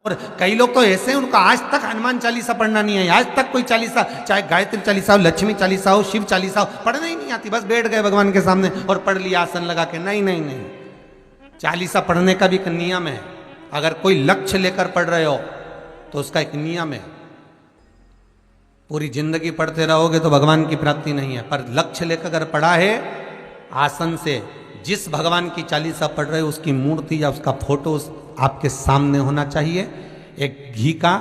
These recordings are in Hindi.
और कई लोग तो ऐसे हैं, उनको आज तक हनुमान चालीसा पढ़ना नहीं है, आज तक कोई चालीसा, चाहे गायत्री चालीसा हो, लक्ष्मी चालीसा हो, शिव चालीसा हो, पढ़ना ही नहीं आती। बस बैठ गए भगवान के सामने और पढ़ लिया आसन लगा के। नहीं नहीं नहीं, चालीसा पढ़ने का भी एक नियम है। अगर कोई लक्ष्य लेकर पढ़ रहे हो तो उसका एक नियम है। पूरी जिंदगी पढ़ते रहोगे तो भगवान की प्राप्ति नहीं है, पर लक्ष्य लेकर अगर पढ़ा है आसन से, जिस भगवान की चालीसा पढ़ रहे हो उसकी मूर्ति या उसका फोटो आपके सामने होना चाहिए। एक घी का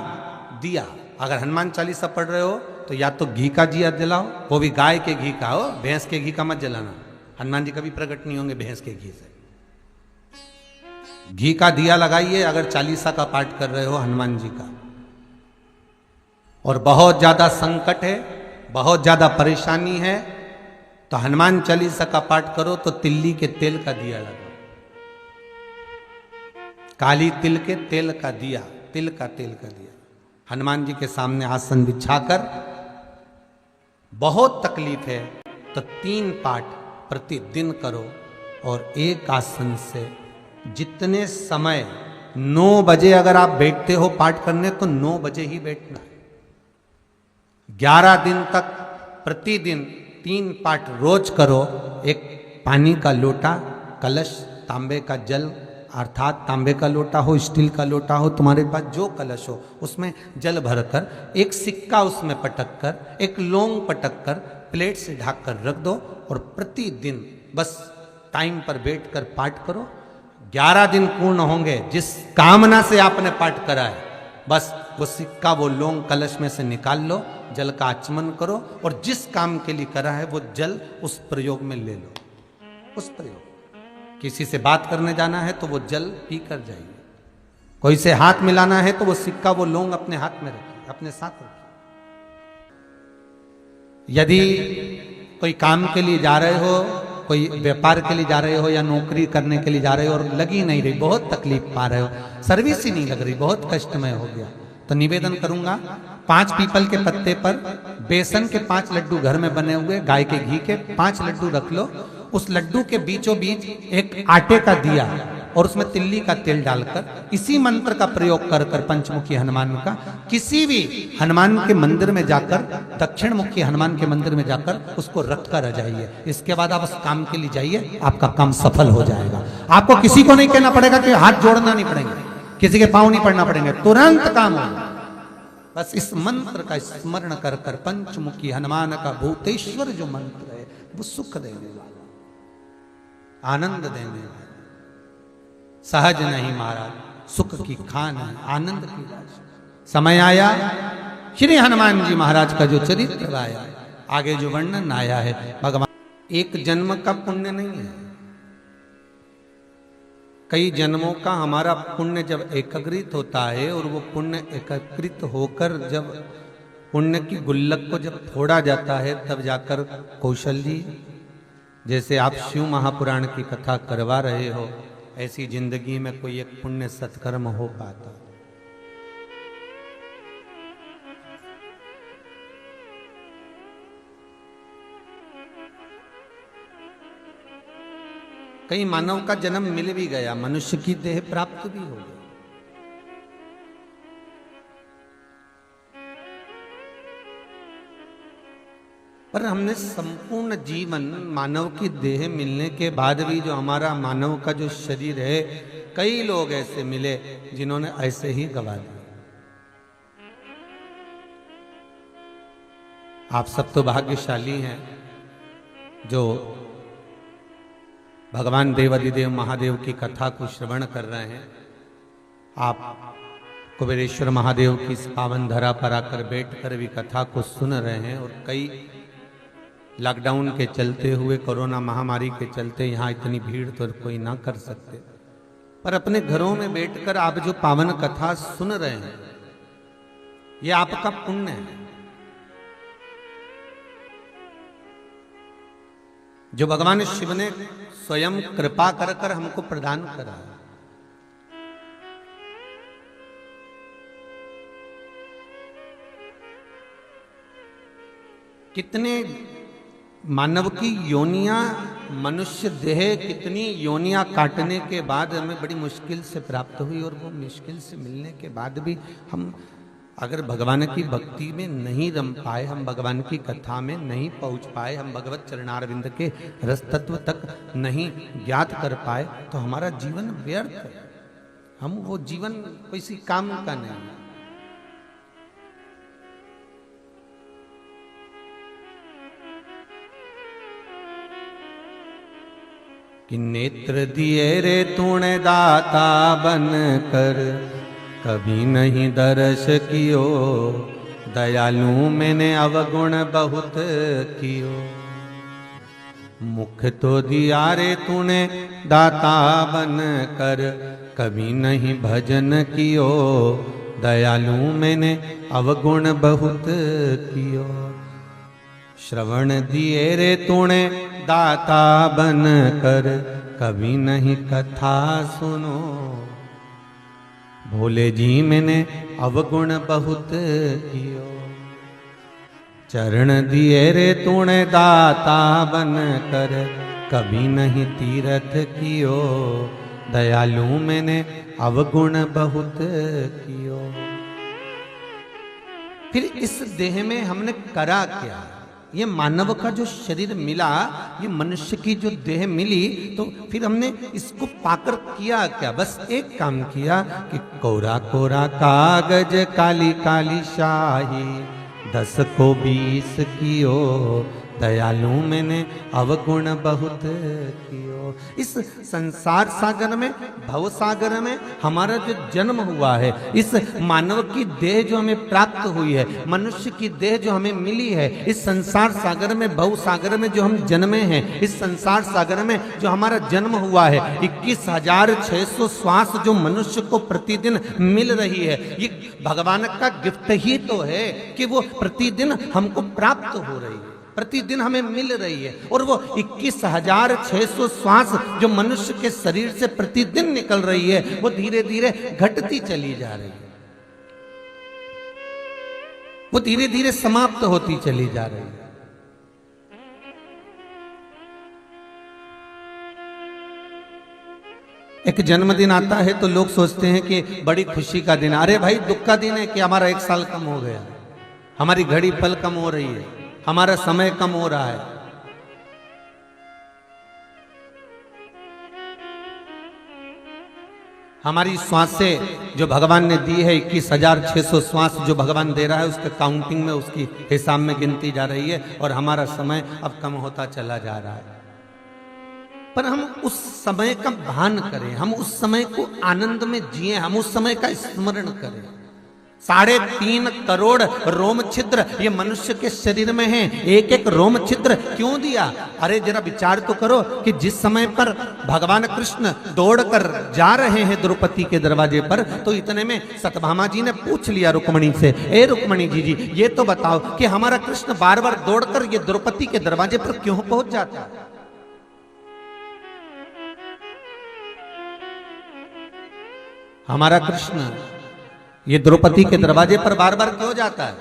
दिया, अगर हनुमान चालीसा पढ़ रहे हो तो या तो घी का दिया जलाओ, वो भी गाय के घी का हो, भैंस के घी का मत जलाना। हनुमान जी कभी प्रकट नहीं होंगे भैंस के घी से। घी का दिया लगाइए अगर चालीसा का पाठ कर रहे हो हनुमान जी का। और बहुत ज्यादा संकट है, बहुत ज्यादा परेशानी है, तो हनुमान चालीसा का पाठ करो तो तिल्ली के तेल का दिया लगाओ, काली तिल के तेल का दिया, तिल का तेल का दिया हनुमान जी के सामने आसन बिछाकर। बहुत तकलीफ है तो 3 पाठ प्रतिदिन करो। और एक आसन से जितने समय, 9 बजे अगर आप बैठते हो पाठ करने तो 9 बजे ही बैठना है। 11 दिन तक प्रतिदिन 3 पाठ रोज करो। एक पानी का लोटा, कलश, तांबे का जल, अर्थात तांबे का लोटा हो, स्टील का लोटा हो, तुम्हारे पास जो कलश हो उसमें जल भरकर, एक सिक्का उसमें पटक कर, एक लौंग पटक कर प्लेट से ढक कर रख दो और प्रतिदिन बस टाइम पर बैठकर पाठ करो। 11 दिन पूर्ण होंगे, जिस कामना से आपने पाठ करा है बस वो सिक्का, वो लौंग कलश में से निकाल लो, जल का आचमन करो और जिस काम के लिए करा है वो जल उस प्रयोग में ले लो। उस प्रयोग, किसी से बात करने जाना है तो वो जल पी कर जाइए, कोई से हाथ मिलाना है तो वो सिक्का, वो लौंग अपने हाथ में रखिए, अपने साथ रखिए। यदि कोई काम के लिए जा रहे हो, कोई व्यापार के लिए जा रहे हो या नौकरी करने के लिए जा रहे हो और लगी नहीं रही, बहुत तकलीफ पा रहे हो, सर्विस ही नहीं लग रही, बहुत कष्टमय हो गया, तो निवेदन करूंगा 5 पीपल के पत्ते पर बेसन के 5 लड्डू घर में बने हुए, गाय के घी के 5 लड्डू रख लो। उस लड्डू के बीचों बीच एक आटे का दिया और उसमें तिल्ली का तेल डालकर इसी मंत्र का प्रयोग कर कर पंचमुखी हनुमान का, किसी भी हनुमान के मंदिर में जाकर, दक्षिण मुखी हनुमान के मंदिर में जाकर उसको रख कर आ जाइए। इसके बाद आप उस काम के लिए जाइए, आपका काम सफल हो जाएगा। आपको किसी को नहीं कहना पड़ेगा कि हाथ जोड़ना नहीं पड़ेंगे, किसी के पांव नहीं पड़ना पड़ेंगे, तुरंत काम होगा। बस इस मंत्र का स्मरण कर कर, पंचमुखी हनुमान का भूतेश्वर जो मंत्र है वो सुख देने वाला, आनंद देने वाला, सहज नहीं महाराज, सुख की खान है, आनंद की राशि। समय आया श्री हनुमान जी महाराज का जो चरित्र आया, आगे जो वर्णन आया है, भगवान एक जन्म का पुण्य नहीं है, कई जन्मों का हमारा पुण्य जब एकत्रित होता है और वो पुण्य एकत्रित होकर जब पुण्य की गुल्लक को जब फोड़ा जाता है तब जाकर, कौशल जी जैसे आप शिव महापुराण की कथा करवा रहे हो, ऐसी जिंदगी में कोई एक पुण्य सत्कर्म हो पाता। कई मानव का जन्म मिल भी गया, मनुष्य की देह प्राप्त भी हो गई, पर हमने संपूर्ण जीवन मानव की देह मिलने के बाद भी जो हमारा मानव का जो शरीर है, कई लोग ऐसे मिले जिन्होंने ऐसे ही गवा दिया। आप सब तो भाग्यशाली हैं जो भगवान देवाधिदेव महादेव की कथा को श्रवण कर रहे हैं। आप कुबेरेश्वर महादेव की इस पावन धरा पर आकर बैठकर भी कथा को सुन रहे हैं। और कई लॉकडाउन के चलते हुए, कोरोना महामारी के चलते यहाँ इतनी भीड़ तो कोई ना कर सकते, पर अपने घरों में बैठकर आप जो पावन कथा सुन रहे हैं, ये आपका पुण्य है जो भगवान शिव ने स्वयं कृपा कर कर हमको प्रदान करा। कितने मानव की योनियां मनुष्य देह कितनी योनियां काटने के बाद हमें बड़ी मुश्किल से प्राप्त हुई, और वो मुश्किल से मिलने के बाद भी हम अगर भगवान की भक्ति में नहीं रम पाए, हम भगवान की कथा में नहीं पहुंच पाए, हम भगवत चरणारविंद के रस तत्व तक नहीं ज्ञात कर पाए, तो हमारा जीवन व्यर्थ है। हम वो जीवन किसी काम का नहीं है। कि नेत्र दिए रे तूने दाता बन कर, कभी नहीं दर्श कियो, दयालु मैंने अवगुण बहुत कियो। मुख तो दिया रे तूने दाता बन कर, कभी नहीं भजन कियो, दयालु मैंने अवगुण बहुत कियो। श्रवण दिए रे तूने दाता बन कर, कभी नहीं कथा सुनो, भोले जी मैंने अवगुण बहुत कियो। चरण दिए रे तूने दाता बन कर, कभी नहीं तीर्थ कियो, दयालु मैंने अवगुण बहुत कियो। फिर इस देह में हमने करा क्या? ये मानव का जो शरीर मिला, ये मनुष्य की जो देह मिली, तो फिर हमने इसको पाकर किया क्या? बस एक काम किया कि कोरा कोरा कागज काली काली शाही, 10 को 20 कियो, दयालु मैंने अवगुण बहुत कियो। इस संसार सागर में, भव सागर में हमारा जो जन्म हुआ है, इस मानव की देह जो हमें प्राप्त हुई है, मनुष्य की देह जो हमें मिली है, इस संसार सागर में, भव सागर में जो हम जन्मे हैं, इस संसार सागर में जो हमारा जन्म हुआ है, 21,600 श्वास जो मनुष्य को प्रतिदिन मिल रही है, ये भगवान का गिफ्ट ही तो है कि वो प्रतिदिन हमको प्राप्त हो रही है, प्रतिदिन हमें मिल रही है। और वो 21,600 श्वास जो मनुष्य के शरीर से प्रतिदिन निकल रही है, वो धीरे धीरे घटती चली जा रही है, वो धीरे धीरे समाप्त होती चली जा रही है। एक जन्मदिन आता है तो लोग सोचते हैं कि बड़ी खुशी का दिन। अरे भाई, दुख का दिन है कि हमारा 1 साल कम हो गया, हमारी घड़ी पल कम हो रही है, हमारा समय कम हो रहा है। हमारी श्वासें जो भगवान ने दी है, 21,600 श्वास जो भगवान दे रहा है, उसके काउंटिंग में, उसकी हिसाब में गिनती जा रही है, और हमारा समय अब कम होता चला जा रहा है। पर हम उस समय का भान करें, हम उस समय को आनंद में जिए, हम उस समय का स्मरण करें। 3.5 करोड़ रोम छिद्र ये मनुष्य के शरीर में हैं। एक एक रोम छिद्र क्यों दिया? अरे जरा विचार तो करो कि जिस समय पर भगवान कृष्ण दौड़कर जा रहे हैं द्रौपदी के दरवाजे पर, तो इतने में सत्यभामा जी ने पूछ लिया रुक्मणी से, ए रुक्मणी जी, ये तो बताओ कि हमारा कृष्ण बार बार दौड़कर ये द्रौपदी के दरवाजे पर क्यों पहुंच जाता है? हमारा कृष्ण ये द्रौपदी के दरवाजे पर बार बार क्यों जाता है?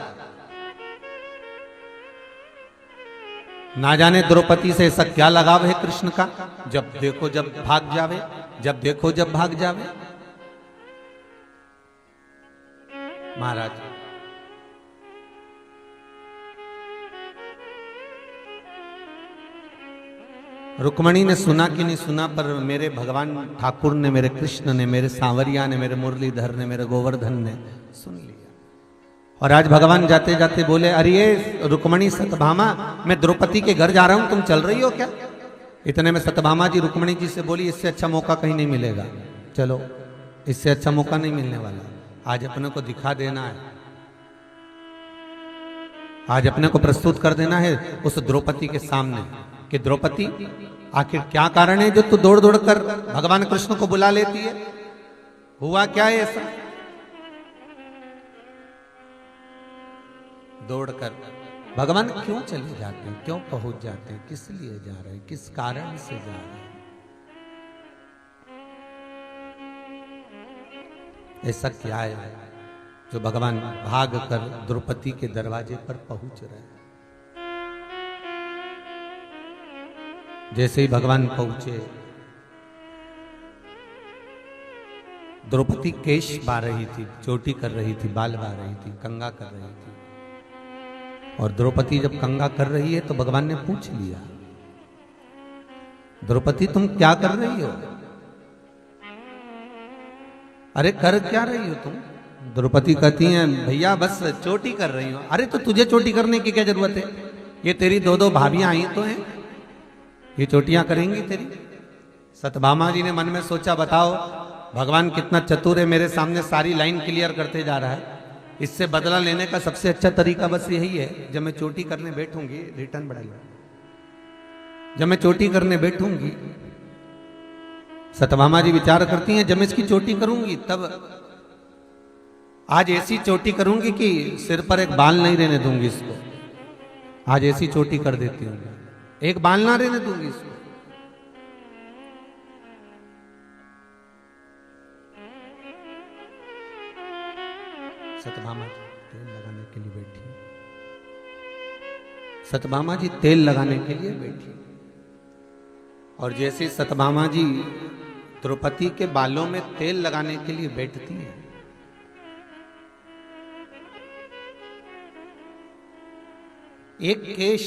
ना जाने द्रौपदी से ऐसा क्या लगाव है कृष्ण का, जब देखो जब भाग जावे, जब देखो जब भाग जावे। महाराज, रुक्मणी ने सुना कि नहीं सुना, पर मेरे भगवान ठाकुर ने, मेरे कृष्ण ने, मेरे सांवरिया ने, मेरे मुरलीधर ने, मेरे गोवर्धन ने सुन लिया। और आज भगवान जाते जाते बोले, अरे रुक्मणी, सत्यभामा, मैं द्रौपदी के घर जा रहा हूं, तुम चल रही हो क्या? इतने में सत्यभामा जी रुक्मणी जी से बोली, इससे अच्छा मौका कहीं नहीं मिलेगा, चलो, इससे अच्छा मौका नहीं मिलने वाला। आज अपने को दिखा देना है, आज अपने को प्रस्तुत कर देना है उस द्रौपदी के सामने कि द्रौपदी, आखिर क्या कारण है जो तू दौड़ दौड़ कर भगवान कृष्ण को बुला लेती है? हुआ क्या है ऐसा? दौड़कर भगवान क्यों चले जाते हैं, क्यों पहुंच जाते हैं, किस लिए जा रहे हैं, किस कारण से जा रहे हैं? ऐसा क्या है जो भगवान भाग कर द्रौपदी के दरवाजे पर पहुंच रहे हैं? जैसे ही भगवान पहुंचे, द्रौपदी केश बा रही थी, चोटी कर रही थी, बाल बा रही थी, कंघा कर रही थी। और द्रौपदी जब कंघा कर रही है तो भगवान ने पूछ लिया, द्रौपदी तुम क्या कर रही हो? अरे कर क्या रही हो तुम? द्रौपदी कहती हैं भैया बस चोटी कर रही हो। अरे तो तुझे चोटी करने की क्या जरूरत है? ये तेरी दो दो भाभियां आई तो हैं, ये चोटियां करेंगी तेरी। सत्यभामा जी ने मन में सोचा, बताओ भगवान कितना चतुर है, मेरे सामने सारी लाइन क्लियर करते जा रहा है। इससे बदला लेने का सबसे अच्छा तरीका बस यही है, जब मैं चोटी करने बैठूंगी, रिटर्न बढ़ा लो, जब मैं चोटी करने बैठूंगी, सत्यभामा जी विचार करती हैं, जब मैं इसकी चोटी करूंगी तब आज ऐसी चोटी करूंगी कि सिर पर एक बाल नहीं रहने दूंगी इसको। आज ऐसी चोटी कर देती हूँ, एक बाल ना रहने दूंगी इसको। सत्यभामा जी तेल लगाने के लिए बैठी, सत्यभामा जी तेल लगाने के लिए बैठी। और जैसे सत्यभामा जी द्रौपदी के बालों में तेल लगाने के लिए बैठती है, एक केश,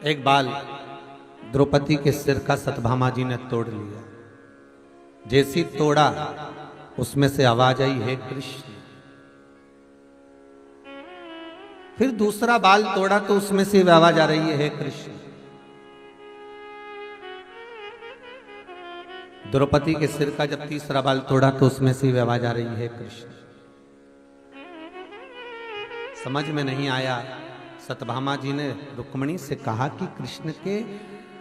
एक बाल द्रौपदी के सिर का सत्यभामा जी ने तोड़ लिया। जैसी तोड़ा उसमें से आवाज आई, हे कृष्ण। फिर दूसरा बाल तोड़ा तो उसमें से आवाज आ रही है, हे कृष्ण। द्रौपदी के सिर का जब तीसरा बाल तोड़ा तो उसमें से आवाज आ रही है, हे कृष्ण। समझ में नहीं आया। सत्यभामा जी ने रुक्मिणी से कहा कि कृष्ण के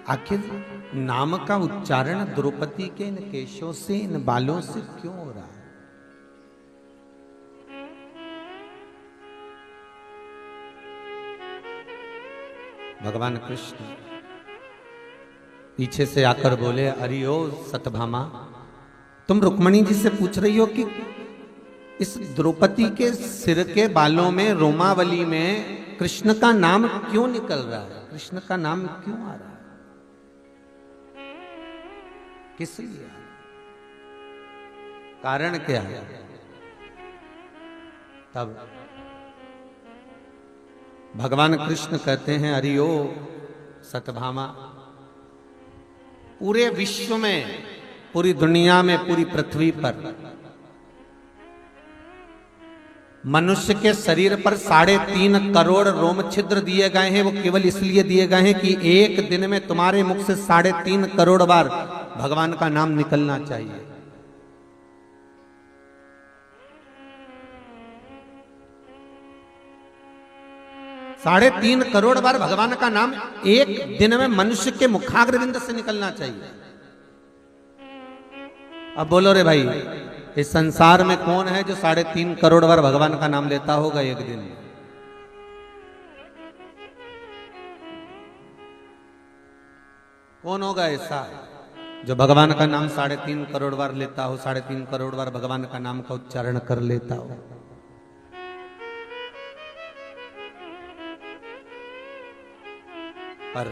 आखिर नाम का उच्चारण द्रौपदी के इन केशों से, इन बालों से क्यों हो रहा है? भगवान कृष्ण पीछे से आकर बोले, अरे ओ सत्यभामा, तुम रुक्मिणी जी से पूछ रही हो कि इस द्रौपदी के सिर के बालों में, रोमावली में कृष्ण का नाम क्यों निकल रहा है? कृष्ण का नाम क्यों आ रहा है? किस लिए? कारण क्या है? तब भगवान कृष्ण कहते हैं, अरे ओ सत्यभामा, पूरे विश्व में, पूरी दुनिया में, पूरी पृथ्वी पर मनुष्य के शरीर पर 3.5 करोड़ रोम छिद्र दिए गए हैं। वो केवल इसलिए दिए गए हैं कि एक दिन में तुम्हारे मुख से 3.5 करोड़ बार भगवान का नाम निकलना चाहिए। साढ़े 3 करोड़ बार भगवान का नाम एक दिन में मनुष्य के मुखाग्रविंद से निकलना चाहिए। अब बोलो रे भाई, इस संसार में कौन है जो 3.5 करोड़ बार भगवान का नाम लेता होगा एक दिन में? कौन होगा ऐसा जो भगवान का नाम 3.5 करोड़ बार लेता हो, 3.5 करोड़ बार भगवान का नाम का उच्चारण कर लेता हो? पर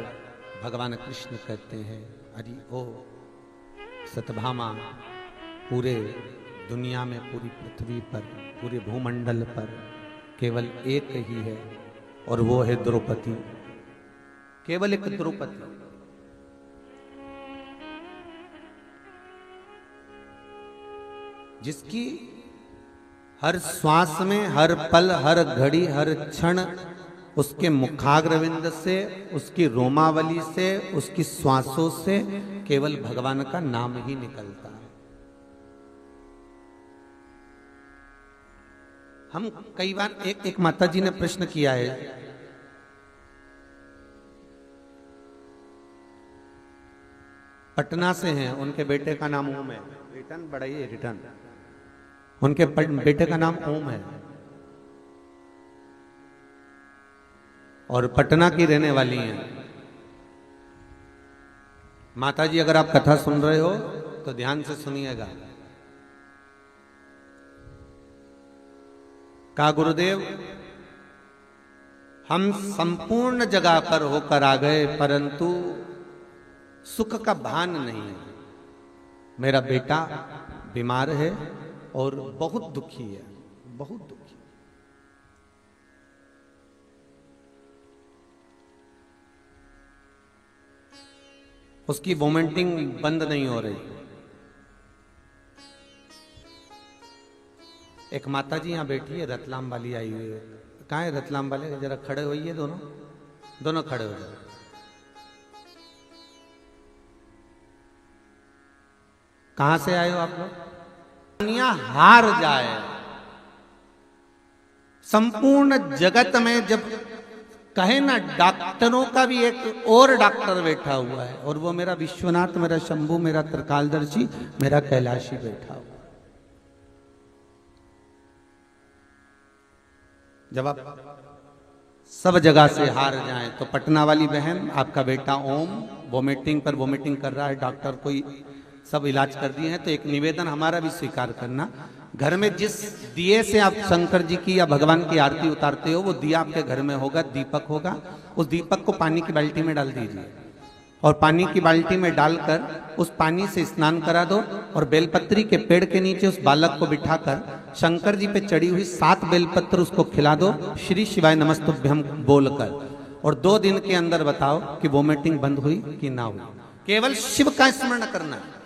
भगवान कृष्ण कहते हैं, अरे ओ सत्यभामा, पूरे दुनिया में, पूरी पृथ्वी पर, पूरे भूमंडल पर केवल एक ही है, और वो है द्रौपदी। केवल एक द्रौपदी। जिसकी हर श्वास में, हर पल, हर घड़ी, हर क्षण उसके मुखाग्रविंद से, उसकी रोमावली से, उसकी श्वासों से केवल भगवान का नाम ही निकलता है। हम कई बार, एक माता जी ने प्रश्न किया है, पटना से हैं, उनके बेटे का नाम ओम है। रिटर्न बढ़ाइए, रिटर्न। उनके बेटे का नाम ओम है और पटना की रहने वाली हैं। माता जी, अगर आप कथा सुन रहे हो तो ध्यान से सुनिएगा। कहा, गुरुदेव, हम संपूर्ण जगह पर होकर आ गए, परंतु सुख का भान नहीं है। मेरा बेटा बीमार है और बहुत दुखी है, बहुत दुखी। उसकी वोमिटिंग बंद नहीं हो रही। एक माता जी यहां बैठी है, रतलाम वाली आई हुई है। कहाँ है रतलाम वाले? जरा खड़े होइए, दोनों दोनों खड़े हो जाए। कहां से आए हो आप लोग? दुनिया हार जाए, संपूर्ण जगत में जब कहे ना, डॉक्टरों का भी एक और डॉक्टर बैठा हुआ है, और वो मेरा विश्वनाथ, मेरा शंभू, मेरा त्रिकालदर्शी, मेरा कैलाशी बैठा हुआ। जब आप सब जगह से हार जाएं तो पटना वाली बहन, आपका बेटा ओम वोमिटिंग पर वोमिटिंग कर रहा है, डॉक्टर कोई सब इलाज कर दिए हैं, तो एक निवेदन हमारा भी स्वीकार करना। घर में जिस दिए से आप शंकर जी की या भगवान की आरती उतारते हो, वो दिया आपके घर में होगा, दीपक होगा। उस दीपक को पानी की बाल्टी में डाल दीजिए, और पानी की बाल्टी में डालकर उस पानी से स्नान करा दो, और बेलपत्री के पेड़ के नीचे उस बालक को बिठाकर शंकर जी पे चढ़ी हुई 7 बेलपत्र उसको खिला दो, श्री शिवाय नमस्तुभ्यम बोलकर, और 2 दिन के अंदर बताओ कि वोमिटिंग बंद हुई कि ना हुई। केवल शिव का स्मरण करना है।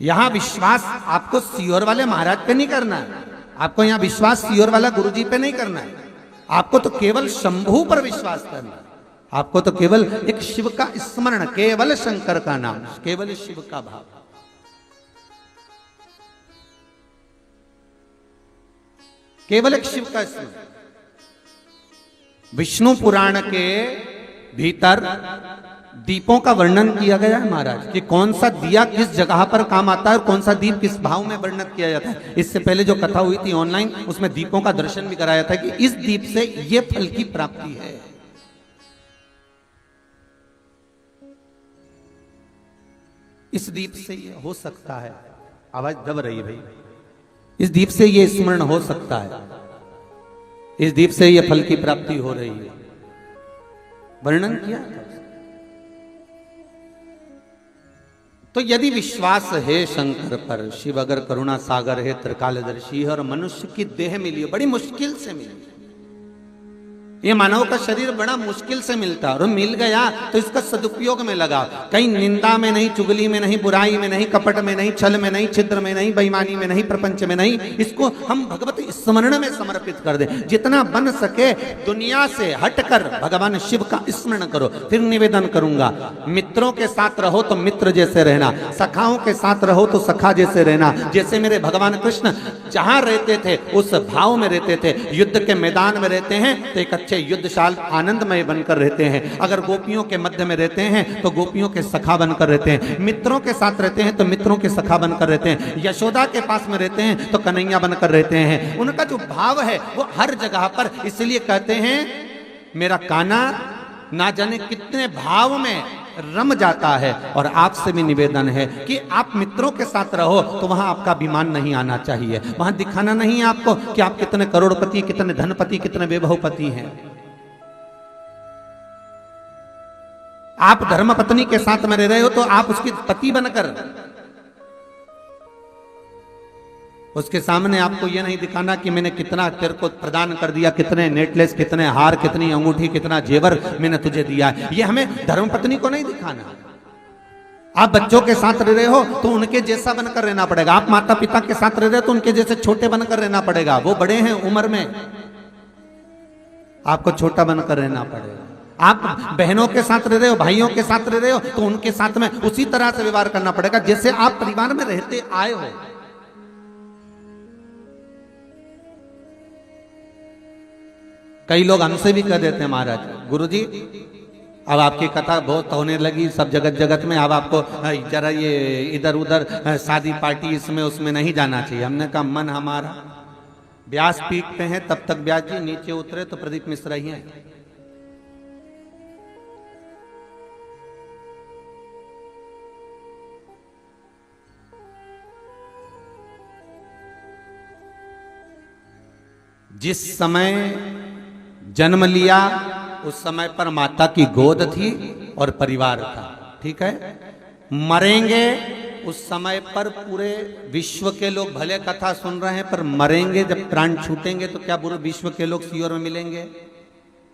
यहां विश्वास आपको सीहोर वाले महाराज पे नहीं करना है, आपको यहां विश्वास सीहोर वाला गुरुजी पे नहीं करना है, आपको तो केवल शंभू पर विश्वास करना है। आपको तो केवल एक शिव का स्मरण, केवल शंकर का नाम, केवल शिव का भाव। केवल एक शिव का स्मरण। विष्णु पुराण के भीतर दीपों का वर्णन किया गया है महाराज, कि कौन सा दिया किस जगह पर काम आता है और कौन सा दीप किस भाव में वर्णित किया जाता है। इससे पहले जो कथा हुई थी ऑनलाइन, उसमें दीपों का दर्शन भी कराया था कि इस दीप से ये फल की प्राप्ति है। इस दीप से ये हो सकता है, आवाज दब रही है भाई, इस दीप से ये स्मरण हो सकता है, इस दीप से ये फल की प्राप्ति हो रही है, वर्णन किया। तो यदि विश्वास है शंकर पर, शिव अगर करुणा सागर है, त्रिकालदर्शी है, और मनुष्य की देह मिली, बड़ी मुश्किल से मिली, ये मानव का शरीर बड़ा मुश्किल से मिलता है, और मिल गया तो इसका सदुपयोग में लगा। कहीं निंदा में नहीं, चुगली में नहीं, बुराई में नहीं, कपट में नहीं, छल में नहीं, छिद्र में नहीं, बेईमानी में नहीं, प्रपंच में नहीं, इसको हम भगवत स्मरण में समर्पित कर दे। जितना बन सके दुनिया से हटकर भगवान शिव का स्मरण करो। फिर निवेदन करूंगा, मित्रों के साथ रहो तो मित्र जैसे रहना, सखाओं के साथ रहो तो सखा जैसे रहना। जैसे मेरे भगवान कृष्ण जहां रहते थे उस भाव में रहते थे। युद्ध के मैदान में रहते हैं तो एक अच्छे युद्धशाल आनंदमय बनकर रहते हैं। अगर गोपियों के मध्य में रहते हैं तो गोपियों के सखा बनकर रहते हैं। मित्रों के साथ रहते हैं तो मित्रों के सखा बनकर रहते हैं। यशोदा के पास में रहते हैं तो कन्हैया बनकर रहते हैं। उनका जो भाव है वो हर जगह पर, इसलिए कहते हैं मेरा कान्हा ना जाने कितने भाव में रम जाता है। और आपसे भी निवेदन है कि आप मित्रों के साथ रहो तो वहां आपका अभिमान नहीं आना चाहिए, वहां दिखाना नहीं है आपको कि आप कितने करोड़पति, कितने धनपति, कितने वैभवपति हैं। आप धर्मपत्नी के साथ में रह रहे हो तो आप उसकी पति बनकर, उसके सामने आपको यह नहीं दिखाना कि मैंने कितना तेरे को प्रदान कर दिया, कितने नेकलेस, कितने हार, कितनी अंगूठी, कितना जेवर मैंने तुझे दिया है। यह हमें धर्मपत्नी को नहीं दिखाना। आप बच्चों के साथ रह रहे हो तो उनके जैसा बनकर रहना पड़ेगा। आप माता पिता के साथ रह रहे हो तो उनके जैसे छोटे बनकर रहना पड़ेगा। वो बड़े हैं उम्र में, आपको छोटा बनकर रहना पड़ेगा। आप बहनों के साथ रह रहे हो, भाइयों के साथ रह रहे हो तो उनके साथ में उसी तरह से व्यवहार करना पड़ेगा जैसे आप परिवार में रहते आए हो। कई लोग हमसे भी कह देते हैं महाराज, गुरुजी अब आपकी कथा बहुत होने लगी सब जगत जगत में, अब आपको जरा ये इधर उधर शादी पार्टी इसमें उसमें नहीं जाना चाहिए। हमने कहा मन हमारा, व्यास पीटते हैं तब तक व्यास जी नीचे उतरे तो प्रदीप मिश्रा ही हैं। जिस समय जन्म लिया उस समय पर माता की गोद थी और परिवार था। ठीक है। मरेंगे उस समय पर पूरे विश्व के लोग भले कथा सुन रहे हैं, पर मरेंगे जब प्राण छूटेंगे तो क्या पूरे विश्व के लोग सीओर में मिलेंगे?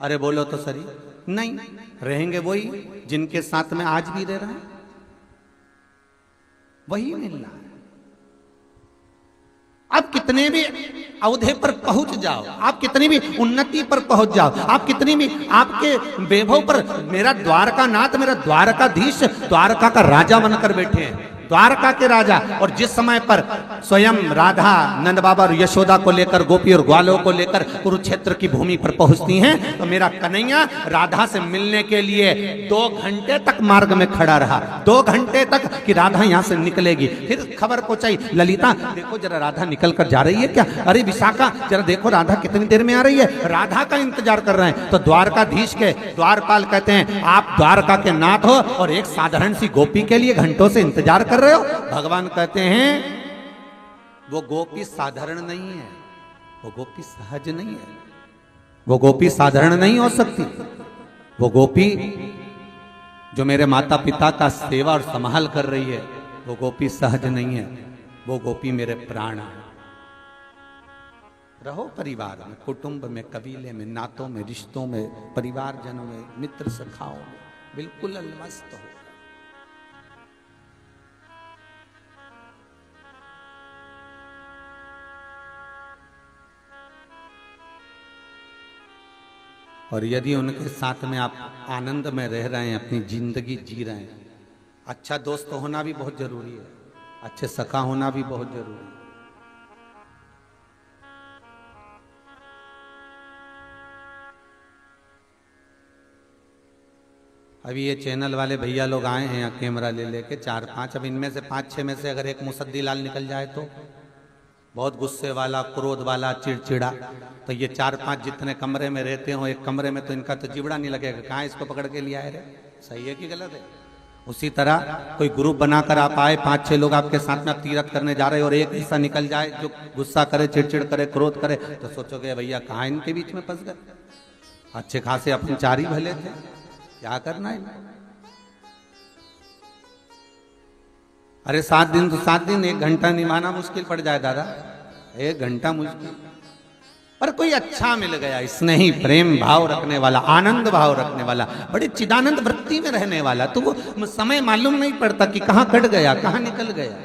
अरे बोलो तो सही, नहीं, रहेंगे वही जिनके साथ में आज भी रह रहे हैं, वही मिलना है। आप कितने भी अवधे पर पहुंच जाओ, आप कितनी भी उन्नति पर पहुंच जाओ, आप कितनी भी आपके वैभव पर, मेरा द्वारका नाथ, मेरा द्वारकाधीश द्वारका का राजा बनकर बैठे हैं, द्वारका के राजा। और जिस समय पर स्वयं राधा नंद बाबा और यशोदा को लेकर, गोपी और ग्वालों को लेकर कुरुक्षेत्र की भूमि पर पहुंचती हैं, तो मेरा कन्हैया राधा से मिलने के लिए 2 घंटे तक मार्ग में खड़ा रहा, 2 घंटे तक कि राधा यहां से निकलेगी। फिर खबर पहुंचाई, ललिता देखो जरा राधा निकल कर जा रही है क्या? अरे विशाखा जरा देखो राधा कितनी देर में आ रही है, राधा का इंतजार कर रहे हैं। तो द्वारकाधीश के द्वारपाल कहते हैं, आप द्वारका के नाथ हो और एक साधारण सी गोपी के लिए घंटों से इंतजार कर रहे हो। भगवान कहते हैं वो गोपी साधारण नहीं है, वो गोपी सहज नहीं है, वो गोपी साधारण नहीं हो सकती। वो गोपी जो मेरे माता पिता का सेवा और संभाल कर रही है, वो गोपी सहज नहीं है, वो गोपी मेरे प्राण है। रहो परिवार में, कुटुंब में, कबीले में, नातों में, रिश्तों में, परिवारजनों में, मित्र सखाओं में, बिल्कुल अलमस्त हो। और यदि उनके साथ में आप आनंद में रह रहे हैं, अपनी जिंदगी जी रहे हैं, अच्छा दोस्त होना भी बहुत जरूरी है, अच्छे सखा होना भी बहुत जरूरी है। अभी ये चैनल वाले भैया लोग आए हैं यहाँ कैमरा ले लेके 4-5, अब इनमें से 5-6 में से अगर एक मुसद्दी लाल निकल जाए तो, बहुत गुस्से वाला, क्रोध वाला, चिड़चिड़ा, तो ये 4-5 जितने कमरे में रहते हो, एक कमरे में तो इनका तो जिबड़ा नहीं लगेगा, कहाँ इसको पकड़ के लिया है रे, सही है कि गलत है? उसी तरह कोई ग्रुप बनाकर आप आए, 5-6 लोग आपके साथ में आप तीरथ करने जा रहे हो, और एक ऐसा निकल जाए जो गुस्सा करे, चिड़चिड़ करे, क्रोध करे, तो सोचोगे भैया कहाँ इनके बीच में फंस गए, अच्छे खासे अपन 4 ही भले थे, क्या करना है? अरे 7 दिन तो 7 दिन, 1 घंटा निभाना मुश्किल पड़ जाए दादा, 1 घंटा मुश्किल। पर कोई अच्छा मिल गया, स्नेही प्रेम भाव रखने वाला, आनंद भाव रखने वाला, बड़ी चिदानंद वृत्ति में रहने वाला, तो वो समय मालूम नहीं पड़ता कि कहाँ कट गया, कहाँ निकल गया।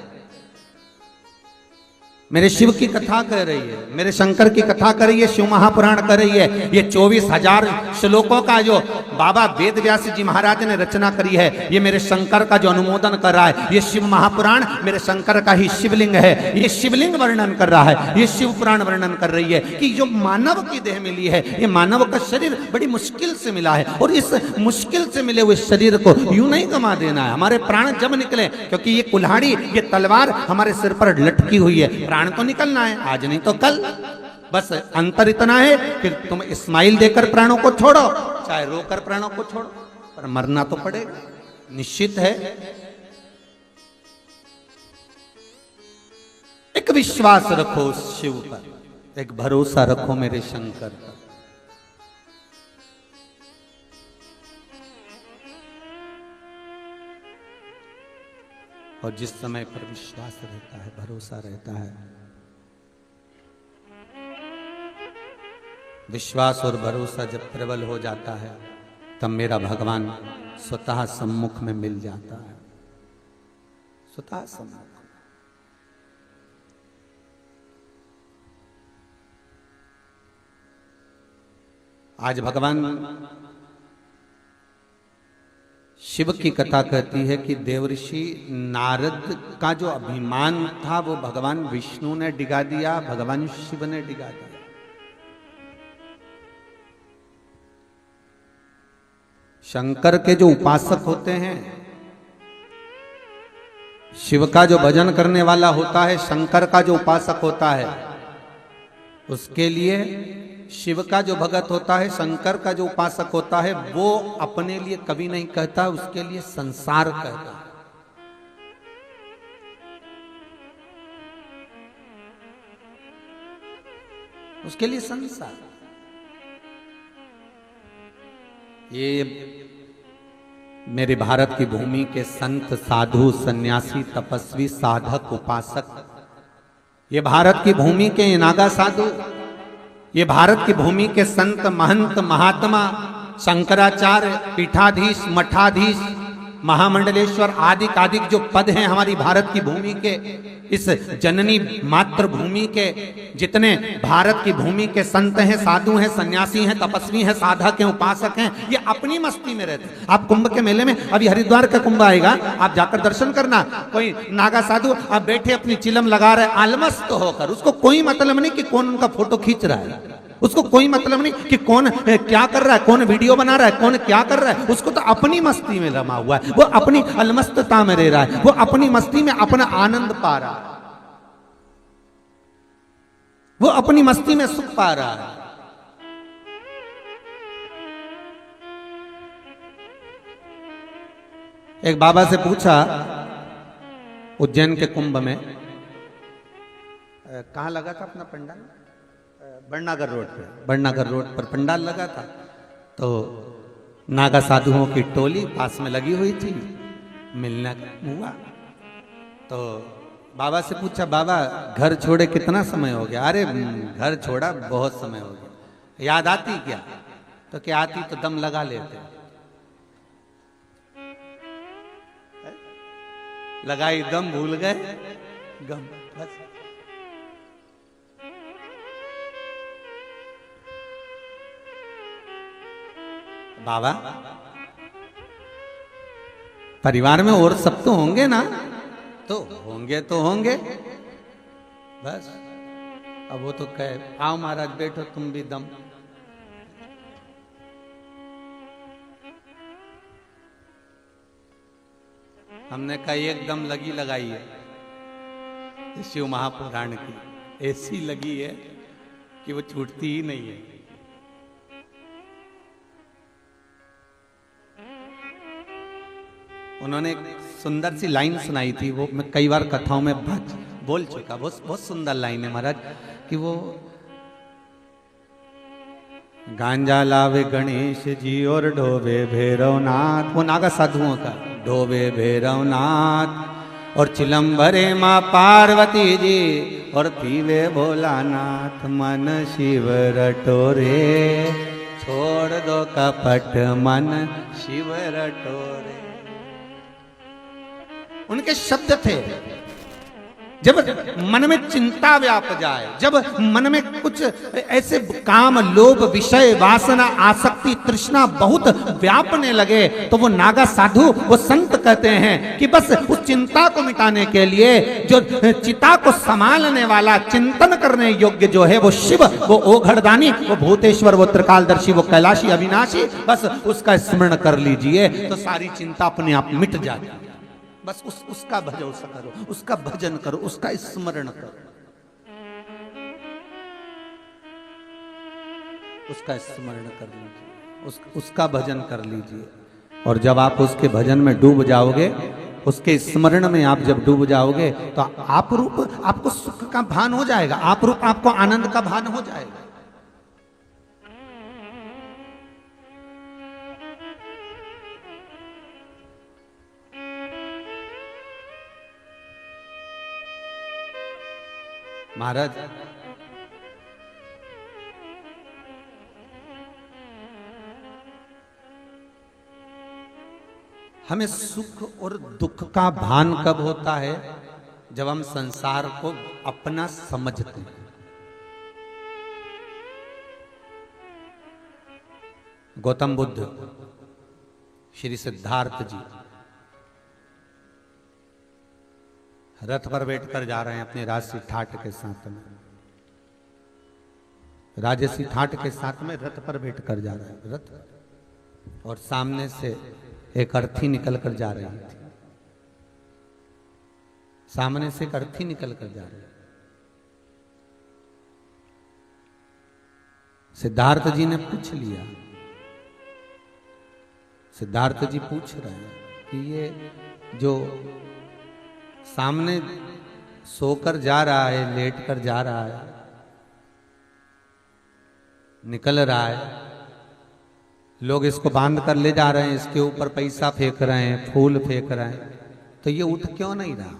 मेरे शिव की कथा कह रही है, मेरे शंकर की कथा कर रही है, शिव महापुराण कर रही है। ये 24,000 श्लोकों का जो बाबा वेद व्यास जी महाराज ने रचना करी है, ये मेरे शंकर का जो अनुमोदन कर रहा है। ये शिव महापुराण मेरे शंकर का ही शिवलिंग है, ये शिवलिंग वर्णन कर रहा है, ये शिव पुराण वर्णन कर रही है कि जो मानव की देह मिली है, ये मानव का शरीर बड़ी मुश्किल से मिला है, और इस मुश्किल से मिले हुए शरीर को यूं नहीं गंवा देना है। हमारे प्राण जब निकले, क्योंकि ये कुल्हाड़ी, ये तलवार हमारे सिर पर लटकी हुई है, प्राण तो निकलना है, आज नहीं तो कल। बस अंतर इतना है, फिर तुम स्माइल देकर प्राणों को छोड़ो, चाहे रोकर प्राणों को छोड़ो, पर मरना तो पड़ेगा, निश्चित है। एक विश्वास रखो उस शिव पर, एक भरोसा रखो मेरे शंकर पर। और जिस समय पर विश्वास रहता है, भरोसा रहता है, विश्वास और भरोसा जब प्रबल हो जाता है, तब मेरा भगवान स्वतः सम्मुख में मिल जाता है, स्वतः सम्मुख। आज भगवान शिव की कथा कहती है कि देवऋषि नारद का जो अभिमान था, वो भगवान विष्णु ने डिगा दिया, भगवान शिव ने डिगा दिया। शंकर के जो उपासक होते हैं, शिव का जो भजन करने वाला होता है, शंकर का जो उपासक होता है, उसके लिए शिव का जो भगत होता है, शंकर का जो उपासक होता है, वो अपने लिए कभी नहीं कहता, उसके लिए संसार कहता है। उसके लिए संसार। ये मेरे भारत की भूमि के संत, साधु, सन्यासी, तपस्वी, साधक, उपासक, ये भारत की भूमि के नागा साधु, ये भारत की भूमि के संत, महंत, महात्मा, शंकराचार्य, पीठाधीश, मठाधीश, महामंडलेश्वर आदि आदिक जो पद हैं हमारी भारत की भूमि के, इस जननी मातृभूमि के जितने भारत की भूमि के संत हैं, साधु हैं, सन्यासी हैं, तपस्वी हैं, साधक हैं, उपासक हैं, ये अपनी मस्ती में रहते हैं। आप कुंभ के मेले में, अभी हरिद्वार का कुंभ आएगा, आप जाकर दर्शन करना, कोई नागा साधु आप बैठे अपनी चिलम लगा रहे आलमस्त होकर, उसको कोई मतलब नहीं कि कौन उनका फोटो खींच रहा है, उसको कोई मतलब नहीं कि कौन क्या कर रहा है, कौन वीडियो बना रहा है, कौन क्या कर रहा है, उसको तो अपनी मस्ती में रमा हुआ है, वो अपनी अलमस्तता में रह रहा है, वो अपनी मस्ती में अपना आनंद पा रहा है, वो अपनी मस्ती में सुख पा रहा है। एक बाबा से पूछा उज्जैन के कुंभ में, कहां लगा था अपना पंडाल, बड़नागर रोड पे, बड़नागर रोड पर पंडाल लगा था, तो नागा साधुओं की टोली पास में लगी हुई थी, मिलना हुआ, तो बाबा से पूछा, बाबा घर छोड़े कितना समय हो गया? अरे घर छोड़ा बहुत समय हो गया। याद आती क्या? तो क्या आती तो दम लगा लेते, लगाई दम, भूल गए गम, बस। बाबा परिवार में और सब तो होंगे ना, तो होंगे बस। अब वो तो कहे आओ महाराज बैठो तुम भी दम, हमने कहा एक दम लगी लगाई है शिव महापुराण की, ऐसी लगी है कि वो छूटती ही नहीं है। उन्होंने एक सुंदर सी लाइन सुनाई थी, वो मैं कई बार कथाओं में बोल चुका, बहुत सुंदर लाइन है महाराज, कि वो गांजा लावे गणेश जी और ढोवे भैरवनाथ, वो नागा साधुओं का, ढोवे भैरवनाथ और चिलम भरे माँ पार्वती जी और पीवे भोलानाथ, मन शिव रटोरे छोड़ दो कपट मन शिव रटोरे। उनके शब्द थे, जब मन में चिंता व्याप जाए, जब मन में कुछ ऐसे काम, लोभ, विषय, वासना, आसक्ति, तृष्णा बहुत व्यापने लगे, तो वो नागा साधु, वो संत कहते हैं कि बस उस चिंता को मिटाने के लिए जो चिता को संभालने वाला, चिंतन करने योग्य जो है वो शिव, वो ओघड़दानी, वो भूतेश्वर, वो त्रिकालदर्शी, वो कैलाशी, अविनाशी, बस उसका स्मरण कर लीजिए तो सारी चिंता अपने आप मिट जाती है। बस उसका भजन करो, उसका भजन करो, उसका स्मरण करो, उसका स्मरण कर लीजिए, उसका भजन कर लीजिए। और जब आप उसके भजन में डूब जाओगे, उसके स्मरण में आप जब डूब जाओगे, तो आप रूप आपको सुख का भान हो जाएगा, आप रूप आपको आनंद का भान हो जाएगा। महाराज हमें सुख और दुख का भान कब होता है? जब हम संसार को अपना समझते हैं। गौतम बुद्ध, श्री सिद्धार्थ जी रथ पर बैठकर जा रहे हैं अपने राजसी ठाट के साथ में, राजसी ठाट के साथ में रथ पर बैठकर जा रहे हैं रथ, और सामने से एक अर्थी निकल कर जा रही थी, सामने से एक अर्थी निकल कर जा रही। सिद्धार्थ जी ने पूछ लिया, सिद्धार्थ जी पूछ रहे हैं कि ये जो सामने सोकर जा रहा है, लेट कर जा रहा है, निकल रहा है, लोग इसको बांध कर ले जा रहे हैं, इसके ऊपर पैसा फेंक रहे हैं, फूल फेंक रहे हैं, तो ये उठ क्यों नहीं रहा?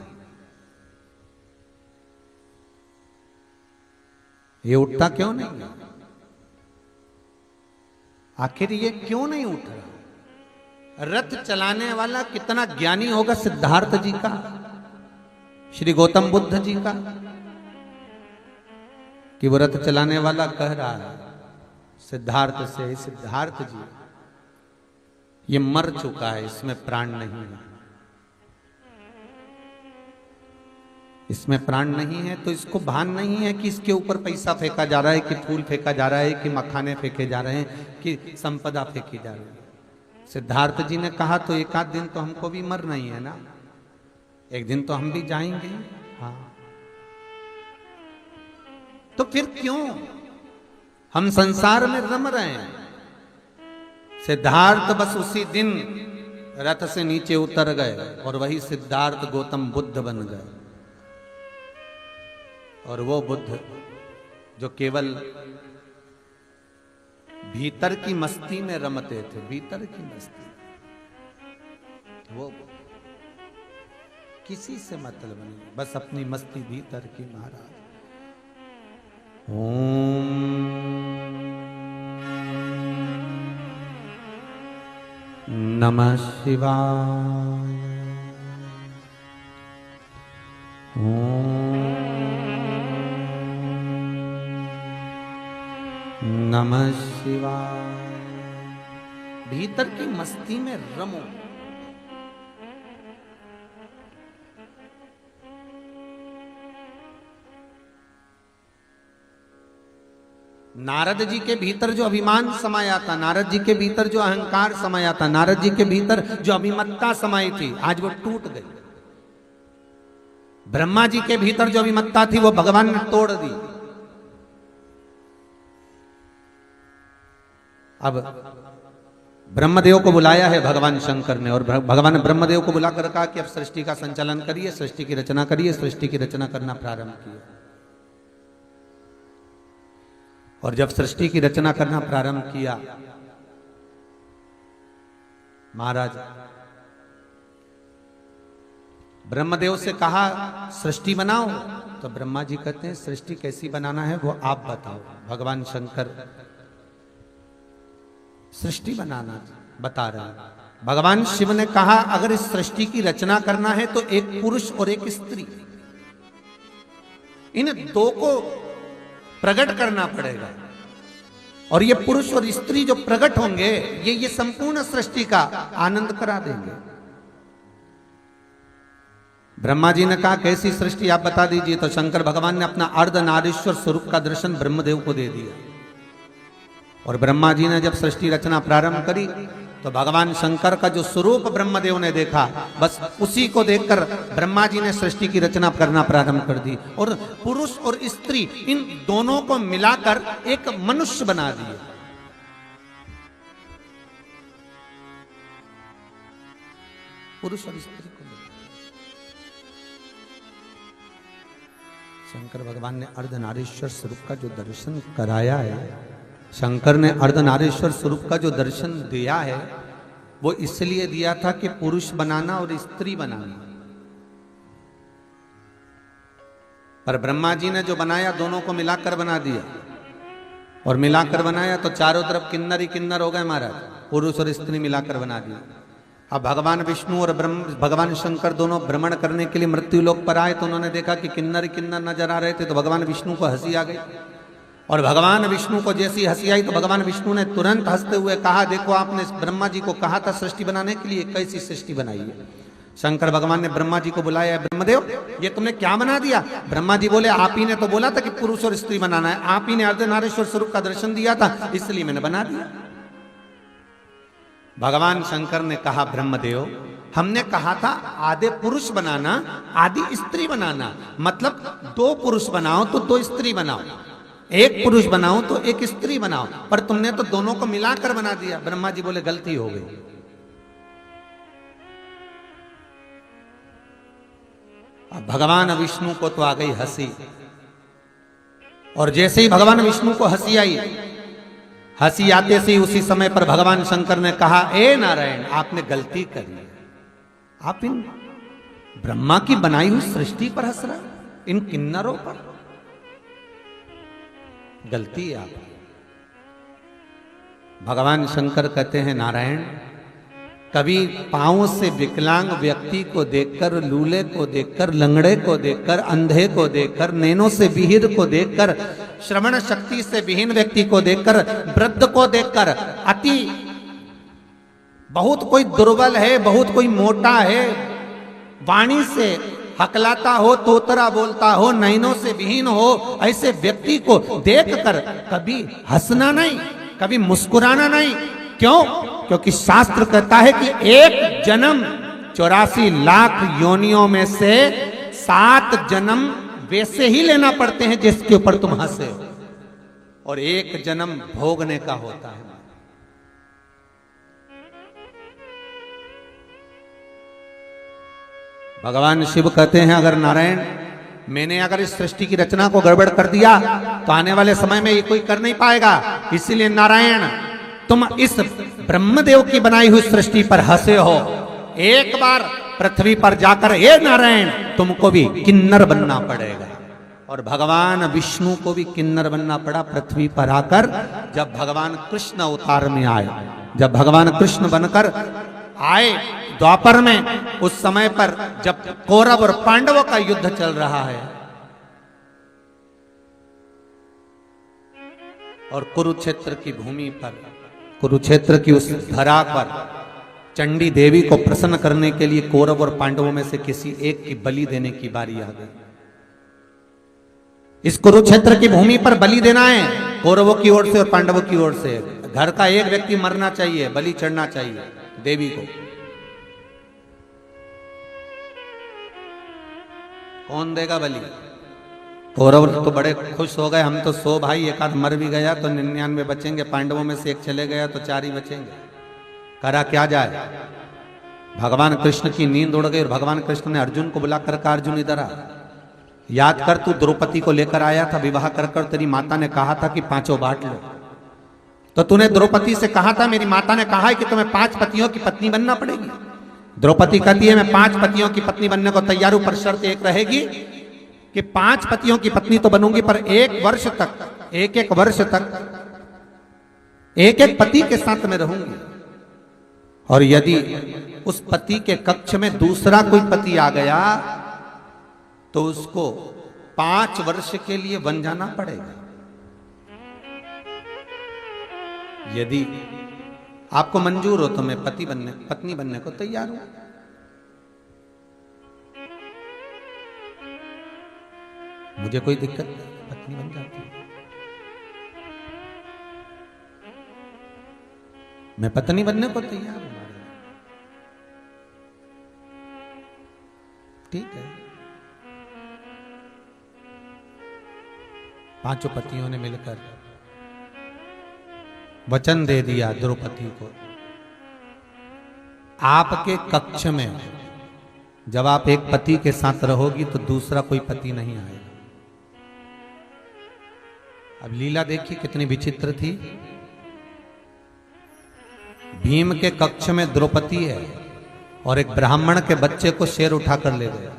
ये उठता क्यों नहीं है? आखिर ये क्यों नहीं उठ रहा? रथ चलाने वाला कितना ज्ञानी होगा सिद्धार्थ जी का, श्री गौतम बुद्ध जी का, कि वो रथ चलाने वाला कह रहा है सिद्धार्थ से, सिद्धार्थ जी ये मर चुका है, इसमें प्राण नहीं है, इसमें प्राण नहीं है। तो इसको भान नहीं है कि इसके ऊपर पैसा फेंका जा रहा है, कि फूल फेंका जा रहा है, कि मखाने फेंके जा रहे हैं, कि संपदा फेंकी जा रही है। सिद्धार्थ जी ने कहा तो एक आध दिन तो हमको भी मरना ही है ना, एक दिन तो हम भी जाएंगे। हाँ, तो फिर क्यों हम संसार में रम रहे हैं? सिद्धार्थ बस उसी दिन रथ से नीचे उतर गए और वही सिद्धार्थ गौतम बुद्ध बन गए। और वो बुद्ध जो केवल भीतर की मस्ती में रमते थे, भीतर की मस्ती, वो किसी से मतलब नहीं, बस अपनी मस्ती भीतर की। महाराज ओम नमः शिवाय। ओम नमः शिवाय। भीतर की मस्ती में रमो। नारद जी के भीतर जो अभिमान समाया था, नारद जी के भीतर जो अहंकार समाया था, नारद जी के भीतर जो अभिमत्ता समाई थी, आज वो टूट गई। ब्रह्मा जी के भीतर जो अभिमत्ता थी वो भगवान ने तोड़ दी। अब ब्रह्मदेव को बुलाया है भगवान शंकर ने, और भगवान ने ब्रह्मदेव को बुलाकर कहा कि अब सृष्टि का संचालन करिए, सृष्टि की रचना करिए। सृष्टि की रचना करना प्रारंभ किया, और जब सृष्टि की रचना करना प्रारंभ किया, महाराज ब्रह्मदेव से कहा सृष्टि बनाओ, तो ब्रह्मा जी कहते हैं सृष्टि कैसी बनाना है वो आप बताओ। भगवान शंकर सृष्टि बनाना बता रहे हैं। भगवान शिव ने कहा अगर इस सृष्टि की रचना करना है तो एक पुरुष और एक स्त्री, इन दो को प्रकट करना पड़ेगा, और ये पुरुष और स्त्री जो प्रकट होंगे ये संपूर्ण सृष्टि का आनंद करा देंगे। ब्रह्मा जी ने कहा कैसी सृष्टि आप बता दीजिए, तो शंकर भगवान ने अपना अर्धनारीश्वर स्वरूप का दर्शन ब्रह्मदेव को दे दिया। और ब्रह्मा जी ने जब सृष्टि रचना प्रारंभ करी तो भगवान शंकर का जो स्वरूप ब्रह्मदेव ने देखा, बस उसी को देखकर ब्रह्मा जी ने सृष्टि की रचना करना प्रारंभ कर दी, और पुरुष और स्त्री इन दोनों को मिलाकर एक मनुष्य बना दिए। पुरुष और स्त्री को शंकर भगवान ने अर्धनारीश्वर स्वरूप का जो दर्शन कराया है, शंकर ने अर्धनारीश्वर स्वरूप का जो दर्शन दिया है वो इसलिए दिया था कि पुरुष बनाना और स्त्री बनाना। पर ब्रह्मा जी ने जो बनाया दोनों को मिलाकर बना दिया, और मिलाकर बनाया तो चारों तरफ किन्नर ही किन्नर हो गए महाराज, पुरुष और स्त्री मिलाकर बना दिया। अब भगवान विष्णु और भगवान शंकर दोनों भ्रमण करने के लिए मृत्यु लोक पर आए, तो उन्होंने देखा कि किन्नर किन्नर नजर आ रहे थे, तो भगवान विष्णु को हंसी आ गई। और भगवान विष्णु को जैसी हंसी आई तो भगवान विष्णु ने तुरंत हंसते हुए कहा देखो आपने ब्रह्मा जी को कहा था सृष्टि बनाने के लिए, कैसी सृष्टि बनाई है। शंकर भगवान ने ब्रह्मा जी को बुलाया, ब्रह्मदेव ये तुमने क्या बना दिया? ब्रह्मा जी बोले आप ही ने तो बोला था कि पुरुष और स्त्री बनाना है, आप ही ने अर्धनारीश्वर स्वरूप का दर्शन दिया था, इसलिए मैंने बना दिया। भगवान शंकर ने कहा ब्रह्मदेव हमने कहा था आधे पुरुष बनाना आधी स्त्री बनाना, मतलब दो पुरुष बनाओ तो दो स्त्री बनाओ, एक पुरुष बनाओ तो एक स्त्री बनाओ, पर तुमने तो दोनों को मिलाकर बना दिया। ब्रह्मा जी बोले गलती हो गई। अब भगवान विष्णु को तो आ गई हंसी, और जैसे ही भगवान विष्णु को हंसी आई हंसी आते से उसी समय पर भगवान शंकर ने कहा, ए नारायण, आपने गलती करी है। आप इन ब्रह्मा की बनाई हुई सृष्टि पर हंस रहे, इन किन्नरों पर। गलती है आपकी। भगवान शंकर कहते हैं, नारायण, कभी पांव से विकलांग व्यक्ति को देखकर, लूले को देखकर, लंगड़े को देखकर, अंधे को देखकर, नैनों से विहीर को देखकर, श्रवण शक्ति से विहीन व्यक्ति को देखकर, वृद्ध को देखकर, अति बहुत कोई दुर्बल है, बहुत कोई मोटा है, वाणी से हकलाता हो, तोतरा बोलता हो, नैनों से विहीन हो, ऐसे व्यक्ति को देखकर कभी हंसना नहीं, कभी मुस्कुराना नहीं। क्यों? क्योंकि शास्त्र कहता है कि एक जन्म 84 लाख योनियों में से 7 जन्म वैसे ही लेना पड़ते हैं जिसके ऊपर तुम हंसे हो, और एक जन्म भोगने का होता है। भगवान शिव कहते हैं, अगर नारायण, मैंने अगर इस सृष्टि की रचना को गड़बड़ कर दिया तो आने वाले समय में ये कोई कर नहीं पाएगा। इसीलिए नारायण, तुम इस ब्रह्मदेव की बनाई हुई सृष्टि पर हंसे हो, एक बार पृथ्वी पर जाकर, हे नारायण, तुमको भी किन्नर बनना पड़ेगा। और भगवान विष्णु को भी किन्नर बनना पड़ा पृथ्वी पर आकर, जब भगवान कृष्ण अवतार में आए। जब भगवान कृष्ण बनकर आए द्वापर में, उस समय पर जब कौरव और पांडवों का युद्ध चल रहा है और कुरुक्षेत्र की भूमि पर, कुरुक्षेत्र की उस धरा पर चंडी देवी को प्रसन्न करने के लिए कौरव और पांडवों में से किसी एक की बलि देने की बारी आ गई। इस कुरुक्षेत्र की भूमि पर बलि देना है, कौरवों की ओर से और पांडवों की ओर से। घर का एक व्यक्ति मरना चाहिए, बलि चढ़ना चाहिए देवी को। कौन देगा बलि? कौरव तो बड़े खुश हो गए, हम तो 100 भाई, एक आध मर भी गया तो 99 बचेंगे, पांडवों में से एक चले गया तो 4 ही बचेंगे। करा क्या जाए? भगवान कृष्ण की नींद उड़ गई और भगवान कृष्ण ने अर्जुन को बुलाकर कहा, अर्जुन इधर आ, याद कर, तू द्रौपदी को लेकर आया था विवाह कर कर, तेरी माता ने कहा था कि 5 बांट लो, तो तूने द्रौपदी से कहा था, मेरी माता ने कहा है कि तुम्हें 5 पतियों की पत्नी बनना पड़ेगी। द्रौपदी कहती है, मैं 5 पतियों की पत्नी बनने को तैयार हूं, पर शर्त एक रहेगी कि 5 पतियों की पत्नी तो बनूंगी, पर 1 वर्ष तक, 1 वर्ष तक 1 पति के साथ में रहूंगी। और यदि उस पति के कक्ष में दूसरा कोई पति आ गया तो उसको 5 वर्ष के लिए बन जाना पड़ेगा। यदि आपको मंजूर हो तो मैं पत्नी बनने को तैयार हूं। मुझे कोई दिक्कत नहीं, पत्नी बन जाती है। मैं पत्नी बनने को तैयार हूं। ठीक है। 5 पतियों ने मिलकर वचन दे दिया द्रौपदी को, आपके कक्ष में जब आप एक पति के साथ रहोगी तो दूसरा कोई पति नहीं आएगा। अब लीला देखिए कितनी विचित्र थी। भीम के कक्ष में द्रौपदी है और एक ब्राह्मण के बच्चे को शेर उठाकर ले गया।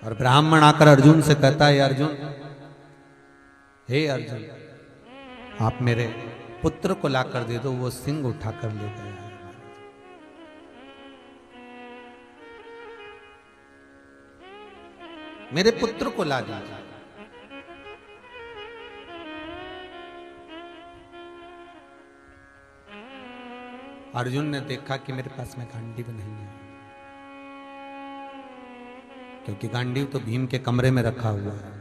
और ब्राह्मण आकर अर्जुन से कहता है, अर्जुन, हे अर्जुन, आप मेरे पुत्र को लाकर दे दो, वो सिंह उठाकर ले गया है। मेरे पुत्र को ला दीजिए। अर्जुन ने देखा कि मेरे पास में गांडीव नहीं है, क्योंकि गांडीव तो भीम के कमरे में रखा हुआ है,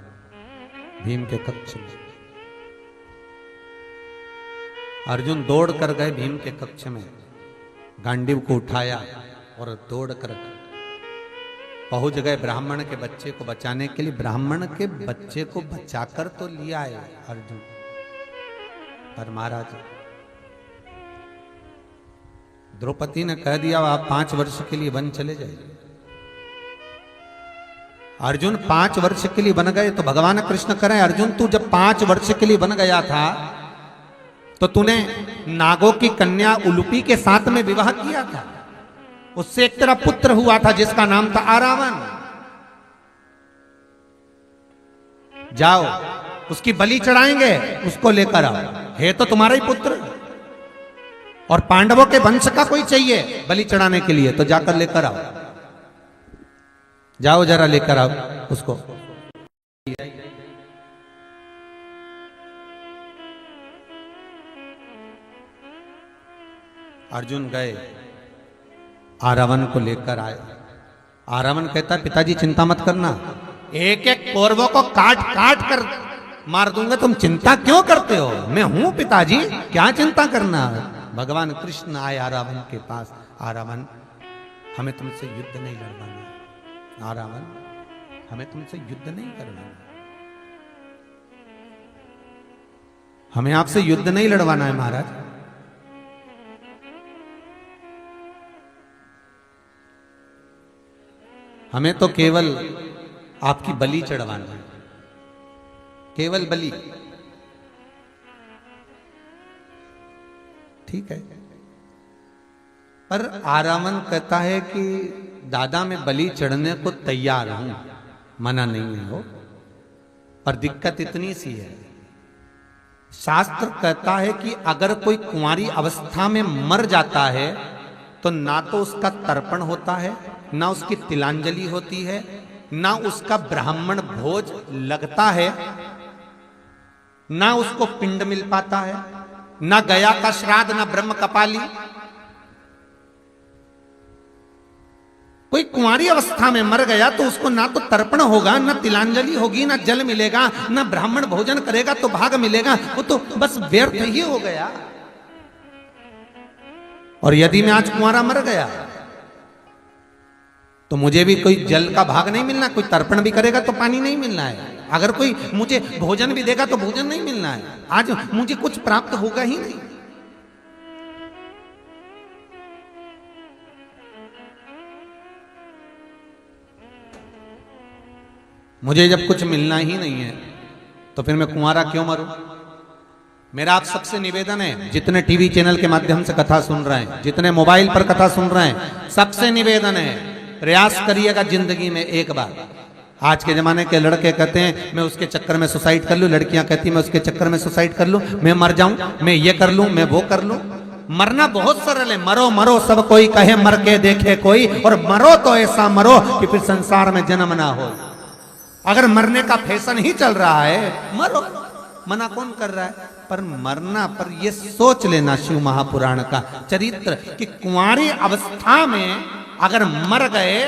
भीम के कक्ष में। अर्जुन दौड़ कर गए भीम के कक्ष में, गांडीव को उठाया और दौड़ कर पहुंच गए ब्राह्मण के बच्चे को बचाने के लिए। ब्राह्मण के बच्चे को बचाकर तो लिया है अर्जुन, पर महाराज द्रौपदी ने कह दिया, आप 5 वर्ष के लिए वन चले जाइए। अर्जुन 5 वर्ष के लिए बन गए तो भगवान कृष्ण करें, अर्जुन तू जब 5 वर्ष के लिए बन गया था तो तूने नागों की कन्या उलूपी के साथ में विवाह किया था, उससे एक तेरा पुत्र हुआ था जिसका नाम था आरावन। जाओ उसकी बलि चढ़ाएंगे, उसको लेकर आओ, है तो तुम्हारा ही पुत्र और पांडवों के वंश का कोई चाहिए बलि चढ़ाने के लिए, तो जाकर लेकर आओ, जाओ जरा लेकर आओ उसको। अर्जुन गए, आरावन को लेकर आए। आरावन कहता पिताजी चिंता मत करना, एक एक कौरवों को काट काट कर मार दूंगा, तुम चिंता क्यों करते हो, मैं हूं पिताजी, क्या चिंता करना। भगवान कृष्ण आए आरावन के पास, आरावन हमें तुमसे युद्ध नहीं लड़वाना, आरावन हमें तुमसे युद्ध नहीं करवाना, हमें आपसे युद्ध नहीं लड़वाना है महाराज, हमें तो केवल आपकी बलि चढ़वाना है, केवल बलि। ठीक है, पर आरावन कहता है कि दादा मैं बलि चढ़ने को तैयार हूं, मना नहीं है वो, पर दिक्कत इतनी सी है, शास्त्र कहता है कि अगर कोई कुंवारी अवस्था में मर जाता है तो ना तो उसका तर्पण होता है, ना उसकी तिलांजलि होती है, ना उसका ब्राह्मण भोज लगता है, ना उसको पिंड मिल पाता है, ना गया का श्राद्ध, ना ब्रह्म कपाली। कोई कुंवारी अवस्था में मर गया तो उसको ना तो तर्पण होगा, ना तिलांजलि होगी, ना जल मिलेगा, ना ब्राह्मण भोजन करेगा तो भाग मिलेगा, वो तो बस व्यर्थ ही हो गया। और यदि मैं आज कुंवारा मर गया तो मुझे भी कोई जल का भाग नहीं मिलना, कोई तर्पण भी करेगा तो पानी नहीं मिलना है, अगर कोई मुझे भोजन भी देगा तो भोजन नहीं मिलना है, आज मुझे कुछ प्राप्त होगा ही नहीं। मुझे जब कुछ मिलना ही नहीं है तो फिर मैं कुंवारा क्यों मरूं। मेरा आप सबसे निवेदन है, जितने टीवी चैनल के माध्यम से कथा सुन रहे हैं, जितने मोबाइल पर कथा सुन रहे हैं, सबसे निवेदन है प्रयास करिएगा जिंदगी में एक बार। आज के जमाने के लड़के कहते हैं मैं उसके चक्कर में सुसाइड कर लूं, लड़कियां कहती मैं उसके चक्कर में सुसाइड कर लूं, मैं मर जाऊं, मैं ये कर लूं, मैं वो कर लूं। मरना बहुत सरल है, मरो मरो सब कोई कहे, मर के देखे कोई, और मरो तो ऐसा मरो कि फिर संसार में जन्म ना हो। अगर मरने का फैशन ही चल रहा है मरो, मना कौन कर रहा है, पर मरना पर ये सोच लेना शिव महापुराण का चरित्र कि कुंवारी अवस्था में अगर मर गए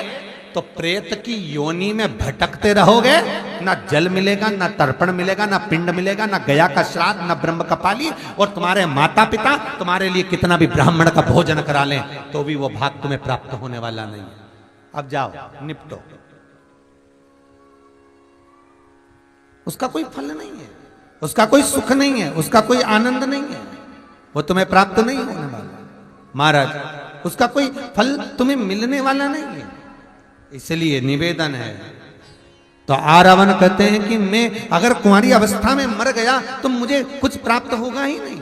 तो प्रेत की योनि में भटकते रहोगे, ना जल मिलेगा, ना तर्पण मिलेगा, ना पिंड मिलेगा, ना गया का श्राद्ध, ना ब्रह्म कपाली, और तुम्हारे माता पिता तुम्हारे लिए कितना भी ब्राह्मण का भोजन करा लें तो भी वो भाग तुम्हें प्राप्त होने वाला नहीं। अब जाओ निपटो, उसका कोई फल नहीं है, उसका कोई सुख नहीं है, उसका कोई आनंद नहीं है, वो तुम्हें प्राप्त नहीं होने वाला महाराज, उसका कोई फल तुम्हें मिलने वाला नहीं है। इसलिए निवेदन है। तो आरावन कहते हैं कि मैं अगर कुंवारी अवस्था में मर गया तो मुझे कुछ प्राप्त होगा ही नहीं,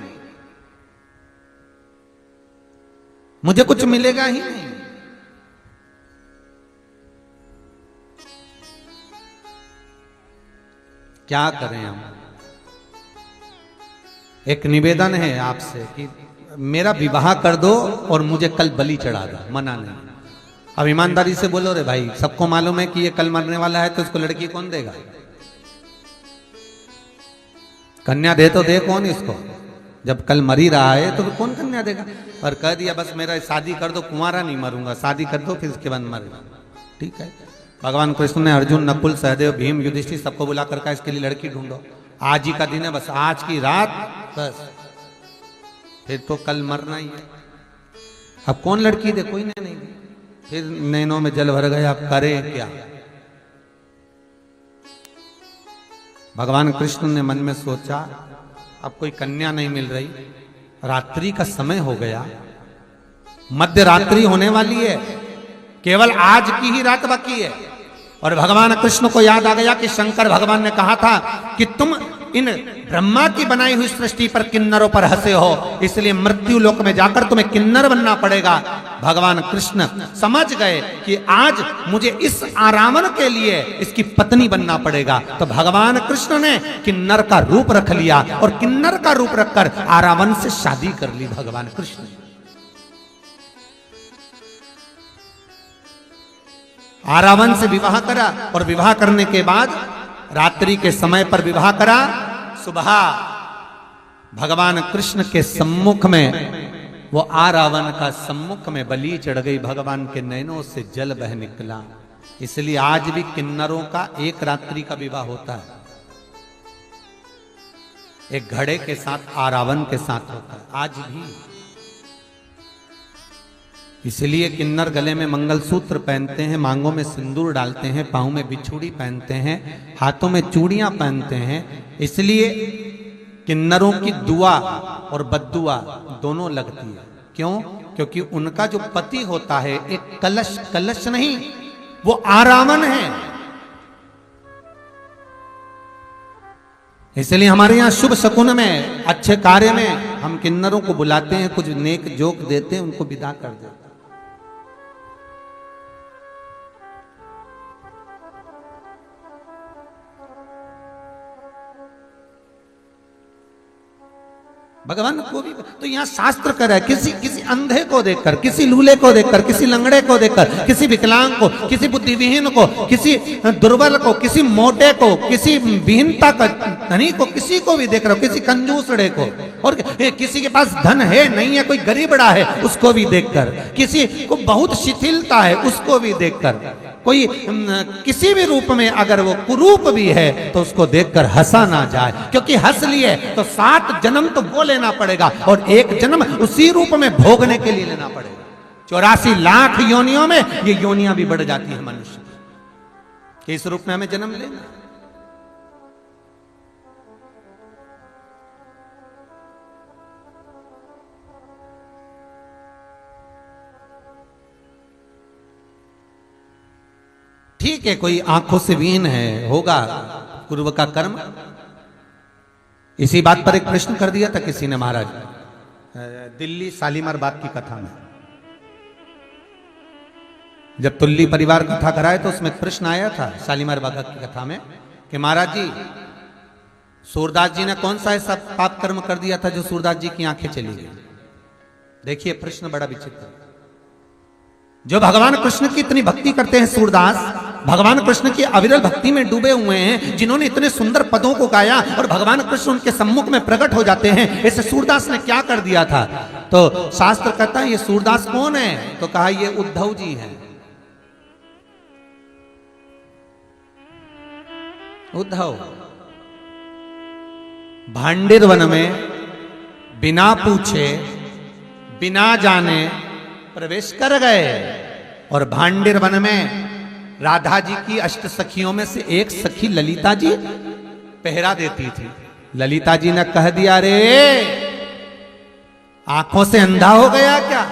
मुझे कुछ मिलेगा ही नहीं। क्या करें हम। एक निवेदन है आपसे कि मेरा विवाह कर दो और मुझे कल बलि चढ़ा दो, मना नहीं। अब ईमानदारी से बोलो रे भाई, सबको मालूम है कि ये कल मरने वाला है तो इसको लड़की कौन देगा, कन्या दे तो दे कौन इसको, जब कल मर ही रहा है तो कौन कन्या देगा। और कह दिया बस मेरा शादी कर दो, कुंवारा नहीं मरूंगा, शादी कर दो फिर इसके बाद मरूंगा। ठीक है, भगवान कृष्ण ने अर्जुन, नकुल, सहदेव, भीम, युधिष्ठिर सबको बुला कर कहा इसके लिए लड़की ढूंढो, आज ही का दिन है, बस आज की रात, बस फिर तो कल मरना ही है। अब कौन लड़की दे, कोई नहीं दी, फिर नैनों में जल भर गया, अब करे क्या। भगवान कृष्ण ने मन में सोचा अब कोई कन्या नहीं मिल रही, रात्रि का समय हो गया, मध्य रात्रि होने वाली है, केवल आज की ही रात बाकी है, और भगवान कृष्ण को याद आ गया कि शंकर भगवान ने कहा था कि तुम इन ब्रह्मा की बनाई हुई सृष्टि पर किन्नरों पर हंसे हो, इसलिए मृत्यु लोक में जाकर तुम्हें किन्नर बनना पड़ेगा। भगवान कृष्ण समझ गए कि आज मुझे इस आरावण के लिए इसकी पत्नी बनना पड़ेगा। तो भगवान कृष्ण ने किन्नर का रूप रख लिया और किन्नर का रूप रखकर आरावण से शादी कर ली भगवान कृष्ण ने। आरावण से विवाह करा और विवाह करने के बाद रात्रि के समय पर विवाह करा। सुबह भगवान कृष्ण के सम्मुख में वो आरावण का सम्मुख में बलि चढ़ गई, भगवान के नैनों से जल बह निकला। इसलिए आज भी किन्नरों का एक रात्रि का विवाह होता है, एक घड़े के साथ आरावण के साथ होता है आज भी। इसलिए किन्नर गले में मंगलसूत्र पहनते हैं, मांगों में सिंदूर डालते हैं, पाँव में बिछुड़ी पहनते हैं, हाथों में चूड़ियां पहनते हैं। इसलिए किन्नरों की दुआ और बद्दुआ दोनों लगती है। क्यों? क्योंकि उनका जो पति होता है एक कलश, कलश नहीं, वो आरावण है। इसलिए हमारे यहाँ शुभ शकुन में, अच्छे कार्य में हम किन्नरों को बुलाते हैं, कुछ नेक जोक देते हैं, उनको विदा कर देते हैं। भगवान को भी तो यहाँ शास्त्र कर है, किसी अंधे को देखकर, किसी लूले को देखकर, किसी लंगड़े को देखकर, किसी विकलांग को, किसी बुद्धिविहीन को, किसी दुर्बल को, किसी मोटे को, किसी विहीनता का धनी को, किसी को भी देख रहे हो, किसी कंजूसड़े को, और किसी के पास धन है नहीं है, कोई गरीबड़ा है उसको भी देखकर, किसी को बहुत शिथिलता है उसको भी देखकर, कोई किसी भी रूप में अगर वो कुरूप भी है तो उसको देखकर हंसा ना जाए। क्योंकि हंस लिए तो 7 जन्म तो वो लेना पड़ेगा और 1 जन्म उसी रूप में भोगने के लिए लेना पड़ेगा। 84 लाख योनियों में ये योनियां भी बढ़ जाती है मनुष्य कि इस रूप में हमें जन्म लेना। ठीक है, कोई आंखों से विहीन है, होगा पूर्व का कर्म। इसी बात पर एक प्रश्न कर दिया था किसी ने महाराज, दिल्ली शालीमार बाग की कथा में, जब तुल्ली परिवार कथा कराए तो उसमें एक प्रश्न आया था शालीमार बाग की कथा में कि महाराज जी, सूरदास जी ने कौन सा ऐसा पाप कर्म कर दिया था जो सूरदास जी की आंखें चली गई। देखिए प्रश्न बड़ा विचित्र। जो भगवान कृष्ण की इतनी भक्ति करते हैं सूरदास, भगवान कृष्ण की अविरल भक्ति में डूबे हुए हैं, जिन्होंने इतने सुंदर पदों को गाया और भगवान कृष्ण उनके सम्मुख में प्रकट हो जाते हैं, ऐसे सूरदास ने क्या कर दिया था? तो शास्त्र कहता है ये सूरदास कौन है? तो कहा ये उद्धव जी हैं। उद्धव भांडिर वन में बिना पूछे बिना जाने प्रवेश कर गए और भांडिर वन में राधा जी की 8 सखियों में से एक सखी ललिता जी पहरा देती थी। ललिता जी ने कह दिया, रे आंखों से अंधा हो गया क्या?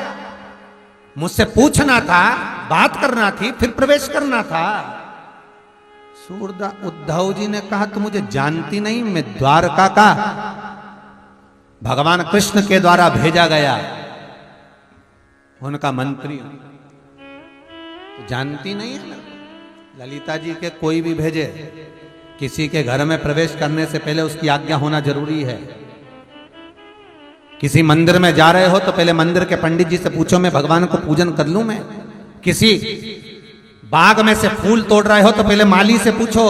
मुझसे पूछना था, बात करना थी, फिर प्रवेश करना था। उद्धव जी ने कहा तुम मुझे जानती नहीं, मैं द्वारका का भगवान कृष्ण के द्वारा भेजा गया उनका मंत्री, जानती नहीं है ना। ललिता जी के कोई भी भेजे, किसी के घर में प्रवेश करने से पहले उसकी आज्ञा होना जरूरी है। किसी मंदिर में जा रहे हो तो पहले मंदिर के पंडित जी से पूछो मैं भगवान को पूजन कर लूं मैं। किसी बाग में से फूल तोड़ रहे हो तो पहले माली से पूछो,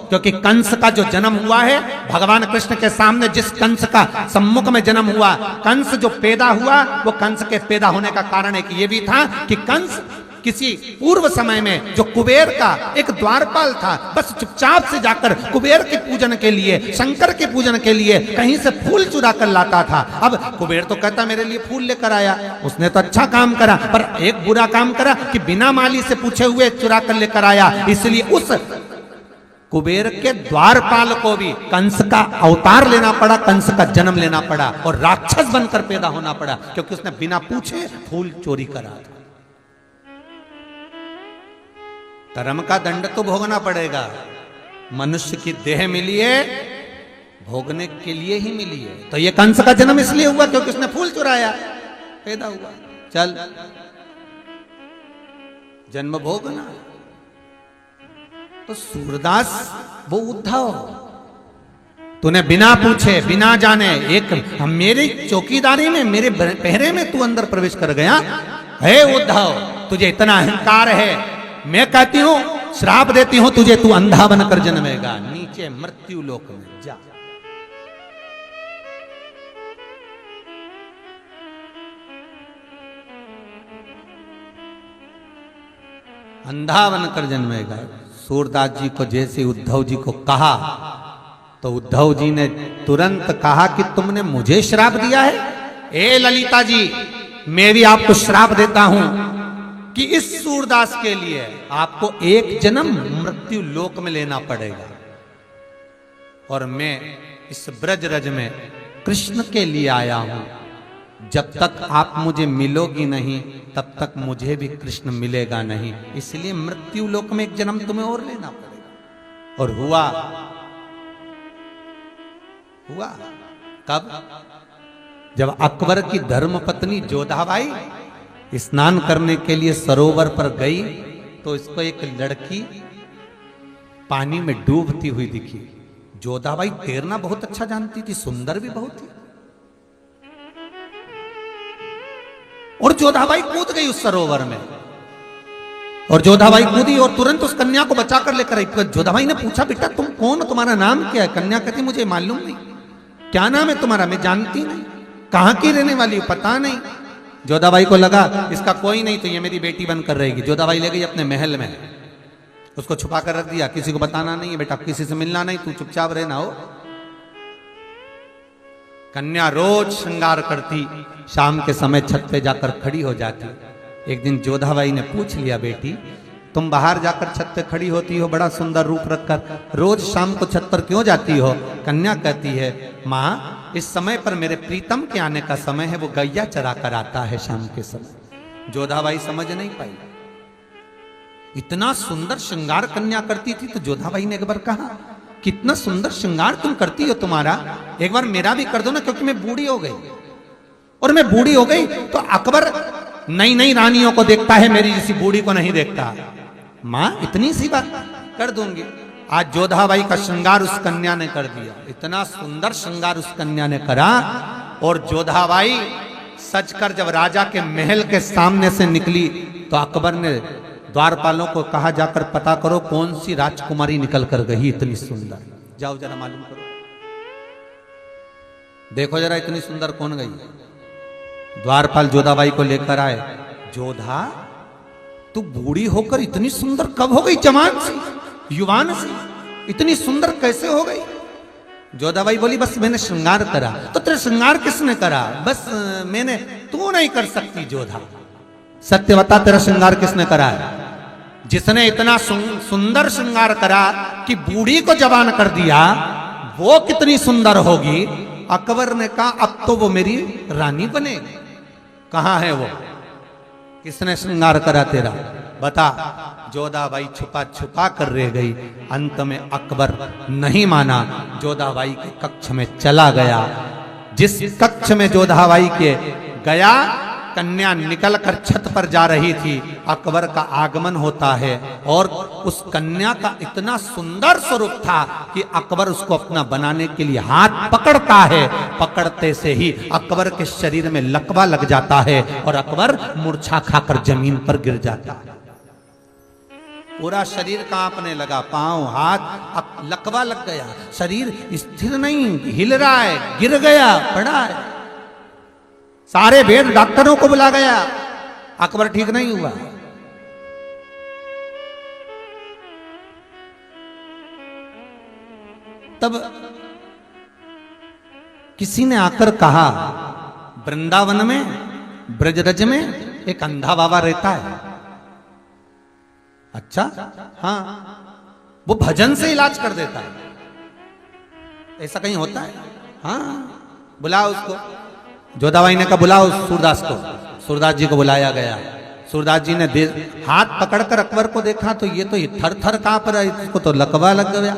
क्योंकि कंस का जो जन्म हुआ है भगवान कृष्ण के सामने, जिस कंस का सम्मुख में जन्म हुआ, कंस जो पैदा हुआ वो कंस के पैदा होने का कारण एक ये भी था कि कंस किसी पूर्व समय में जो कुबेर का एक द्वारपाल था, बस चुपचाप से जाकर कुबेर के पूजन के लिए, शंकर के पूजन के लिए कहीं से फूल चुरा कर लाता था। अब कुबेर तो कहता मेरे लिए फूल लेकर आया, उसने तो अच्छा काम करा, पर एक बुरा काम करा कि बिना माली से पूछे हुए चुरा कर लेकर आया। इसलिए उस कुबेर के द्वारपाल को भी कंस का अवतार लेना पड़ा, कंस का जन्म लेना पड़ा और राक्षस बनकर पैदा होना पड़ा, क्योंकि उसने बिना पूछे फूल चोरी करा था। धर्म का दंड तो भोगना पड़ेगा। मनुष्य की देह मिली है भोगने के लिए ही मिली है। तो ये कंस का जन्म इसलिए हुआ क्योंकि उसने फूल चुराया, पैदा हुआ। चल जन्म भोगना। तो सूरदास वो उद्धव, तूने बिना पूछे बिना जाने एक मेरी चौकीदारी में मेरे पहरे में तू अंदर प्रवेश कर गया। हे उद्धव, तुझे इतना अहंकार है, मैं कहती हूं श्राप देती हूं तुझे, तू अंधा बनकर जन्मेगा नीचे मृत्यु लोक में जा। अंधा बनकर जन्मेगा। सूरदास जी को जैसे उद्धव जी को कहा तो उद्धव जी ने तुरंत कहा कि तुमने मुझे श्राप दिया है। ए ललिता जी, मैं भी आपको श्राप देता हूं कि इस सूरदास के लिए आपको एक जन्म मृत्यु लोक में लेना पड़ेगा, और मैं इस ब्रजरज में कृष्ण के लिए आया हूं। जब तक आप मुझे मिलोगी नहीं तब तक मुझे भी कृष्ण मिलेगा नहीं, इसलिए मृत्यु लोक में एक जन्म तुम्हें और लेना पड़ेगा। और हुआ कब? जब अकबर की धर्म पत्नी जोधाबाई स्नान करने के लिए सरोवर पर गई तो इसको एक लड़की पानी में डूबती हुई दिखी। जोधाबाई तैरना बहुत अच्छा जानती थी, सुंदर भी बहुत थी, और जोधाबाई कूद गई उस सरोवर में। और जोधाबाई कूदी और तुरंत उस कन्या को बचा कर लेकर आई। जोधाबाई ने पूछा, बेटा तुम कौन, तुम्हारा नाम क्या है? कन्या कहती, मुझे मालूम नहीं। क्या नाम है तुम्हारा? मैं जानती नहीं। कहां की रहने वाली हो? पता नहीं। जोधाबाई को लगा इसका कोई नहीं तो ये मेरी बेटी बनकर रहेगी। जोधाबाई ले गई अपने महल में, उसको छुपा कर रख दिया, किसी को बताना नहीं है बेटा, किसी से मिलना नहीं, तू चुपचाप रहना हो। कन्या रोज श्रृंगार करती, शाम के समय छत पे जाकर खड़ी हो जाती। एक दिन जोधाबाई ने पूछ लिया, बेटी तुम बाहर जाकर छत पे खड़ी होती हो बड़ा सुंदर रूप रखकर, रोज शाम को छत पर क्यों जाती हो? कन्या कहती है, माँ इस समय पर मेरे प्रीतम के आने का समय है, वो गैया चरा कर आता है शाम के समय। जोधाबाई समझ नहीं पाई। इतना सुंदर श्रृंगार कन्या करती थी तो जोधाबाई ने एक बार कहा, कितना सुंदर श्रृंगार तुम करती हो, तुम्हारा एक बार मेरा भी कर दो ना, क्योंकि मैं बूढ़ी हो गई। और मैं बूढ़ी हो गई तो अकबर नई नई रानियों को देखता है, मेरी जैसी बूढ़ी को नहीं देखता। मां इतनी सी बात कर दूंगी। आज जोधाबाई का श्रृंगार उस कन्या ने कर दिया, इतना सुंदर श्रृंगार उस कन्या ने करा। और जोधाबाई सजकर जब राजा के महल के सामने से निकली तो अकबर ने द्वारपालों को कहा, जाकर पता करो कौन सी राजकुमारी निकल कर गई इतनी सुंदर, जाओ जरा मालूम करो, देखो जरा इतनी सुंदर कौन गई। द्वारपाल जोधाबाई को लेकर आए। जोधा तू बूढ़ी होकर इतनी सुंदर कब हो गई? जवान सी, युवान सी, इतनी सुंदर कैसे हो गई? जोधाबाई बोली, बस मैंने श्रृंगार करा। तो तेरा श्रृंगार किसने करा? बस मैंने, तू नहीं कर सकती जोधा, सत्य बता तेरा श्रृंगार किसने करा है? जिसने इतना सुंदर श्रृंगार करा कि बूढ़ी को जवान कर दिया, वो कितनी सुंदर होगी? अकबर ने कहा, अब तो वो मेरी रानी बनेगी। कहां है वो? किसने श्रृंगार करा तेरा? बता। जोधाबाई छुपा छुपा कर रह गई। अंत में अकबर नहीं माना, जोधाबाई के कक्ष में चला गया। जिस कक्ष में जोधाबाई के गया, कन्या निकलकर छत पर जा रही थी, अकबर का आगमन होता है। और उस कन्या का इतना सुंदर स्वरूप था कि अकबर उसको अपना बनाने के लिए हाथ पकड़ता है। पकड़ते से ही अकबर के शरीर में लकवा लग जाता है और अकबर मूर्छा खाकर जमीन पर गिर जाता है। पूरा शरीर कांपने लगा, पांव हाथ, अब लकवा लग गया, शरीर स्थिर नहीं, हिल रहा है, गिर गया, पड़ा है। सारे वेद डॉक्टरों को बुला गया, अकबर ठीक नहीं हुआ। तब किसी ने आकर कहा, वृंदावन में, ब्रजरज में एक अंधा बाबा रहता है। अच्छा, हाँ, वो भजन से इलाज कर देता है। ऐसा कहीं होता है? हाँ, बुलाओ उसको। जोधाबाई ने कहा, बुलाओ सूरदास को। सूरदास जी को बुलाया गया। सूरदास जी ने हाथ पकड़कर अकबर को देखा तो ये थर थर कांप रहा है, इसको तो लकवा लग गया।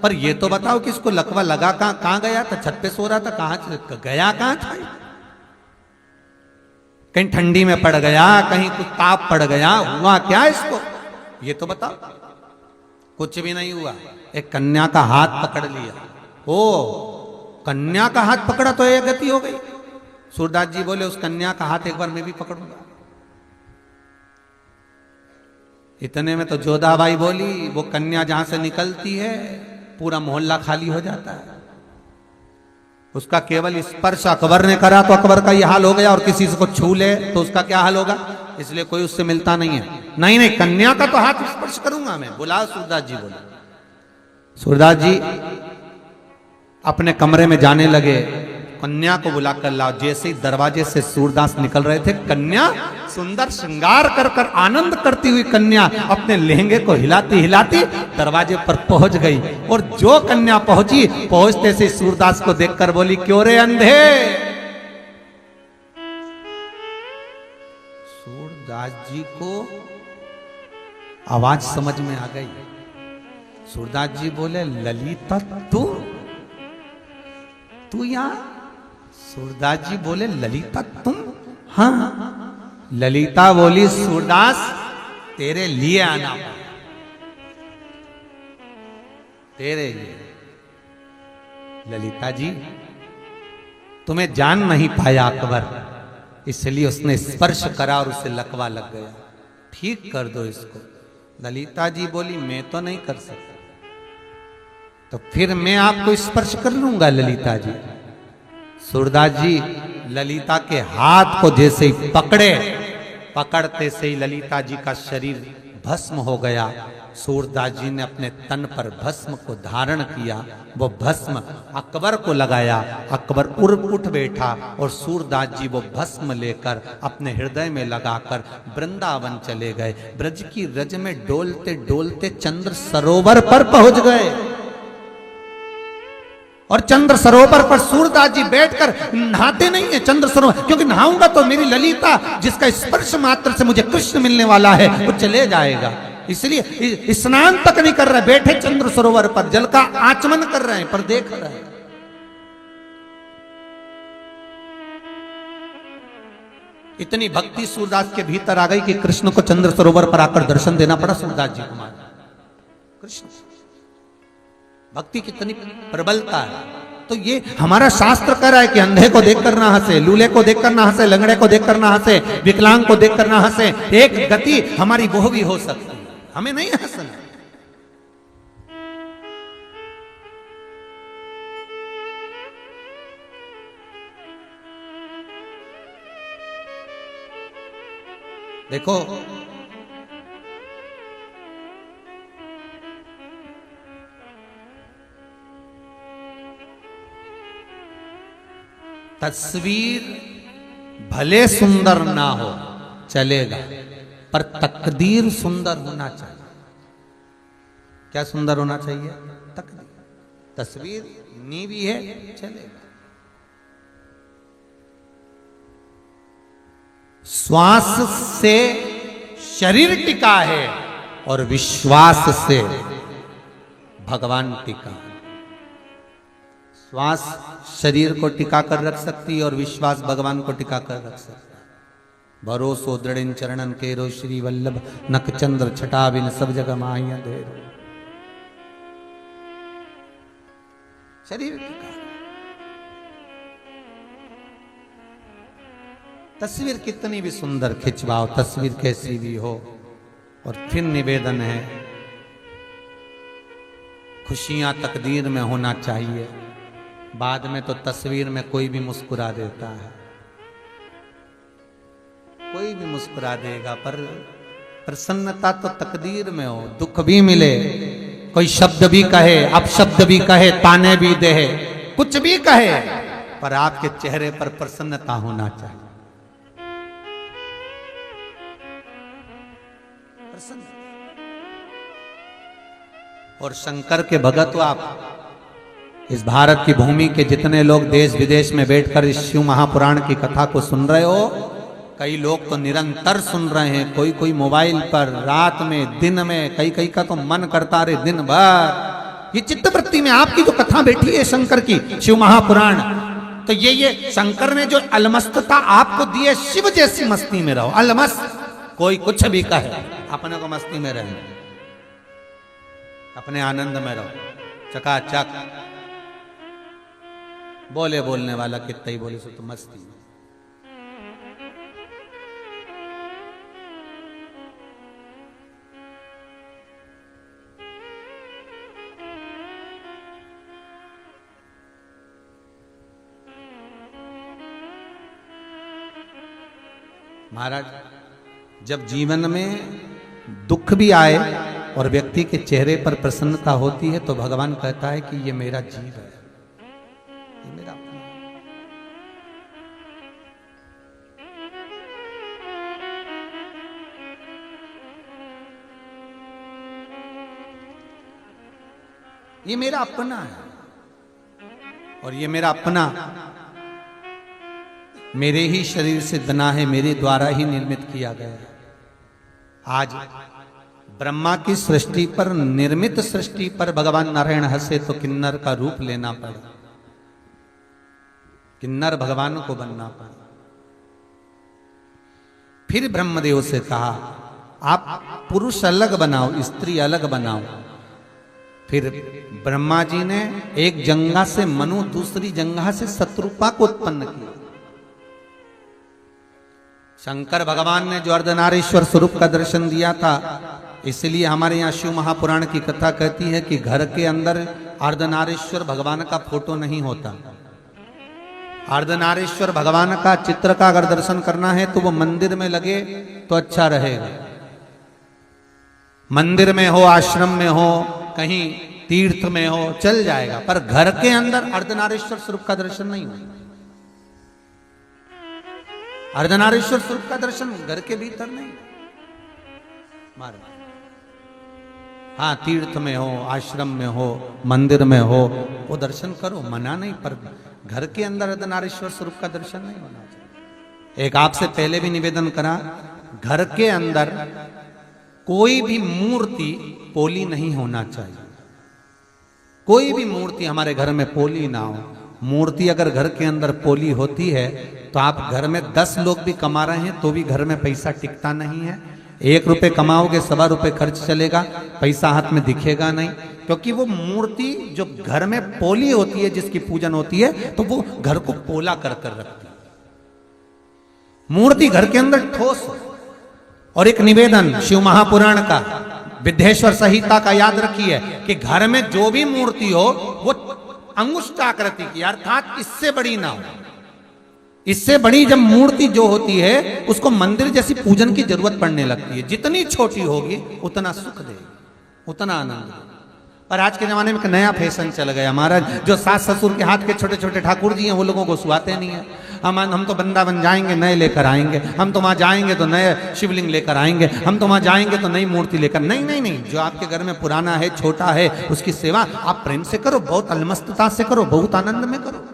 पर ये तो बताओ कि इसको लकवा लगा कहां गया था? छत पे सो रहा था, कहां गया, कहां था? कहीं ठंडी में पड़ गया, कहीं कुछ ताप पड़ गया, हुआ क्या इसको? ये तो बताओ। कुछ भी नहीं हुआ। एक कन्या का हाथ पकड़ लिया। ओ, कन्या का हाथ पकड़ा तो ये गति हो गई। सूरदास जी बोले उस कन्या का हाथ एक बार मैं भी पकड़ूंगा। इतने में तो जोधाबाई बोली, वो कन्या जहां से निकलती है पूरा मोहल्ला खाली हो जाता है। उसका केवल स्पर्श अकबर ने करा तो अकबर का ये हाल हो गया, और किसी को छू ले तो उसका क्या हाल होगा? इसलिए कोई उससे मिलता नहीं है। नहीं, कन्या का तो हाथ स्पर्श करूंगा मैं। बुलाओ सूरदास जी। बोले सूरदास जी अपने कमरे में जाने लगे, कन्या को बुलाकर लाओ। जैसे ही दरवाजे से सूरदास निकल रहे थे, कन्या सुंदर श्रृंगार कर आनंद करती हुई कन्या अपने लहंगे को हिलाती हिलाती दरवाजे पर पहुंच गई। और जो कन्या पहुंचते से सूरदास को देखकर बोली, क्यों रे अंधे? सूरदास जी को आवाज समझ में आ गई। सूरदास जी बोले, ललिता तू यहां? सूरदास जी बोले, ललिता तुम? हाँ। ललिता बोली, सूरदास तेरे लिए आना, तेरे लिए। ललिता जी तुम्हें जान नहीं पाया अकबर, इसलिए उसने स्पर्श करा और उसे लकवा लग गया। ठीक कर दो इसको। ललिता जी बोली, मैं तो नहीं कर सकता। तो फिर मैं आपको स्पर्श कर लूंगा ललिता जी। सूरदास जी ललिता के हाथ को जैसे ही पकड़ते से ही ललिता जी का शरीर भस्म हो गया। सूरदास जी ने अपने तन पर भस्म को धारण किया, वो भस्म अकबर को लगाया। अकबर उठ बैठा और सूरदास जी वो भस्म लेकर अपने हृदय में लगाकर वृंदावन चले गए। ब्रज की रज में डोलते डोलते चंद्र सरोवर पर पहुंच गए। और चंद्र सरोवर पर सूरदास जी बैठकर नहाते नहीं है चंद्र सरोवर, क्योंकि नहाऊंगा तो मेरी ललिता जिसका स्पर्श मात्र से मुझे कृष्ण मिलने वाला है वो चले जाएगा। इसलिए स्नान तक नहीं कर रहे, बैठे चंद्र सरोवर पर जल का आचमन कर रहे हैं, पर देख रहे हैं। इतनी भक्ति सूरदास के भीतर आ गई कि कृष्ण को चंद्र सरोवर पर आकर दर्शन देना पड़ा सूरदास जी को। कृष्ण भक्ति कितनी प्रबलता है। तो ये हमारा शास्त्र कह रहा है कि अंधे को देखकर ना हंसे, लूले को देखकर ना हंसे, लंगड़े को देखकर ना हंसे, विकलांग को देखकर ना हंसे। एक गति हमारी वो भी हो सकती है, हमें नहीं हंसना। देखो तस्वीर भले सुंदर ना हो चलेगा, पर तकदीर सुंदर होना चाहिए। क्या सुंदर होना चाहिए? तकदीर। तस्वीर नीवी है चलेगा। श्वास से शरीर टिका है और विश्वास से भगवान टिका। श्वास शरीर को टिका कर रख सकती है और विश्वास भगवान को टिका कर रख सकता है। भरोसो दृढ़ चरणन केरो श्री वल्लभ नख चंद्र छटा बिन सब जगह माहिया दे। शरीर टिका। तस्वीर कितनी भी सुंदर खिंचवाओ, तस्वीर कैसी भी हो। और फिर निवेदन है, खुशियां तकदीर में होना चाहिए। बाद में तो तस्वीर में कोई भी मुस्कुरा देता है, कोई भी मुस्कुरा देगा, पर प्रसन्नता तो तकदीर में हो। दुख भी मिले, कोई शब्द भी कहे, अपशब्द भी कहे, ताने भी दे, कुछ भी कहे, पर आपके चेहरे पर प्रसन्नता होना चाहिए। प्रसन्न। और शंकर के भगत हो आप। इस भारत की भूमि के जितने लोग देश विदेश में बैठकर इस शिव महापुराण की कथा को सुन रहे हो, कई लोग तो निरंतर सुन रहे हैं, कोई कोई मोबाइल पर, रात में, दिन में, कई कई का तो मन करता रहे दिन भर। ये चित्तवृत्ति में आपकी जो कथा बैठी है शंकर की, शिव महापुराण, तो ये शंकर ने जो अलमस्तता आपको दी है, शिव जैसी मस्ती में रहो, अलमस्त। कोई कुछ भी कहे, अपने को मस्ती में रहे, अपने आनंद में रहो, चकाचक। बोले बोलने वाला कितना ही बोले सो तो मस्ती में। महाराज, जब जीवन में दुख भी आए और व्यक्ति के चेहरे पर प्रसन्नता होती है तो भगवान कहता है कि ये मेरा जीव है, ये मेरा अपना है। ये मेरा अपना है और ये मेरा अपना मेरे ही शरीर से बना है, मेरे द्वारा ही निर्मित किया गया है। आज ब्रह्मा की सृष्टि पर, निर्मित सृष्टि पर भगवान नारायण हंसे तो किन्नर का रूप लेना पड़ा, किन्नर भगवान को बनना पड़ा। फिर ब्रह्मदेव से कहा आप पुरुष अलग बनाओ, स्त्री अलग बनाओ। फिर ब्रह्मा जी ने एक जंगा से मनु, दूसरी जंगा से शत्रुपा को उत्पन्न किया। शंकर भगवान ने जो अर्धनारीश्वर स्वरूप का दर्शन दिया था, इसलिए हमारे यहाँ शिव महापुराण की कथा कहती है कि घर के अंदर अर्धनारीश्वर भगवान का फोटो नहीं होता। अर्धनारीश्वर भगवान का चित्र का अगर दर्शन करना है तो वो मंदिर में लगे तो अच्छा रहेगा। मंदिर में हो, आश्रम में हो, कहीं तीर्थ में हो, चल जाएगा, पर घर के अंदर अर्धनारीश्वर स्वरूप का दर्शन नहीं होगा। अर्धनारीश्वर स्वरूप का दर्शन घर के भीतर नहीं। हाँ, तीर्थ में हो, आश्रम में हो, मंदिर में हो, वो दर्शन करो, मना नहीं, पर घर के अंदर अर्धनारीश्वर स्वरूप का दर्शन नहीं होना चाहिए। एक आपसे पहले भी निवेदन करा, घर के अंदर कोई भी मूर्ति पोली नहीं होना चाहिए। कोई भी मूर्ति हमारे घर में पोली ना हो। मूर्ति अगर घर के अंदर पोली होती है तो आप घर में 10 लोग भी कमा रहे हैं तो भी घर में पैसा टिकता नहीं है। 1 रुपए कमाओगे, 1.25 रुपए खर्च चलेगा, पैसा हाथ में दिखेगा नहीं। क्योंकि वो मूर्ति जो घर में पोली होती है, जिसकी पूजन होती है, तो वो घर को पोला कर कर रखती है। मूर्ति घर के अंदर ठोस हो। और एक निवेदन शिव महापुराण का, विद्येश्वर संहिता का याद रखिए कि घर में जो भी मूर्ति हो वो अंगुष्ठाकृति की, अर्थात इससे बड़ी ना हो। इससे बड़ी जब मूर्ति जो होती है उसको मंदिर जैसी पूजन की जरूरत पड़ने लगती है। जितनी छोटी होगी उतना सुख देगी, उतना आनंद देगी। पर आज के जमाने में एक नया फैशन चल गया महाराज, जो सास ससुर के हाथ के छोटे छोटे ठाकुर जी हैं वो लोगों को सुहाते नहीं है। हम तो वृंदावन जाएंगे नए लेकर आएंगे, हम तो वहां जाएंगे तो नए शिवलिंग लेकर आएंगे, हम तो वहां जाएंगे तो नई मूर्ति लेकर। नहीं नहीं नहीं, जो आपके घर में पुराना है, छोटा है, उसकी सेवा आप प्रेम से करो, बहुत अलमस्तता से करो, बहुत आनंद में करो।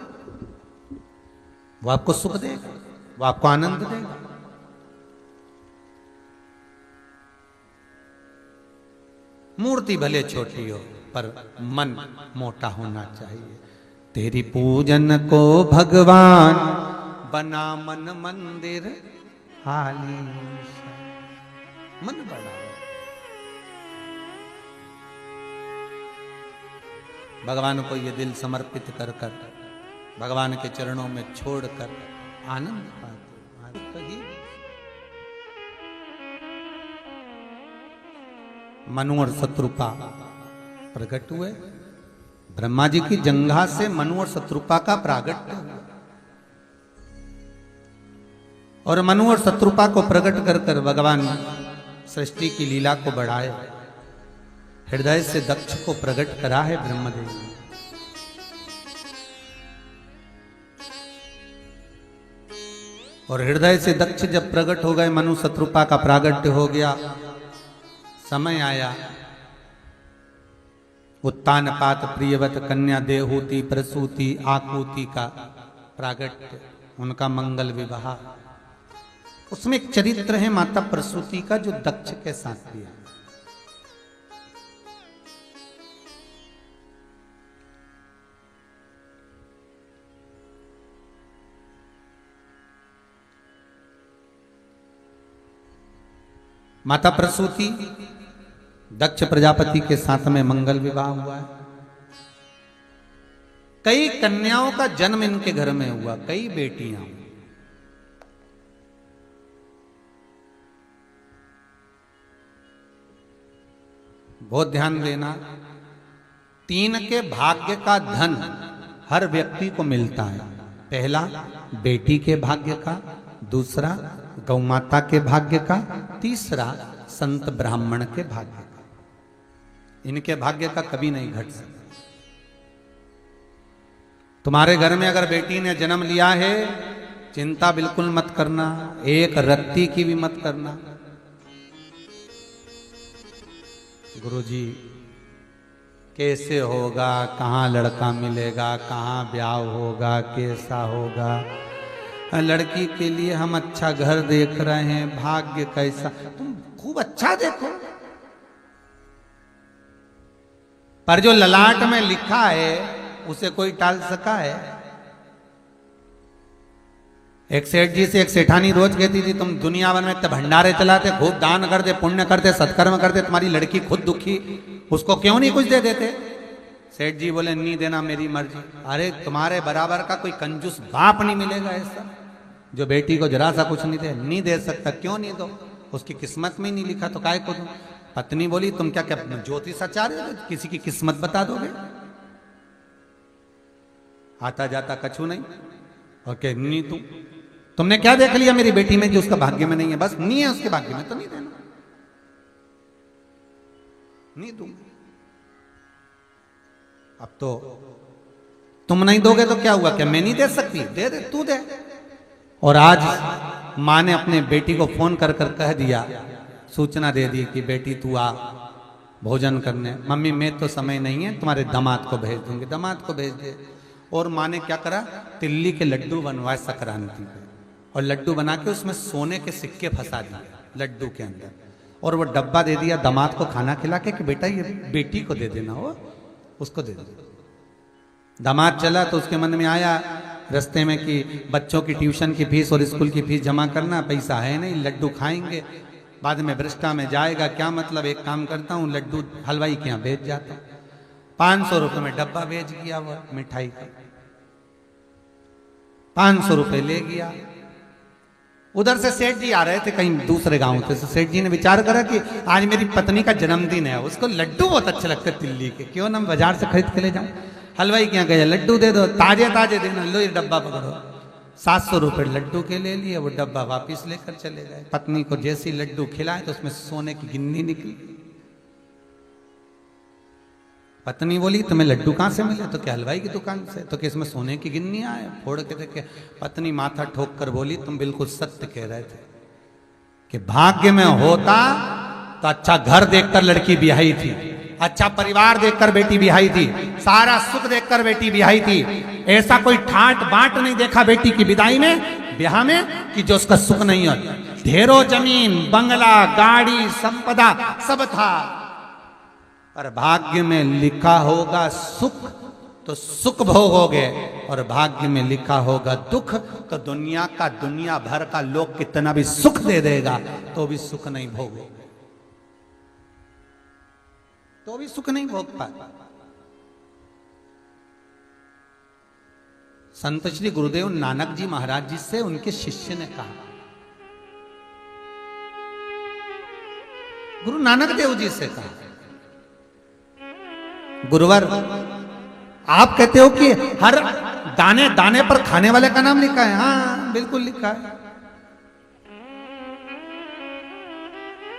वो आपको सुख देगा, वो आपको आनंद देगा। मूर्ति भले छोटी हो पर मन मोटा होना चाहिए। तेरी पूजन को भगवान बना मन मंदिर हाली, मन बढ़ाओ। भगवान को ये दिल समर्पित कर कर, भगवान के चरणों में छोड़कर आनंद पाते। मनु और शत्रुपा प्रकट हुए। ब्रह्मा जी की जंघा से मनु और शत्रुपा का प्रागट्य हुआ और मनु और शत्रुपा को प्रकट कर कर भगवान सृष्टि की लीला को बढ़ाए। हृदय से दक्ष को प्रकट करा है ब्रह्मदेव ने। और हृदय से दक्ष जब प्रकट हो गए, मनु शत्रुपा का प्रागट्य हो गया, समय आया उत्तानपात प्रियवत कन्या देहूति प्रसूति आकुति का प्रागट्य, उनका मंगल विवाह। उसमें एक चरित्र है माता प्रसूति का जो दक्ष के साथ भी है। माता प्रसूति दक्ष प्रजापति के साथ में मंगल विवाह हुआ है। कई कन्याओं का जन्म इनके घर में हुआ, कई बेटियां। बहुत ध्यान देना, 3 के भाग्य का धन हर व्यक्ति को मिलता है। पहला बेटी के भाग्य का, दूसरा गौ माता के भाग्य का, तीसरा संत ब्राह्मण के भाग्य का। इनके भाग्य का कभी नहीं घट सकता। तुम्हारे घर में अगर बेटी ने जन्म लिया है, चिंता बिल्कुल मत करना, एक रत्ती की भी मत करना। गुरुजी कैसे होगा, कहाँ लड़का मिलेगा, कहाँ ब्याह होगा, कैसा होगा, लड़की के लिए हम अच्छा घर देख रहे हैं, भाग्य कैसा। तुम खूब अच्छा देखो, पर जो ललाट में लिखा है उसे कोई टाल सका है? एक सेठ जी से एक सेठानी रोज कहती थी, तुम दुनिया भर में भंडारे चलाते, खूब दान करते, पुण्य करते, सत्कर्म करते, तुम्हारी लड़की खुद दुखी, उसको क्यों नहीं कुछ दे देते? सेठ जी बोले, नहीं देना मेरी मर्जी। अरे तुम्हारे बराबर का कोई कंजूस बाप नहीं मिलेगा ऐसा जो बेटी को जरा सा कुछ नहीं दे। नहीं दे सकता, क्यों नहीं दो? उसकी किस्मत में ही नहीं लिखा तो काय को दो? पत्नी बोली, तुम क्या क्या ज्योतिषाचार्य हो, किसी की किस्मत बता दोगे? आता जाता कछु नहीं। और क्या नहीं, तुमने क्या देख लिया मेरी बेटी में जो उसका भाग्य में नहीं है? बस नहीं है उसके भाग्य में तो नहीं देना, नहीं दूंगा। अब तो तुम नहीं दोगे तो क्या हुआ? क्या मैं नहीं दे सकती? दे दे, तू दे। और आज मां ने अपने बेटी को फोन कर कर कह दिया, सूचना दे दी कि बेटी तू आ भोजन करने। मम्मी मैं तो समय नहीं है, तुम्हारे दामाद को भेज दूंगी। दामाद को भेज दे। और माँ ने क्या करा, तिल्ली के लड्डू बनवाए संक्रांति पे, और लड्डू बना के उसमें सोने के सिक्के फंसा दिए लड्डू के अंदर, और वो डब्बा दे दिया दामाद को खाना खिला के कि बेटा ये बेटी को दे देना, वो उसको दे दे। दामाद चला तो उसके मन में आया रास्ते में कि बच्चों की ट्यूशन की फीस और स्कूल की फीस जमा करना, पैसा है नहीं, लड्डू खाएंगे बाद में वृष्टा में जाएगा, क्या मतलब, एक काम करता हूँ लड्डू हलवाई के यहाँ भेज जाता हूँ। 500 रुपये में डब्बा भेज गया वो मिठाई का, 500 रुपये ले गया। उधर से सेठ जी आ रहे थे कहीं दूसरे गांव से, तो सेठ जी ने विचार करा कि आज मेरी पत्नी का जन्मदिन है, उसको लड्डू बहुत अच्छे लगते तिल्ली के, क्यों ना बाजार से खरीद के ले जाऊं। हलवाई के यहाँ गए, लड्डू दे दो, ताजे ताजे देना, लो ये डब्बा पकड़ो। 700 रुपये लड्डू के ले लिए, वो डब्बा वापिस लेकर चले गए। पत्नी को जैसी लड्डू खिलाए तो उसमें सोने की गिन्नी निकली। पत्नी बोली, तुम्हें लड्डू कहाँ से मिले? तो क्या हलवाई की दुकान से। तो क्या इसमें सोने की गिन्नी आए? फोड़ के देखे। पत्नी माथा ठोक कर बोली, तुम बिल्कुल सत्य कह रहे थे कि भाग्य में होता तो अच्छा घर देखकर लड़की ब्याही थी, अच्छा परिवार देखकर बेटी ब्याही थी, सारा सुख देखकर बेटी ब्याही थी। ऐसा कोई ठाट बाट नहीं देखा बेटी की विदाई में, ब्याह में, कि जो उसका सुख नहीं हो। ढेरों जमीन, बंगला, गाड़ी, संपदा सब था, पर भाग्य में लिखा होगा सुख तो सुख भोगोगे, और भाग्य में लिखा होगा दुख तो दुनिया का, दुनिया भर का लोग कितना भी सुख दे देगा तो भी सुख नहीं भोगोगे, तो भी सुख नहीं भोग पाए। संत श्री गुरुदेव नानक जी महाराज जी से उनके शिष्य ने कहा, गुरु नानक देव जी से कहा, गुरुवर आप कहते हो कि हर दाने दाने पर खाने वाले का नाम लिखा है? हाँ बिल्कुल लिखा है।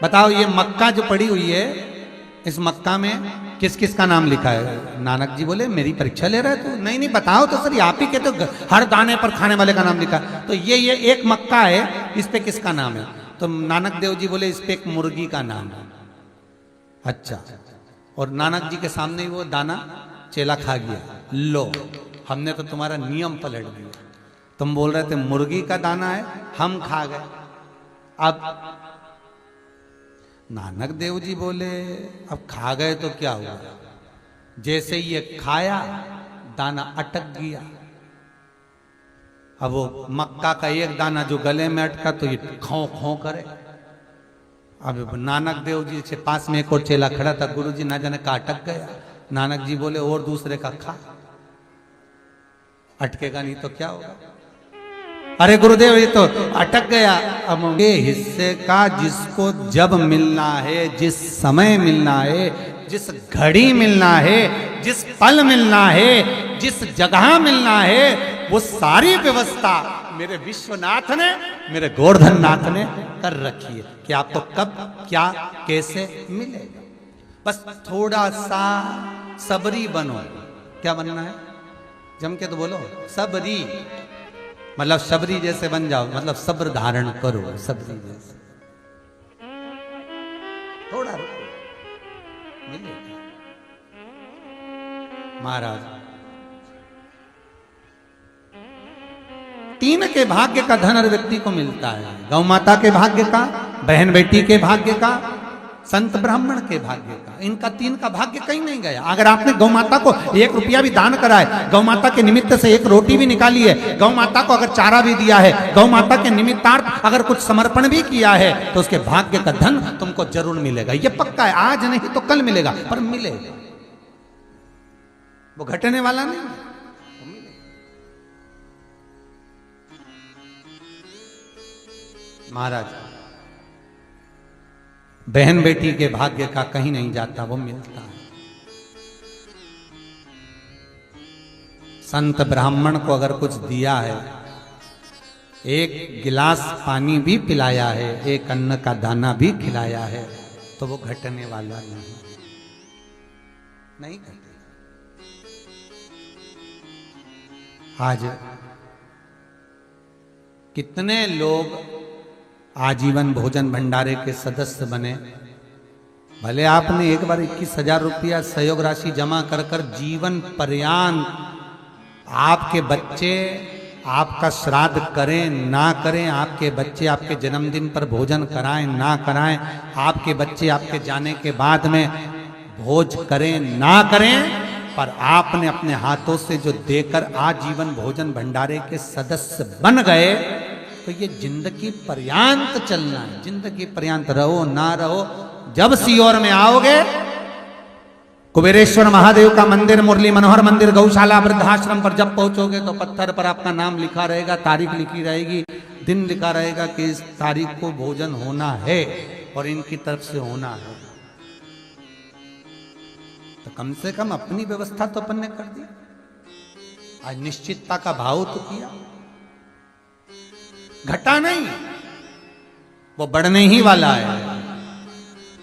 बताओ ये मक्का जो पड़ी हुई है, इस मक्का में किस किस का नाम लिखा है? नानक जी बोले, मेरी परीक्षा ले रहा है तू? नहीं नहीं बताओ तो सर, आप ही कहते हो हर दाने पर खाने वाले का नाम लिखा, तो ये एक मक्का है, इस पे किसका नाम है? तो नानक देव जी बोले, इस पे एक मुर्गी का नाम है। अच्छा, और नानक जी के सामने ही वो दाना चेला खा गया। लो, हमने तो तुम्हारा नियम पलट दिया, तुम बोल रहे थे मुर्गी का दाना है, हम खा गए। अब नानक देव जी बोले अब खा गए तो क्या हुआ, जैसे ये खाया दाना अटक गया। अब वो मक्का का एक दाना जो गले में अटका तो ये खौं खौं करे। अब नानक देव जी से पास में एक और चेला खड़ा था, गुरुजी ना जाने का अटक गया। नानक जी बोले और दूसरे का खा, अटकेगा नहीं तो क्या होगा। अरे गुरुदेव ये तो अटक गया। अब ये हिस्से का जिसको जब मिलना है, जिस समय मिलना है, जिस घड़ी मिलना है, जिस पल मिलना है, जिस जगह मिलना है, वो सारी व्यवस्था मेरे विश्वनाथ ने, मेरे गोवर्धन नाथ ने कर रखी है कि आपको कब क्या कैसे मिलेगा। बस थोड़ा सा सबरी बनो। क्या बनना है? जम के तो बोलो सबरी, मतलब सबरी जैसे बन जाओ, मतलब सब्र धारण करो सबरी जैसे। थोड़ा रुको, मिलेगा। महाराज 3 के भाग्य का धन हर व्यक्ति को मिलता है। गौ माता के भाग्य का, बहन बेटी के भाग्य का, संत ब्राह्मण के भाग्य का। इनका 3 का भाग्य कहीं नहीं गया। अगर आपने गौ माता को 1 रुपया भी दान करा है, गौ माता के निमित्त से 1 रोटी भी निकाली है, गौ माता को अगर चारा भी दिया है, गौ माता के निमित्तार्थ अगर कुछ समर्पण भी किया है, तो उसके भाग्य का धन तुमको जरूर मिलेगा। ये पक्का है, आज नहीं तो कल मिलेगा, पर मिलेगा। वो घटने वाला नहीं है। महाराज बहन बेटी के भाग्य का कहीं नहीं जाता, वो मिलता है। संत ब्राह्मण को अगर कुछ दिया है, 1 गिलास पानी भी पिलाया है, 1 अन्न का दाना भी खिलाया है, तो वो घटने वाला नहीं घटे। आज कितने लोग आजीवन भोजन भंडारे के सदस्य बने। भले आपने एक बार 21,000 रुपया सहयोग राशि जमा कर कर जीवन पर्यांत आपके बच्चे आपका श्राद्ध करें ना करें, आपके बच्चे आपके जन्मदिन पर भोजन कराएं ना कराएं, आपके बच्चे आपके जाने के बाद में भोज करें ना करें, पर आपने अपने हाथों से जो देकर आजीवन भोजन भंडारे के सदस्य बन गए, तो ये जिंदगी पर्यांत चलना है। जिंदगी पर्यांत रहो ना रहो, जब सीओर में आओगे, कुबेरेश्वर महादेव का मंदिर, मुरली मनोहर मंदिर, गौशाला, वृद्धाश्रम पर जब पहुंचोगे तो पत्थर पर आपका नाम लिखा रहेगा, तारीख लिखी रहेगी, दिन लिखा रहेगा कि इस तारीख को भोजन होना है और इनकी तरफ से होना है। तो कम से कम अपनी व्यवस्था तो अपन ने कर दी। आज निश्चितता का भाव तो किया, घटा नहीं, वो बढ़ने ही वाला है।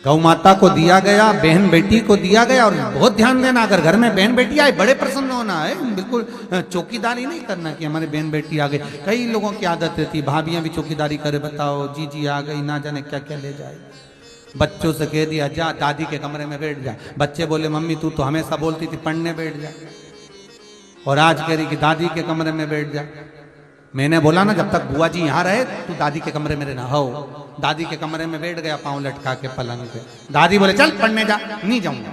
गौ माता को दिया गया, बहन बेटी को दिया गया। और बहुत ध्यान देना, अगर घर में बहन बेटी आए बड़े प्रसन्न होना है, बिल्कुल चौकीदारी नहीं करना कि हमारे बहन बेटी आ गई। कई लोगों की आदत रहती है, भाभियां भी चौकीदारी करे, बताओ जी आ गई, ना जाने क्या क्या ले जाए। बच्चों से कह दिया जा दादी के कमरे में बैठ जा, बच्चे बोले मम्मी तू तो हमेशा बोलती थी पढ़ने बैठ जा, और आज कह रही कि दादी के कमरे में बैठ जा। मैंने बोला ना जब तक बुआ जी यहाँ रहे तू दादी के कमरे में रहना। हो दादी के कमरे में बैठ गया, पांव लटका के पलंग पे। दादी बोले चल पढ़ने जा। नहीं जाऊंगा।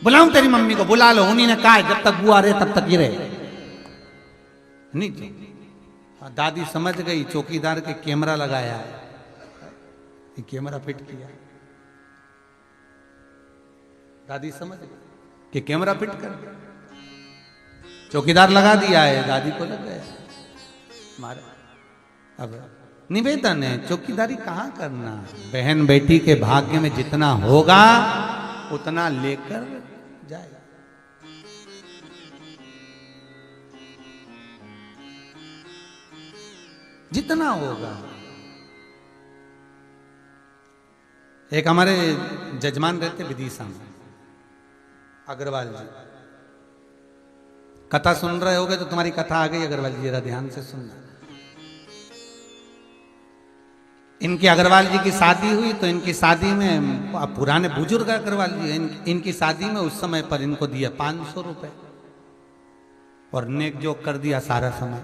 बुलाऊं तेरी मम्मी को? बुला लो, उन्हीं ने कहा जब तक बुआ रहे तब तक ही रहे। नहीं जाऊंगा। दादी समझ गई चौकीदार के कैमरा लगाया है, कैमरा फिट किया। दादी समझ गई कि कैमरा फिट कर, चौकीदार लगा दिया है, दादी को लग गया मारे। अब निवेदन है, चौकीदारी कहां करना, बहन बेटी के भाग्य में जितना होगा उतना लेकर जाए। जितना होगा। एक हमारे जजमान रहते विदिशा में, अग्रवाल जी। कथा सुन रहे होगे तो तुम्हारी कथा आ गई अग्रवाल जी, जरा ध्यान से सुनना। इनकी अग्रवाल जी की शादी हुई तो इनकी शादी में, पुराने बुजुर्ग अग्रवाल जी, इनकी शादी में उस समय पर इनको दिया 500 रुपए और नेक जोक कर दिया सारा समय।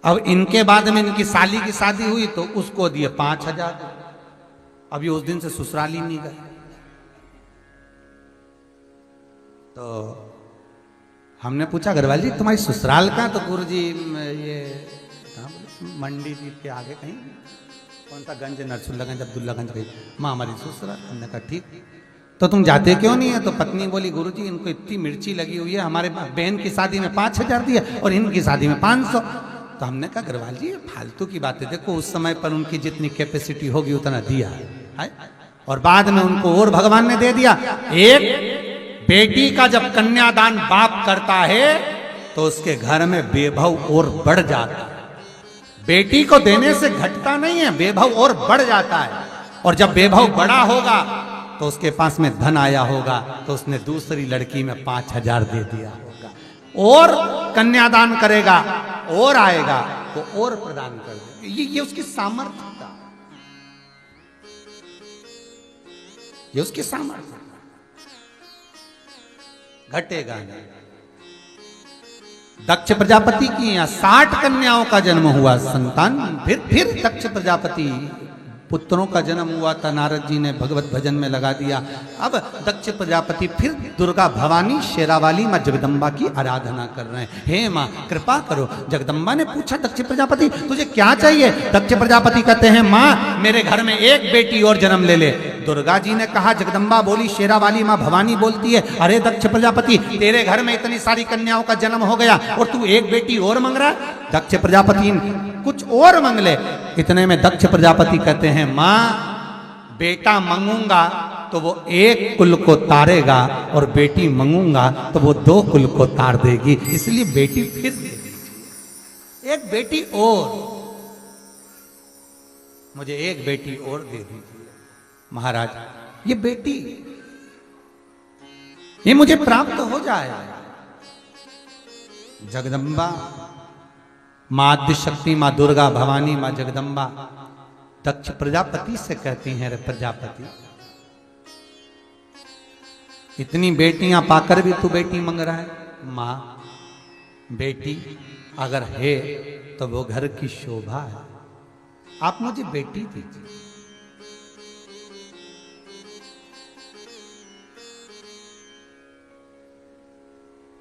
अब इनके बाद में इनकी साली की शादी हुई तो उसको दिए 5,000। अभी उस दिन से ससुराल ही नहीं गए। तो हमने पूछा घरवाली जी तुम्हारी ससुराल कहाँ? तो गुरुजी ये मंडी जी के आगे कहीं कौन सा गंज, नरसुल्लागंज, अब्दुल्लागंज कहीं, माँ हमारी ससुराल। हमने कहा ठीक, तो तुम जाते क्यों नहीं है? तो पत्नी बोली गुरुजी इनको इतनी मिर्ची लगी हुई है, हमारे बहन की शादी में 5,000 दिया और इनकी शादी में 500। तो हमने कहा घरवाल जी फालतू की बातें, देखो उस समय पर उनकी जितनी कैपेसिटी होगी उतना दिया है, और बाद में उनको और भगवान ने दे दिया। एक बेटी का जब कन्यादान बाप करता है तो उसके घर में वैभव और बढ़ जाता है। बेटी को देने से घटता नहीं है, वैभव और बढ़ जाता है। और जब वैभव बड़ा होगा तो उसके पास में धन आया होगा तो उसने दूसरी लड़की में 5,000 दे दिया होगा, और कन्यादान करेगा और आएगा वो और प्रदान कर देगा। ये उसकी सामर्थ्य था, ये उसकी सामर्थ्य, घटेगा नहीं। दक्ष प्रजापति की यहाँ 60 कन्याओं का जन्म हुआ, संतान फिर दक्ष प्रजापति पुत्रों का जन्म हुआ था। नारद जी ने भगवत भजन में लगा दिया। अब दक्ष प्रजापति फिर दुर्गा भवानी शेरावाली माँ जगदम्बा की आराधना कर रहे हैं। हे माँ कृपा करो। जगदम्बा ने पूछा दक्ष प्रजापति तुझे क्या चाहिए? दक्ष प्रजापति कहते हैं माँ मेरे घर में एक बेटी और जन्म ले ले। दुर्गा जी ने कहा, जगदम्बा बोली, शेरावाली माँ भवानी बोलती है अरे दक्ष प्रजापति तेरे घर में इतनी सारी कन्याओं का जन्म हो गया और तू एक बेटी और मांग रहा है। दक्ष प्रजापति कुछ और मांग ले। इतने में दक्ष प्रजापति कहते हैं माँ बेटा मांगूंगा तो वो एक कुल को तारेगा और बेटी मांगूंगा तो वो 2 कुल को तार देगी, इसलिए बेटी फिर दे दीजिए, एक बेटी और, मुझे एक बेटी और दे दीजिए महाराज। ये बेटी ये मुझे प्राप्त हो जाए। जगदम्बा माँ आद्य शक्ति, माँ दुर्गा भवानी, माँ जगदम्बा दक्ष प्रजापति से कहती हैं, रे प्रजापति इतनी बेटियां पाकर भी तू बेटी मांग रहा है। माँ बेटी अगर है तो वो घर की शोभा है, आप मुझे बेटी दीजिए।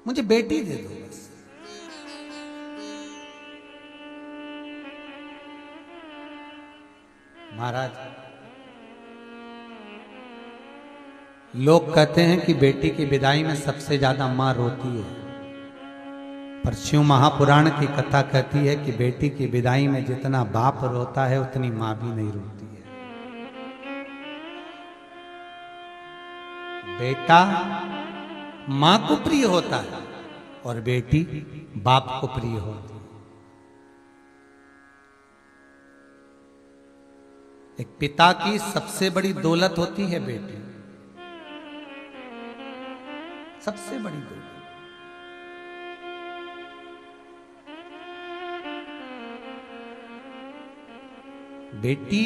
मुझे बेटी दे दो बस। महाराज लोग कहते हैं कि बेटी की विदाई में सबसे ज्यादा मां रोती है, पर शिव महापुराण की कथा कहती है कि बेटी की विदाई में जितना बाप रोता है उतनी मां भी नहीं रोती है। बेटा मां को प्रिय होता है और बेटी बाप को प्रिय होती है। एक पिता की सबसे बड़ी दौलत होती है बेटी, सबसे बड़ी दौलत। बेटी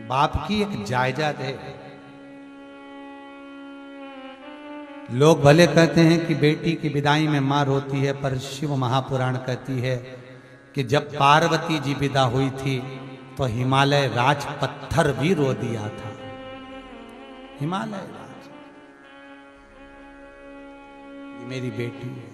बाप की एक जायदाद है। लोग भले कहते हैं कि बेटी की विदाई में मां रोती है, पर शिव महापुराण कहती है कि जब पार्वती जी विदा हुई थी तो हिमालय राज पत्थर भी रो दिया था। हिमालय राज, ये मेरी बेटी है।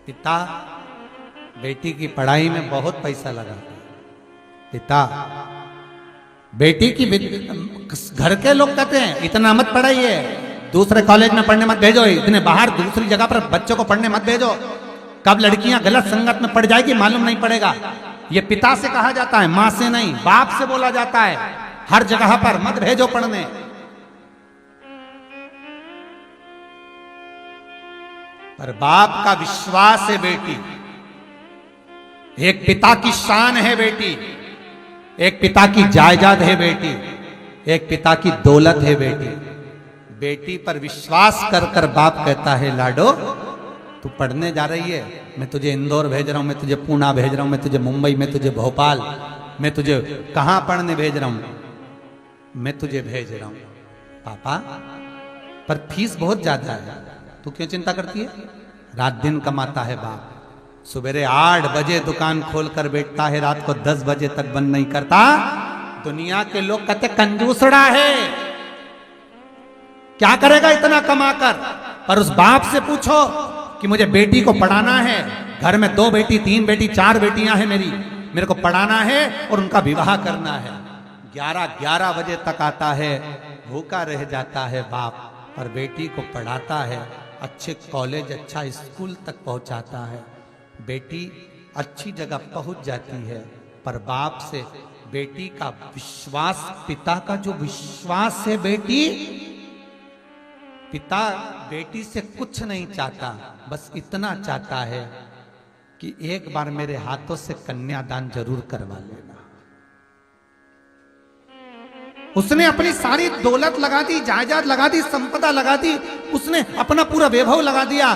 पिता बेटी की पढ़ाई में बहुत पैसा लगाता है। पिता बेटी की, घर के लोग कहते हैं इतना मत पढ़ाइए, दूसरे कॉलेज में पढ़ने मत भेजो, इतने बाहर दूसरी जगह पर बच्चों को पढ़ने मत भेजो, कब लड़कियां गलत संगत में पड़ जाएगी मालूम नहीं पड़ेगा। ये पिता से कहा जाता है, मां से नहीं, बाप से बोला जाता है। हर जगह पर मत भेजो पढ़ने। पर बाप का विश्वास है बेटी, एक पिता की शान है बेटी, एक पिता की जायदाद है बेटी, एक पिता की दौलत है बेटी। बेटी पर विश्वास कर कर बाप कहता है लाडो तू पढ़ने जा रही है, मैं तुझे इंदौर भेज रहा हूं, मैं तुझे पूना भेज रहा हूं, मैं तुझे मुंबई, मैं तुझे भोपाल, मैं तुझे कहां पढ़ने भेज रहा हूं, मैं तुझे भेज रहा हूं। पापा पर फीस बहुत ज्यादा है, तू क्यों चिंता करती है? रात दिन कमाता है बाप, सवेरे 8 बजे दुकान खोलकर बैठता है, रात को 10 बजे तक बंद नहीं करता। दुनिया के लोग कहते कंजूसड़ा है, क्या करेगा इतना कमाकर। पर उस बाप से पूछो कि मुझे बेटी को पढ़ाना है, घर में 2 बेटी 3 बेटी 4 बेटियां हैं मेरी, मेरे को पढ़ाना है और उनका विवाह करना है। 11 बजे तक आता है, भूखा रह जाता है बाप, पर बेटी को पढ़ाता है, अच्छे कॉलेज अच्छा स्कूल तक पहुंचाता है, बेटी अच्छी जगह पहुंच जाती है। पर बाप से बेटी का विश्वास, पिता का जो विश्वास है, पिता बेटी से कुछ नहीं चाहता, बस इतना चाहता है कि एक बार मेरे हाथों से कन्यादान जरूर करवा लेना। उसने अपनी सारी दौलत लगा दी, जायदाद लगा दी, संपदा लगा दी, उसने अपना पूरा वैभव लगा दिया,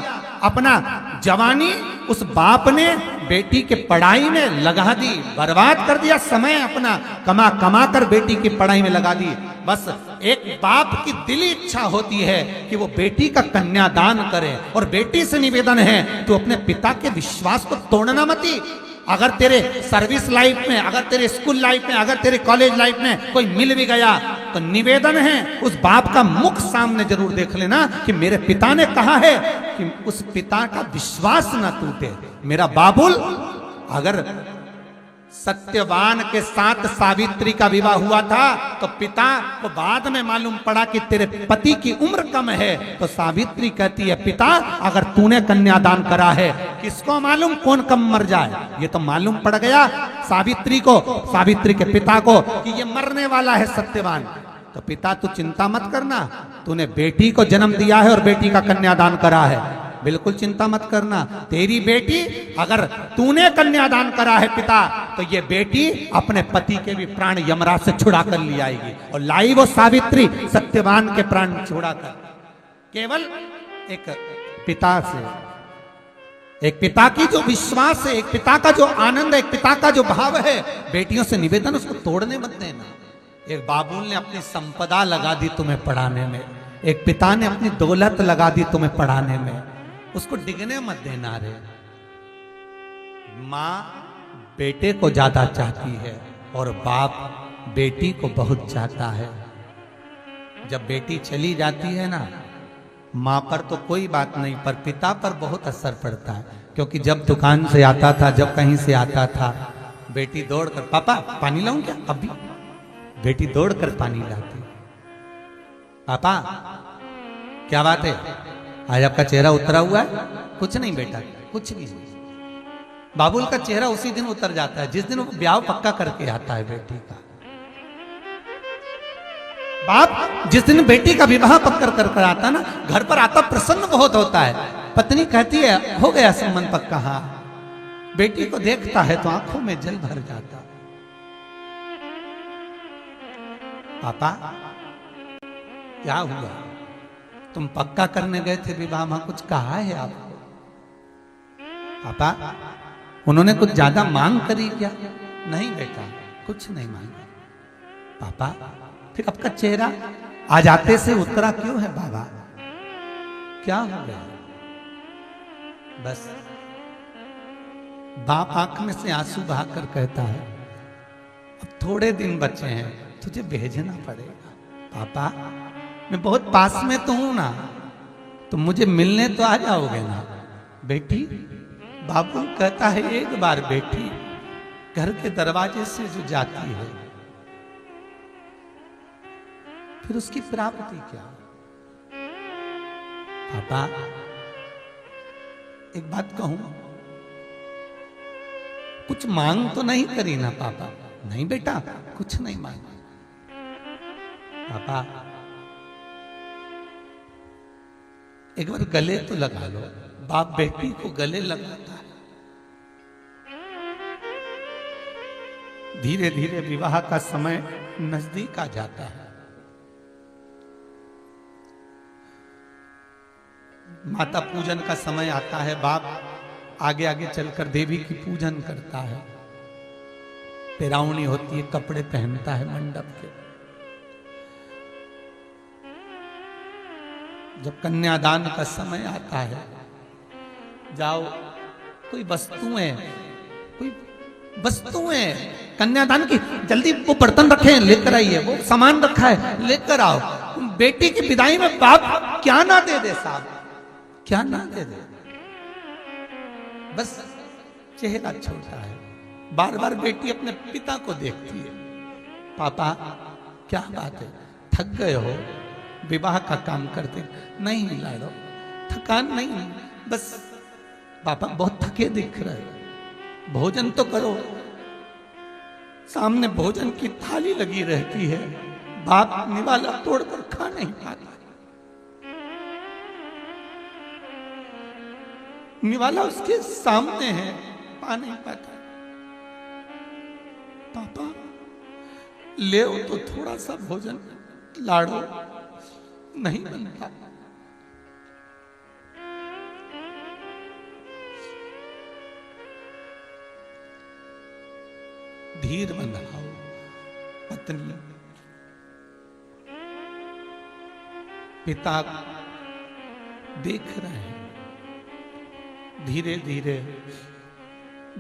अपना जवानी उस बाप ने बेटी के पढ़ाई में लगा दी, बर्बाद कर दिया, समय अपना कमा कमा कर बेटी की पढ़ाई में लगा दी। बस एक बाप की दिली इच्छा होती है कि वो बेटी का कन्यादान करे, और बेटी से निवेदन है तो अपने पिता के विश्वास को तोड़ना मती। अगर तेरे सर्विस लाइफ में, अगर तेरे स्कूल लाइफ में, अगर तेरे कॉलेज लाइफ में कोई मिल भी गया तो निवेदन है उस बाप का मुख सामने जरूर देख लेना कि मेरे पिता ने कहा है कि उस पिता का विश्वास ना टूटे। मेरा बाबुल, अगर सत्यवान के साथ सावित्री का विवाह हुआ था तो पिता को बाद में मालूम पड़ा कि तेरे पति की उम्र कम है, तो सावित्री कहती है पिता अगर तूने कन्यादान करा है, किसको मालूम कौन कम मर जाए। ये तो मालूम पड़ गया सावित्री को, सावित्री के पिता को कि ये मरने वाला है सत्यवान। तो पिता तू चिंता मत करना, तूने बेटी को जन्म दिया है और बेटी का कन्यादान करा है, बिल्कुल चिंता मत करना। तेरी बेटी, अगर तूने कन्यादान करा है पिता, तो ये बेटी अपने पति के भी प्राण यमराज से छुड़ा कर ले आएगी, और लाई वो सावित्री सत्यवान के प्राण छुड़ा कर। केवल एक पिता से, एक पिता की जो विश्वास है, एक पिता का जो आनंद है, एक पिता का जो भाव है, बेटियों से निवेदन उसको तोड़ने मत देना। एक बाबुल ने अपनी संपदा लगा दी तुम्हें पढ़ाने में, एक पिता ने अपनी दौलत लगा दी तुम्हें पढ़ाने में, उसको डिगने मत देना रे। माँ बेटे को ज्यादा चाहती है और बाप बेटी को बहुत चाहता है। जब बेटी चली जाती है ना, माँ पर तो कोई बात नहीं, पर पिता पर बहुत असर पड़ता है। क्योंकि जब दुकान से आता था, जब कहीं से आता था, बेटी दौड़कर पापा पानी लाऊं क्या, अभी बेटी दौड़कर पानी लाती। पापा क्या बात है, आज आपका चेहरा उतरा हुआ है? कुछ नहीं बेटा, कुछ नहीं। बाबुल का चेहरा उसी दिन उतर जाता है जिस दिन वो ब्याह पक्का करके आता है बेटी का। बाप जिस दिन बेटी का विवाह पक्का कर आता ना, घर पर आता प्रसन्न बहुत होता है। पत्नी कहती है हो गया संबंध पक्का, हाँ। बेटी को देखता है तो आंखों में जल भर जाता। पापा क्या हुआ, तुम पक्का करने गए थे विवाह, वहां कुछ कहा है आपको? पापा उन्होंने कुछ ज्यादा मांग करी क्या? नहीं बेटा, कुछ नहीं मांगा। पापा फिर आपका चेहरा आज आते से उतरा क्यों है बाबा, क्या हो गया? बस बाप आंख में से आंसू बहाकर कहता है अब थोड़े दिन बचे हैं, तुझे भेजना पड़ेगा। पापा मैं बहुत पास में तो हूं ना, तुम मुझे मिलने तो आ जाओगे ना? बेटी, बाबू कहता है एक बार बेटी घर के दरवाजे से जो जाती है फिर उसकी प्राप्ति क्या? पापा एक बात कहूं, कुछ मांग तो नहीं करी ना पापा? नहीं बेटा, कुछ नहीं मांगा। पापा एक बार गले तो लगा लो। बाप बेटी को गले लगाता है। धीरे धीरे विवाह का समय नजदीक आ जाता है। माता पूजन का समय आता है। बाप आगे आगे चलकर देवी की पूजन करता है। पेरावनी होती है, कपड़े पहनता है मंडप के। जब कन्यादान का समय आता है, जाओ कोई वस्तुएं कन्यादान की, जल्दी वो बर्तन रखे हैं लेकर आइए, वो सामान रखा है लेकर आओ। बेटी की विदाई में बाप क्या ना दे दे साहब, क्या ना दे दे। बस चेहरा छोटा है, बार बार बेटी अपने पिता को देखती है, पापा क्या बात है, थक गए हो, विवाह का काम करते? नहीं लाडो, थकान नहीं, बस पापा बहुत थके दिख रहे, भोजन तो करो। सामने भोजन की थाली लगी रहती है, बाप निवाला तोड़कर खा नहीं पाता, निवाला उसके सामने है, पा नहीं पाता। पापा ले तो थोड़ा सा भोजन, लाडो नहीं बनता। धीर बंधाओ पत्नी, पिता देख रहे हैं। धीरे धीरे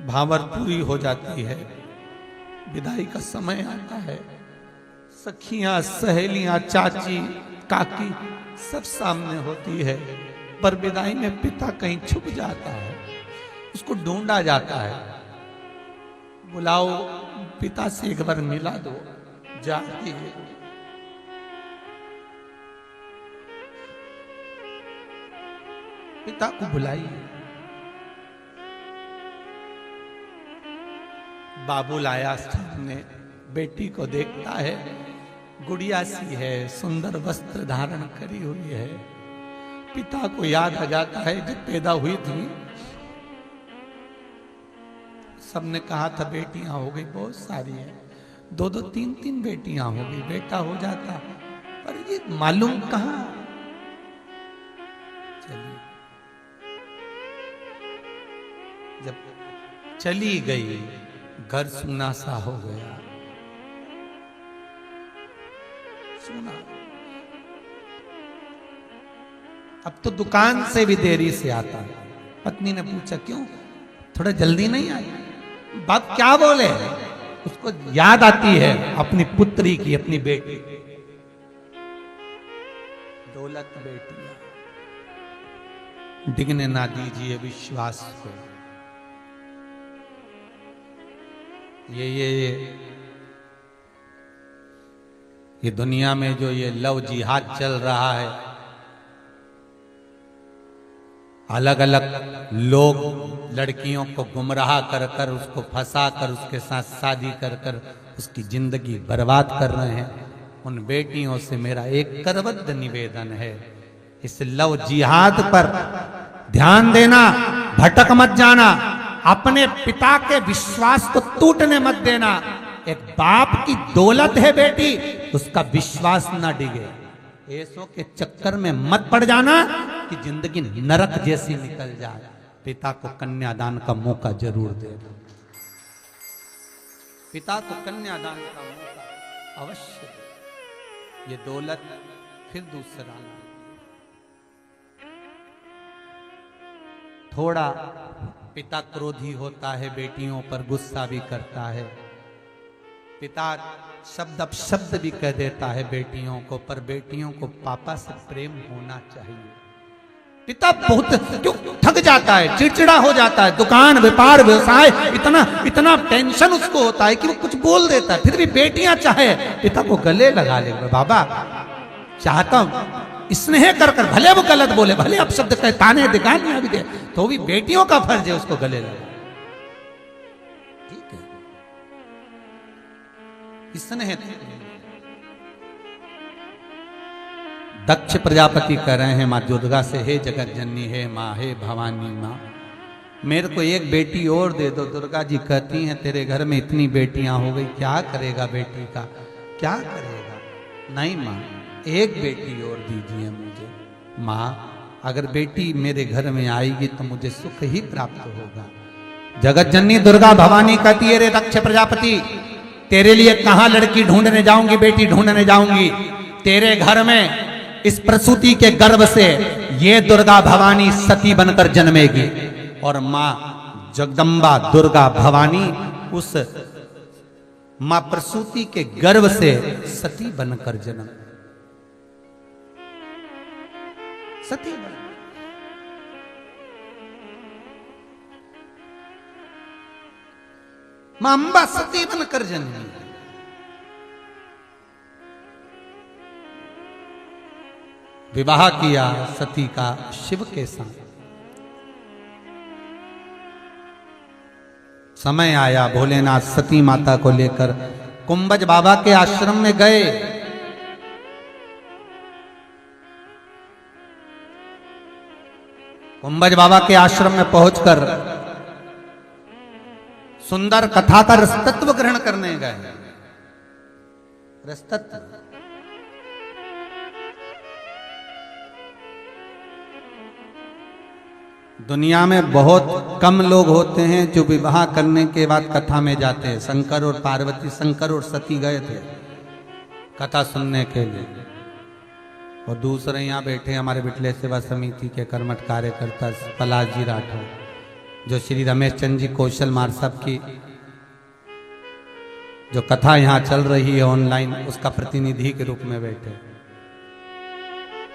भावर पूरी हो जाती है, विदाई का समय आता है। सखियां, सहेलियां, चाची, काकी सब सामने होती है, पर विदाई में पिता कहीं छुप जाता है, उसको ढूंढा जाता है। बुलाओ, पिता से एक बार मिला दो, जाती है। पिता को बुलाइए। बाबुल आया सामने, बेटी को देखता है, गुड़िया सी है, सुंदर वस्त्र धारण करी हुई है। पिता को याद आ जाता है जब पैदा हुई थी, सबने कहा था बेटियां हो गई बहुत सारी है, 2-2, 3-3 बेटियां हो गई, बेटा हो जाता, पर ये मालूम कहां। चलिए, जब चली गई, घर सूना सा हो गया, सूना। अब तो दुकान से भी देरी से आता। पत्नी ने पूछा क्यों, थोड़ा जल्दी नहीं आई? बाप क्या बोले? उसको याद आती है अपनी पुत्री की, अपनी बेटी। दौलत बेटियां, डिगने ना दीजिए विश्वास को। ये दुनिया में जो ये लव जिहाद चल रहा है, अलग अलग लोग लड़कियों को गुमराह कर कर, उसको फंसा कर, उसके साथ शादी कर कर उसकी जिंदगी बर्बाद कर रहे हैं। उन बेटियों से मेरा एक करबद्ध निवेदन है, इस लव जिहाद पर ध्यान देना, भटक मत जाना, अपने पिता के विश्वास को टूटने मत देना। एक बाप की दौलत है बेटी, उसका विश्वास ना डिगे। ऐसों के चक्कर में मत पड़ जाना कि जिंदगी नरक जैसी निकल जाए। पिता को कन्यादान का मौका जरूर दे दो, पिता को कन्यादान का मौका अवश्य दे। ये दौलत फिर दूसरा, थोड़ा पिता क्रोधी होता है, बेटियों पर गुस्सा भी करता है, पिता शब्द अपशब्द भी कह देता है बेटियों को, पर बेटियों को पापा से प्रेम होना चाहिए। पिता बहुत क्यों थक जाता है, चिड़चिड़ा हो जाता है, दुकान, व्यापार, व्यवसाय, इतना टेंशन उसको होता है कि वो कुछ बोल देता है। फिर भी बेटियां चाहे पिता को गले लगा ले, बाबा चाहता हूं, स्नेह कर कर, भले वो गलत बोले, भले अपशब्द कहे, ताने दे, गालियां भी दे, तो भी बेटियों का फर्ज है उसको गले लगा। ठीक है, स्नेह। दक्ष प्रजापति कह रहे हैं माँ दुर्गा से, हे जगत जननी, हे माँ, हे भवानी माँ, मेरे को एक बेटी और दे दो। दुर्गा जी कहती हैं तेरे घर में इतनी बेटियां हो गई, क्या करेगा बेटी का, क्या करेगा? नहीं माँ, एक बेटी और दीजिए मुझे। माँ, अगर बेटी मेरे घर में आएगी तो मुझे सुख ही प्राप्त होगा। जगत जननी दुर्गा भवानी कहती है, रे दक्ष प्रजापति, तेरे लिए कहां लड़की ढूंढने जाऊंगी, बेटी ढूंढने जाऊंगी? तेरे घर में इस प्रसूति के गर्भ से ये दुर्गा भवानी सती बनकर जन्मेगी और मां जगदम्बा दुर्गा भवानी उस मां प्रसूति के गर्भ से सती बनकर जन्म सती बन मां अंबा सती बनकर जन्मी। विवाह किया सती का शिव के साथ। समय आया भोलेनाथ सती माता को लेकर कुंभज बाबा के आश्रम में गए। कुंभज बाबा के आश्रम में पहुंचकर सुंदर कथा का रसतत्व ग्रहण करने गए। रसतत्व दुनिया में बहुत कम लोग होते हैं जो विवाह करने के बाद कथा में जाते हैं। शंकर और पार्वती, शंकर और सती गए थे कथा सुनने के लिए। और दूसरे यहाँ बैठे हमारे बिटले सेवा समिति के कर्मठ कार्यकर्ता पलाश जी राठौर, जो श्री रमेश चंद्र जी कौशल मार साहब की जो कथा यहाँ चल रही है ऑनलाइन, उसका प्रतिनिधि के रूप में बैठे।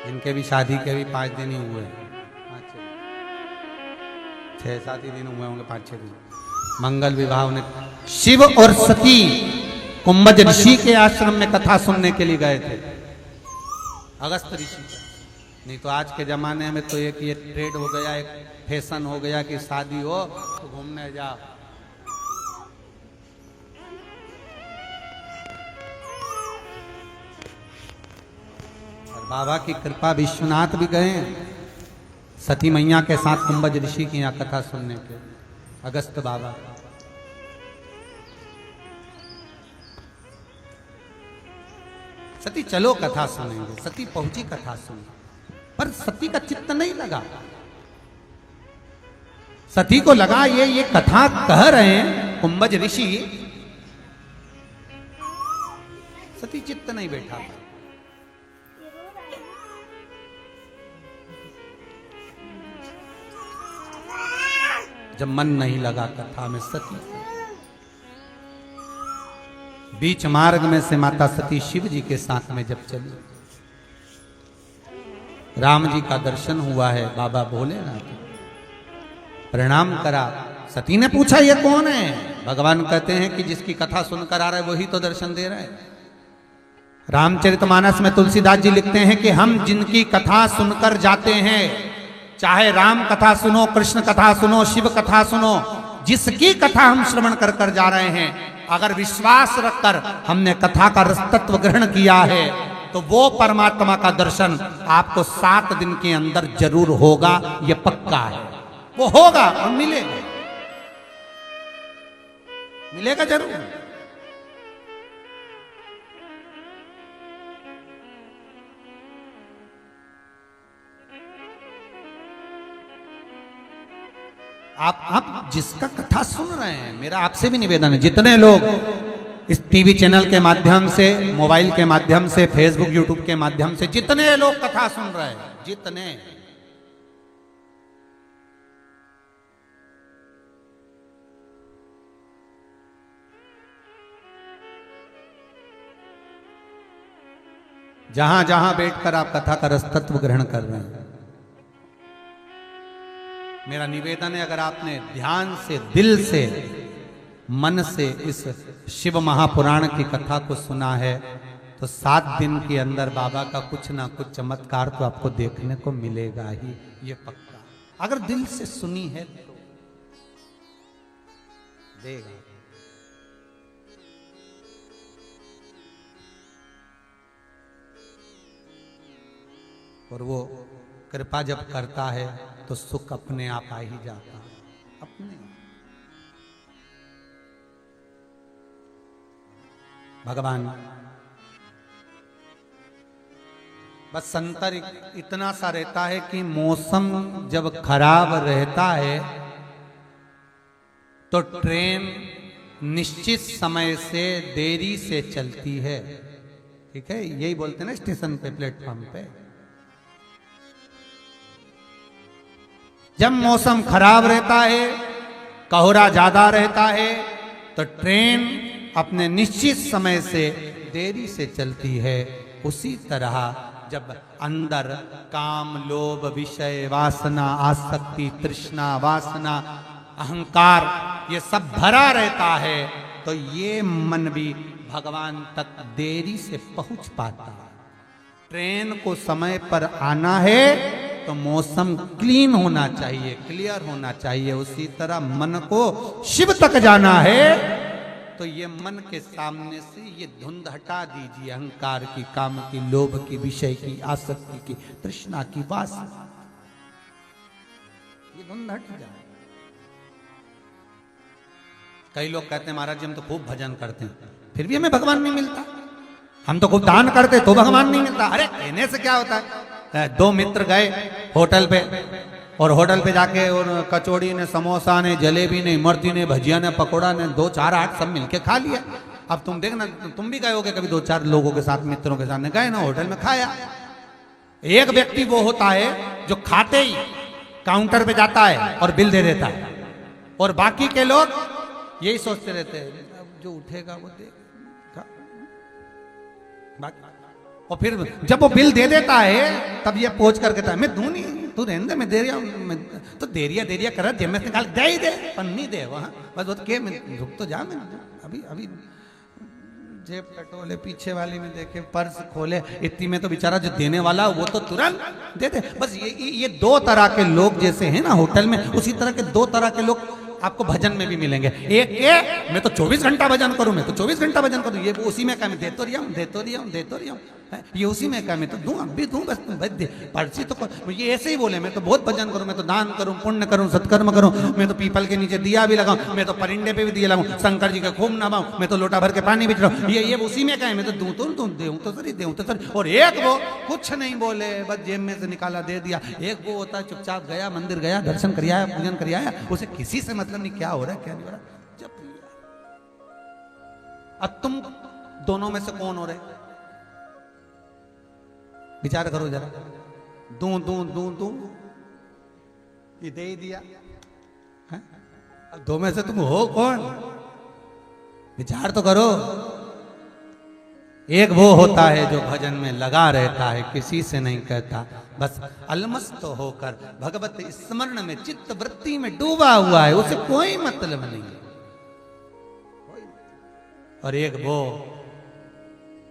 इनके भी शादी के भी 5 दिन ही हुए, 6-7 ही दिन हुए होंगे, 5-6 दिन। मंगल विवाह उन्हें शिव और सती कुंभज ऋषि के आश्रम में कथा सुनने के लिए गए थे। अगस्त ऋषि, नहीं तो आज के जमाने में तो एक ये ट्रेड हो गया, एक फैशन हो गया कि शादी हो तो घूमने जाओ। और बाबा की कृपा विश्वनाथ भी गए सती मैया के साथ कुंभज ऋषि की यहाँ कथा सुनने के। अगस्त बाबा सती चलो कथा सुनेंगे। सती पहुंची कथा सुन, पर सती का चित्त नहीं लगा। सती को लगा ये कथा कह रहे हैं कुंभज ऋषि, सती चित्त नहीं बैठा। जब मन नहीं लगा कथा में, सती बीच मार्ग में से माता सती शिव जी के साथ में जब चली, राम जी का दर्शन हुआ है, बाबा भोलेनाथ प्रणाम करा। सती ने पूछा ये कौन है? भगवान कहते हैं कि जिसकी कथा सुनकर आ रहा है वही तो दर्शन दे रहा है। रामचरितमानस में तुलसीदास जी लिखते हैं कि हम जिनकी कथा सुनकर जाते हैं, चाहे राम कथा सुनो, कृष्ण कथा सुनो, शिव कथा सुनो, जिसकी कथा हम श्रवण कर कर जा रहे हैं, अगर विश्वास रखकर हमने कथा का रसतत्व ग्रहण किया है तो वो परमात्मा का दर्शन आपको 7 दिन के अंदर जरूर होगा। ये पक्का है, वो होगा और मिलेगा, मिलेगा जरूर। आप जिसका कथा सुन रहे हैं, मेरा आपसे भी निवेदन है, जितने लोग इस टीवी चैनल के माध्यम से, मोबाइल के माध्यम से, फेसबुक यूट्यूब के माध्यम से जितने लोग कथा सुन रहे हैं, जितने, जहां जहां बैठकर आप कथा का रसतत्व ग्रहण कर रहे हैं, मेरा निवेदन है, अगर आपने ध्यान से, दिल से, मन से इस शिव महापुराण की कथा को सुना है तो 7 दिन के अंदर बाबा का कुछ ना कुछ चमत्कार तो आपको देखने को मिलेगा ही, ये पक्का। अगर दिल से सुनी है तो देगा। और वो कृपा जब करता है तो सुख अपने आप आ ही जाता है, अपने। भगवान बस संतर इतना सा रहता है कि मौसम जब खराब रहता है तो ट्रेन निश्चित समय से देरी से चलती है, ठीक है, यही बोलते हैं ना स्टेशन पे, प्लेटफॉर्म पे, जब मौसम खराब रहता है, कोहरा ज्यादा रहता है, तो ट्रेन अपने निश्चित समय से देरी से चलती है। उसी तरह जब अंदर काम, लोभ, विषय, वासना, आसक्ति, तृष्णा, वासना, अहंकार ये सब भरा रहता है, तो ये मन भी भगवान तक देरी से पहुंच पाता है। ट्रेन को समय पर आना है तो मौसम क्लीन होना चाहिए, क्लियर होना चाहिए। उसी तरह मन को शिव तक जाना है तो ये मन के सामने से ये धुंध हटा दीजिए, अहंकार की, काम की, लोभ की, विषय की, आसक्ति की, तृष्णा की, वासना, ये धुंध हट जाए। कई लोग कहते हैं महाराज जी हम तो खूब भजन करते हैं फिर भी हमें भगवान नहीं मिलता, हम तो खूब दान करते तो भगवान नहीं मिलता। अरे कहने से क्या होता है। दो मित्र गए होटल पे, और होटल पे जाके और कचौड़ी ने, समोसा ने, जलेबी ने, इमरती ने, भजिया ने, पकोड़ा ने, 2, 4, 8 सब मिलके खा लिया। अब तुम देखना, तुम भी गए होगे कभी 2, 4 लोगों के साथ, मित्रों के साथ गए ना होटल में, खाया। एक व्यक्ति वो होता है जो खाते ही काउंटर पे जाता है और बिल दे देता है, और बाकी के लोग यही सोचते रहते हैं अब जो उठेगा वो देगा। और फिर जब वो बिल दे देता है तब ये पूछ कर कहता है मैं दूं नहीं, तू रहने दे, मैं दे रहा हूं, तो देरिया कर जेब में से निकाल दे ही दे, पन्नी दे वहां बस। वो के मैं रुक तो जा, मैं अभी जेब टटोले, पीछे वाली में देखे, पर्स खोले, इतनी में तो बेचारा जो देने वाला वो तो तुरंत दे दे। बस ये 2 तरह के लोग जैसे हैं ना होटल में, उसी तरह के 2 तरह के लोग आपको भजन में भी मिलेंगे। एक ये मैं तो 24 घंटा भजन करूं, मैं तो 24 घंटा भजन करूं, ये उसी में क्या मैं देतो रहा हूं, ये उसी में क्या मैं तो दूं, अब भी दूं, बस दे पर्ची तो ये ऐसे ही बोले मैं तो बहुत भजन करूं, मैं तो दान करूं, पुण्य करूं, सत्कर्म करूं, मैं तो पीपल के नीचे दिया भी लगाऊं, मैं तो परिंदे पे भी दिया लगाऊं, शंकर जी का खूब नभाऊं, मैं तो लोटा भर के पानी बिच रहा हूं, ये उसी में क्या है मैं तो दूं तो देऊं तो सर। और एक वो कुछ नहीं बोले, बस जेब में से निकाला दे दिया। एक वो होता है चुपचाप गया, मंदिर गया, दर्शन कर आया, पूजन कर आया, उसे किसी से मतलब नहीं क्या हो रहा है क्या नहीं हो रहा, जब अब तुम दोनों में से कौन हो रहे, विचार करो जरा। दूं ये दे ही दिया, अब 2 में से तुम हो कौन, विचार तो करो। एक वो होता है जो भजन में लगा रहता है, किसी से नहीं कहता, बस अलमस्त होकर भगवत स्मरण में, चित्त वृत्ति में डूबा हुआ है, उसे कोई मतलब नहीं। और एक वो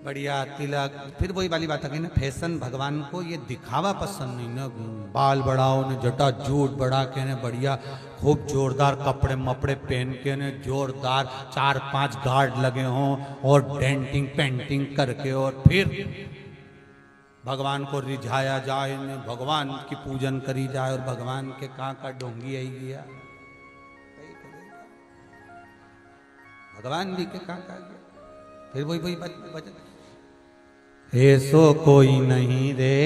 बढ़िया तिलक, फिर वही वाली बात है ना, फैशन भगवान को ये दिखावा पसंद नहीं ना, बाल बढ़ाओ ने, जटा जूट बढ़ा के ने, बढ़िया खूब जोरदार कपड़े मपड़े पहन के ने, जोरदार 4-5 गार्ड लगे हों और डेंटिंग पेंटिंग करके, और फिर भगवान को रिझाया जाए ने, भगवान की पूजन करी जाए, और भगवान के कहाँ का डोंगी आई गया, भगवान जी के कहाँ का गया। फिर वही वचन, ऐसो कोई नहीं रे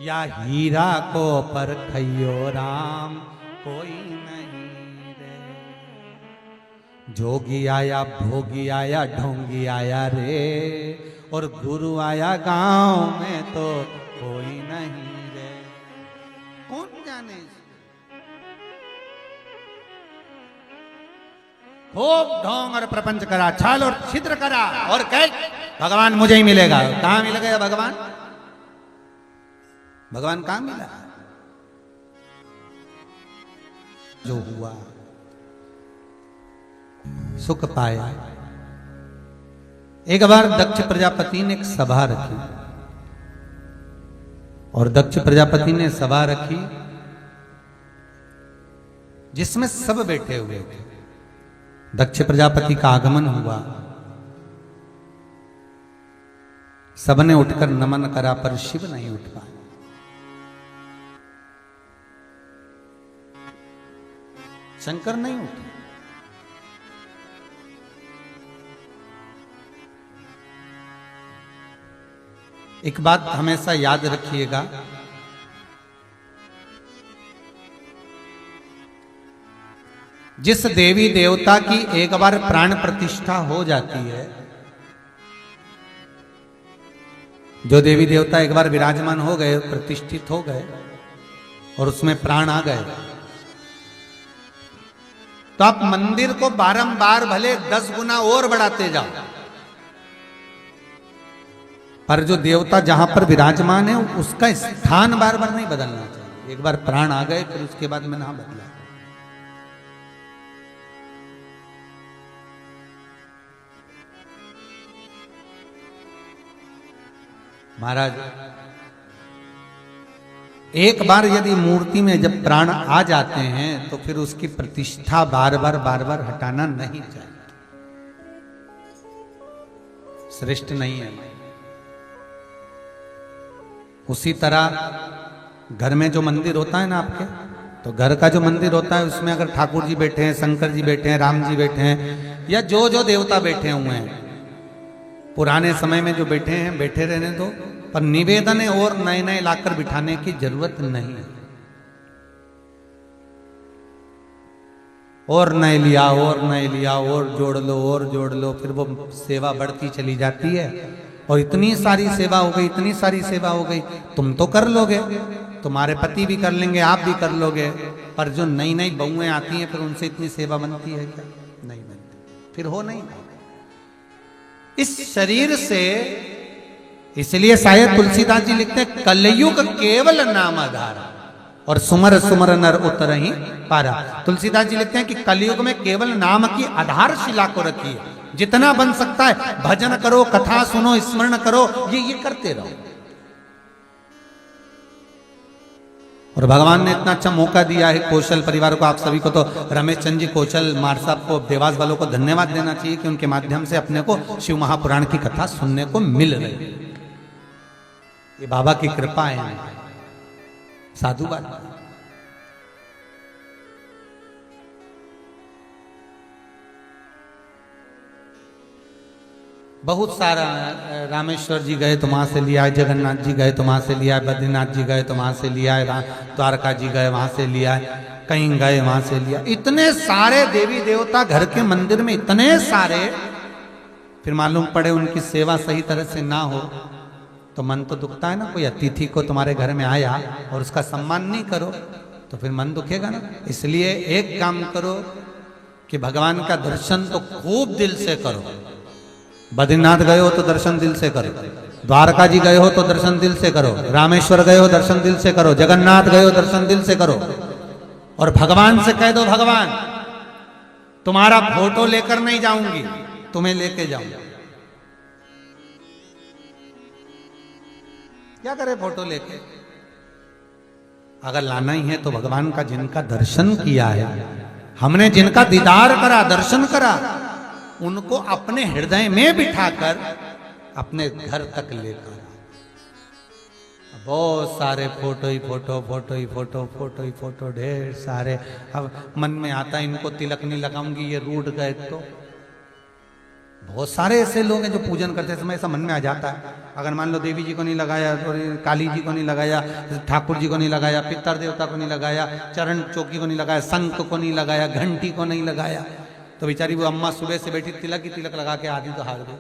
या हीरा को परखइयो राम, कोई नहीं रे, जोगी आया, भोगी आया, ढोंगी आया रे, और गुरु आया गांव में तो कोई नहीं रे। कौन जाने, खूब ढोंग और प्रपंच करा, छल और छिद्र करा, और कह भगवान मुझे ही मिलेगा। कहां मिल गया भगवान, भगवान कहां मिला, जो हुआ सुख पाया। एक बार दक्ष प्रजापति ने एक सभा रखी, और दक्ष प्रजापति ने सभा रखी जिसमें सब बैठे हुए थे। दक्ष प्रजापति का आगमन हुआ, सबने उठकर नमन करा, पर शिव नहीं उठ पाए। शंकर नहीं उठे। एक बात हमेशा याद रखिएगा, जिस देवी देवता की एक बार प्राण प्रतिष्ठा हो जाती है, जो देवी देवता एक बार विराजमान हो गए, प्रतिष्ठित हो गए, और उसमें प्राण आ गए, तो आप मंदिर को बारंबार भले 10 गुना और बढ़ाते जाओ, पर जो देवता जहां पर विराजमान है उसका स्थान बार बार नहीं बदलना चाहिए। एक बार प्राण आ गए फिर उसके बाद में ना बदला। महाराज एक बार यदि मूर्ति में जब प्राण आ जाते हैं तो फिर उसकी प्रतिष्ठा बार बार हटाना नहीं चाहिए, श्रेष्ठ नहीं है। उसी तरह घर में जो मंदिर होता है ना आपके, तो घर का जो मंदिर होता है उसमें अगर ठाकुर जी बैठे हैं, शंकर जी बैठे हैं, राम जी बैठे हैं, या जो जो देवता बैठे हुए हैं पुराने समय में जो बैठे हैं बैठे रहने दो, पर निवेदन है और नए नए लाकर बिठाने की जरूरत नहीं है। और नए लिया और नए लिया और जोड़ लो, फिर वो सेवा बढ़ती चली जाती है। और इतनी सारी सेवा हो गई, इतनी सारी सेवा हो गई, तुम तो कर लोगे, तुम्हारे पति भी कर लेंगे, आप भी कर लोगे, पर जो नई नई बहुएं आती हैं फिर उनसे इतनी सेवा बनती है क्या? नहीं बनती, फिर हो नहीं। इस शरीर से, इसलिए शायद तुलसीदास जी लिखते हैं कलयुग केवल नाम आधार और सुमर सुमर नर उतर ही पारा। तुलसीदास जी लिखते हैं कि कलयुग में केवल नाम की आधारशिला को रखी है, जितना बन सकता है भजन करो, कथा सुनो, स्मरण करो, ये करते रहो। और भगवान ने इतना अच्छा मौका दिया है कौशल परिवार को, आप सभी को, तो रमेश चंद्र जी कौशल मार साहब को, देवास वालों को धन्यवाद देना चाहिए कि उनके माध्यम से अपने को शिव महापुराण की कथा सुनने को मिल रही। ये बाबा की कृपा है, साधु बात। बहुत सारा, रामेश्वर जी गए तो वहां से लिया है, जगन्नाथ जी गए तो वहां से लिया है, बद्रीनाथ जी गए तो वहां से लिया है, द्वारका जी गए वहां से लिया है, कहीं गए वहां से लिया। इतने सारे देवी देवता घर के मंदिर में, इतने सारे, फिर मालूम पड़े उनकी सेवा सही तरह से ना हो तो मन तो दुखता है ना। कोई अतिथि को तुम्हारे घर में आया और उसका सम्मान नहीं करो तो फिर मन दुखेगा ना। इसलिए एक काम करो कि भगवान का दर्शन तो खूब दिल से करो। बद्रीनाथ गए हो तो दर्शन दिल से करो, द्वारका जी गए हो तो दर्शन दिल से करो, रामेश्वर गए हो दर्शन दिल से करो, जगन्नाथ गए हो दर्शन दिल से करो। और भगवान से कह दो, भगवान तुम्हारा फोटो लेकर नहीं जाऊंगी, तुम्हें लेके जाऊंगा। क्या करे फोटो लेके? अगर लाना ही है तो भगवान का जिनका दर्शन किया है, हमने जिनका दीदार करा, दर्शन करा, उनको अपने हृदय में बिठाकर अपने घर तक लेकर। बहुत सारे फोटो ही फोटो, फोटो ही फोटो, फोटो ही फोटो, ढेर सारे। अब मन में आता इनको तिलक नहीं लगाऊंगी, ये रूठ गए तो। बहुत सारे ऐसे लोग हैं जो पूजन करते समय ऐसा मन में आ जाता है, अगर मान लो देवी जी को नहीं लगाया, काली जी को नहीं लगाया, ठाकुर जी को नहीं लगाया, पितर देवता को नहीं लगाया, चरण चौकी को नहीं लगाया, शंख को नहीं लगाया, घंटी को नहीं लगाया, तो बेचारी वो अम्मा सुबह से बैठी तिलक ही तिलक लगा के आधी तो हार गई।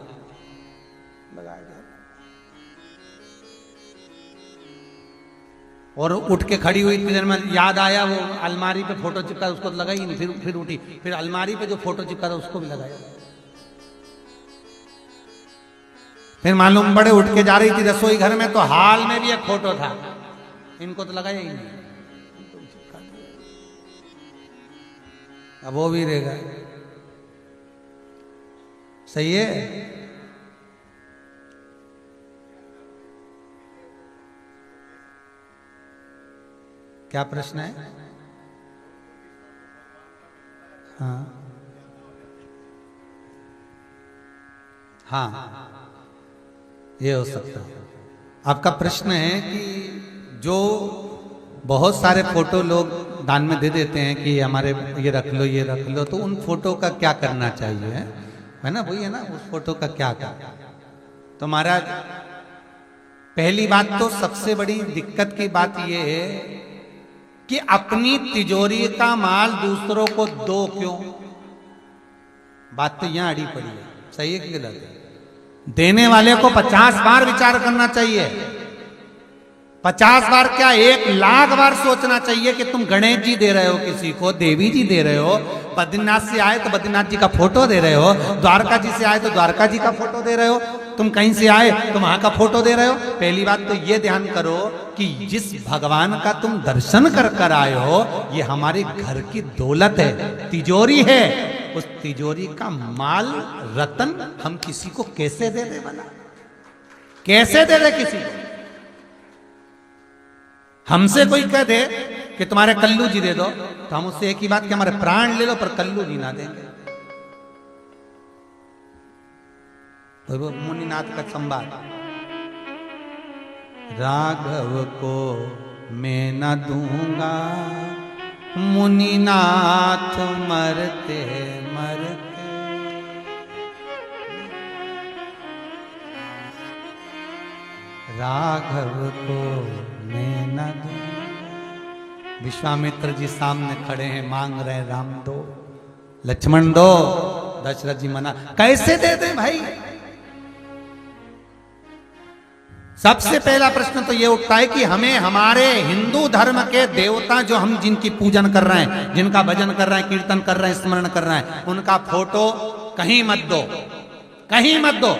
और उठ के खड़ी हुई, इतनी देर में याद आया वो अलमारी पे फोटो चिपका, उसको तो लगाई नहीं, फिर उठी, फिर अलमारी पे जो फोटो चिपका था उसको भी लगाया। फिर मालूम पड़े उठ के जा रही थी रसोई घर में तो हाल में भी एक फोटो था, इनको तो लगाया ही नहीं, अब वो भी रह गए। सही है। क्या प्रश्न है? हाँ हाँ, ये हो सकता है। आपका प्रश्न है कि जो बहुत सारे फोटो लोग दान में दे देते हैं कि हमारे ये रख लो, ये रख लो, तो उन फोटो का क्या करना चाहिए, है ना? वही है ना, उस फोटो का क्या करना। तो महाराज पहली बात तो सबसे बड़ी दिक्कत की बात यह है कि अपनी तिजोरी का माल दूसरों को दो क्यों? बात तो यहां अड़ी पड़ी है। सही है कि गलत है? देने वाले को 50 बार विचार करना चाहिए। 50 बार क्या 1,00,000 बार सोचना चाहिए कि तुम गणेश जी दे रहे हो, किसी को देवी जी दे रहे हो, बद्रीनाथ से आए तो बद्रीनाथ जी का फोटो दे रहे हो, द्वारका जी से आए तो द्वारका जी का फोटो दे रहे हो, तुम कहीं से आए तो वहां का फोटो दे रहे हो। पहली बात तो ये ध्यान करो कि जिस भगवान का तुम दर्शन कर कर आए हो, ये हमारे घर की दौलत है, तिजोरी है। उस तिजोरी का माल रतन हम किसी को कैसे दे दे? बना कैसे दे दे किसी को? हमसे कोई कह दे कि तुम्हारे कल्लू जी दे दो, तो हम उससे एक ही बात कि हमारे प्राण ले लो, पर कल्लू जी ना देंगे। तो वो मुनिनाथ का संवाद, राघव को मैं न दूंगा, मुनिनाथ मरते मरते। राघव को मैं न दूंगा। विश्वामित्र जी सामने खड़े हैं, मांग रहे राम दो, लक्ष्मण दो, दशरथ जी मना। कैसे दे दें भाई? सबसे पहला प्रश्न तो ये उठता है कि हमें हमारे हिंदू धर्म के देवता जो हम जिनकी पूजन कर रहे हैं, जिनका भजन कर रहे हैं, कीर्तन कर रहे हैं, स्मरण कर रहे हैं, उनका फोटो कहीं मत दो, कहीं मत दो।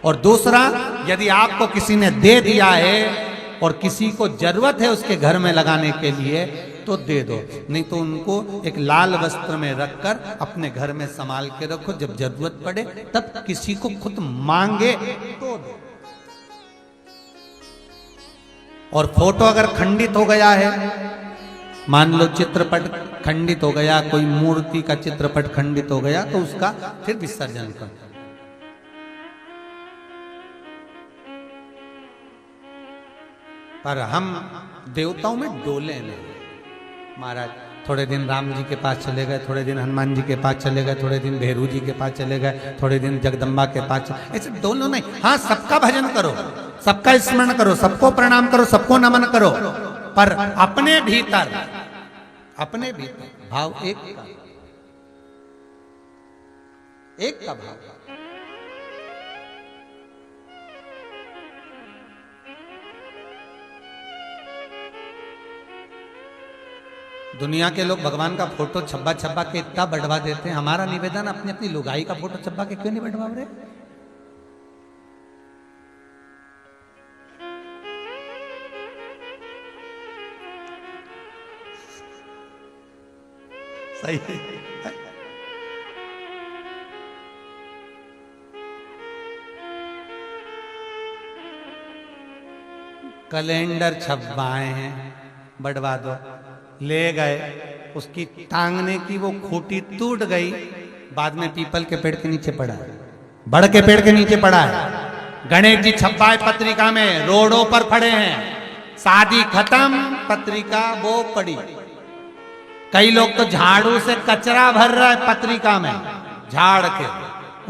और दूसरा, यदि आपको किसी ने दे दिया है और किसी को जरूरत है उसके घर में लगाने के लिए, तो दे दो, नहीं तो उनको एक लाल वस्त्र में रखकर अपने घर में संभाल के रखो। जब जरूरत पड़े तब किसी को खुद मांगे तो दो। और फोटो अगर खंडित हो गया है, मान लो चित्रपट खंडित हो गया, कोई मूर्ति का चित्रपट खंडित हो गया, तो उसका फिर विसर्जन कर। पर हम देवताओं में डोले नहीं। महाराज थोड़े दिन राम जी के पास चले गए, थोड़े दिन हनुमान जी के पास चले गए, थोड़े दिन भैरू जी के पास चले गए, थोड़े दिन जगदम्बा के पास, ऐसे डोलो नहीं। हाँ, सबका भजन करो, सबका स्मरण करो, सबको प्रणाम करो, सबको नमन करो, पर अपने भीतर भाव एक का भाव। दुनिया के लोग भगवान का फोटो छब्बा छब्बा के इतना बढ़वा देते हैं। हमारा निवेदन, अपनी अपनी लुगाई का फोटो छब्बा के क्यों नहीं बढ़वा रहे? सही कैलेंडर छपवाए हैं, बढ़वा दो। ले गए, उसकी टांगने की वो खूंटी टूट गई, बाद में पीपल के पेड़ के नीचे पड़ा है, बड़ के पेड़ के नीचे पड़ा है। गणेश जी छपाए पत्रिका में, रोडों पर पड़े हैं, शादी खत्म, पत्रिका वो पड़ी। कई लोग तो झाड़ू से कचरा भर रहा है पत्रिका में, झाड़ के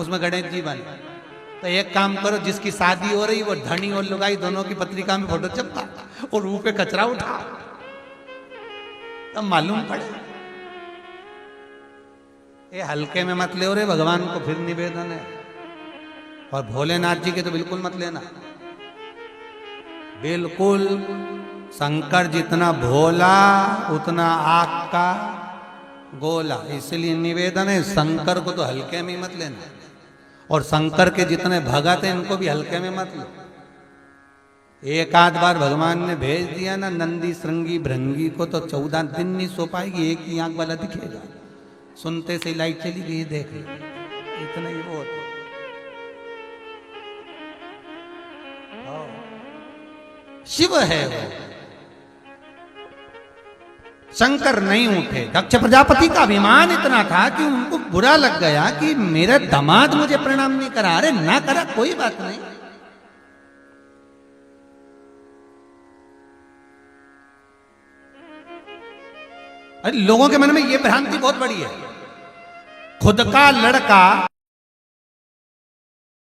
उसमें गणेश जी बने। तो एक काम करो, जिसकी शादी हो रही वो धनी और लुगाई दोनों की पत्रिका में फोटो छपा और मुंह पे कचरा उठा, तब मालूम पड़े। ये हल्के में मत ले रे भगवान को, फिर निवेदन है। और भोलेनाथ जी के तो बिल्कुल मत लेना, बिल्कुल। शंकर जितना भोला उतना आग का गोला, इसलिए निवेदन है शंकर को तो हल्के में मत लेना। और शंकर के जितने भगत हैं इनको भी हल्के में मत लो। एक आध बार भगवान ने भेज दिया ना नंदी श्रृंगी भृंगी को, तो 14 दिन नहीं सो पाएगी, एक ही आंख वाला दिखेगा। सुनते से लाइट चली गई, देख इतना ही वो। शिव है वो, शंकर नहीं उठे। दक्ष प्रजापति का अभिमान इतना था कि उनको बुरा लग गया कि मेरा दामाद मुझे प्रणाम नहीं करा। अरे ना करा कोई बात नहीं, अरे लोगों के मन में ये भ्रांति बहुत बड़ी है। खुद का लड़का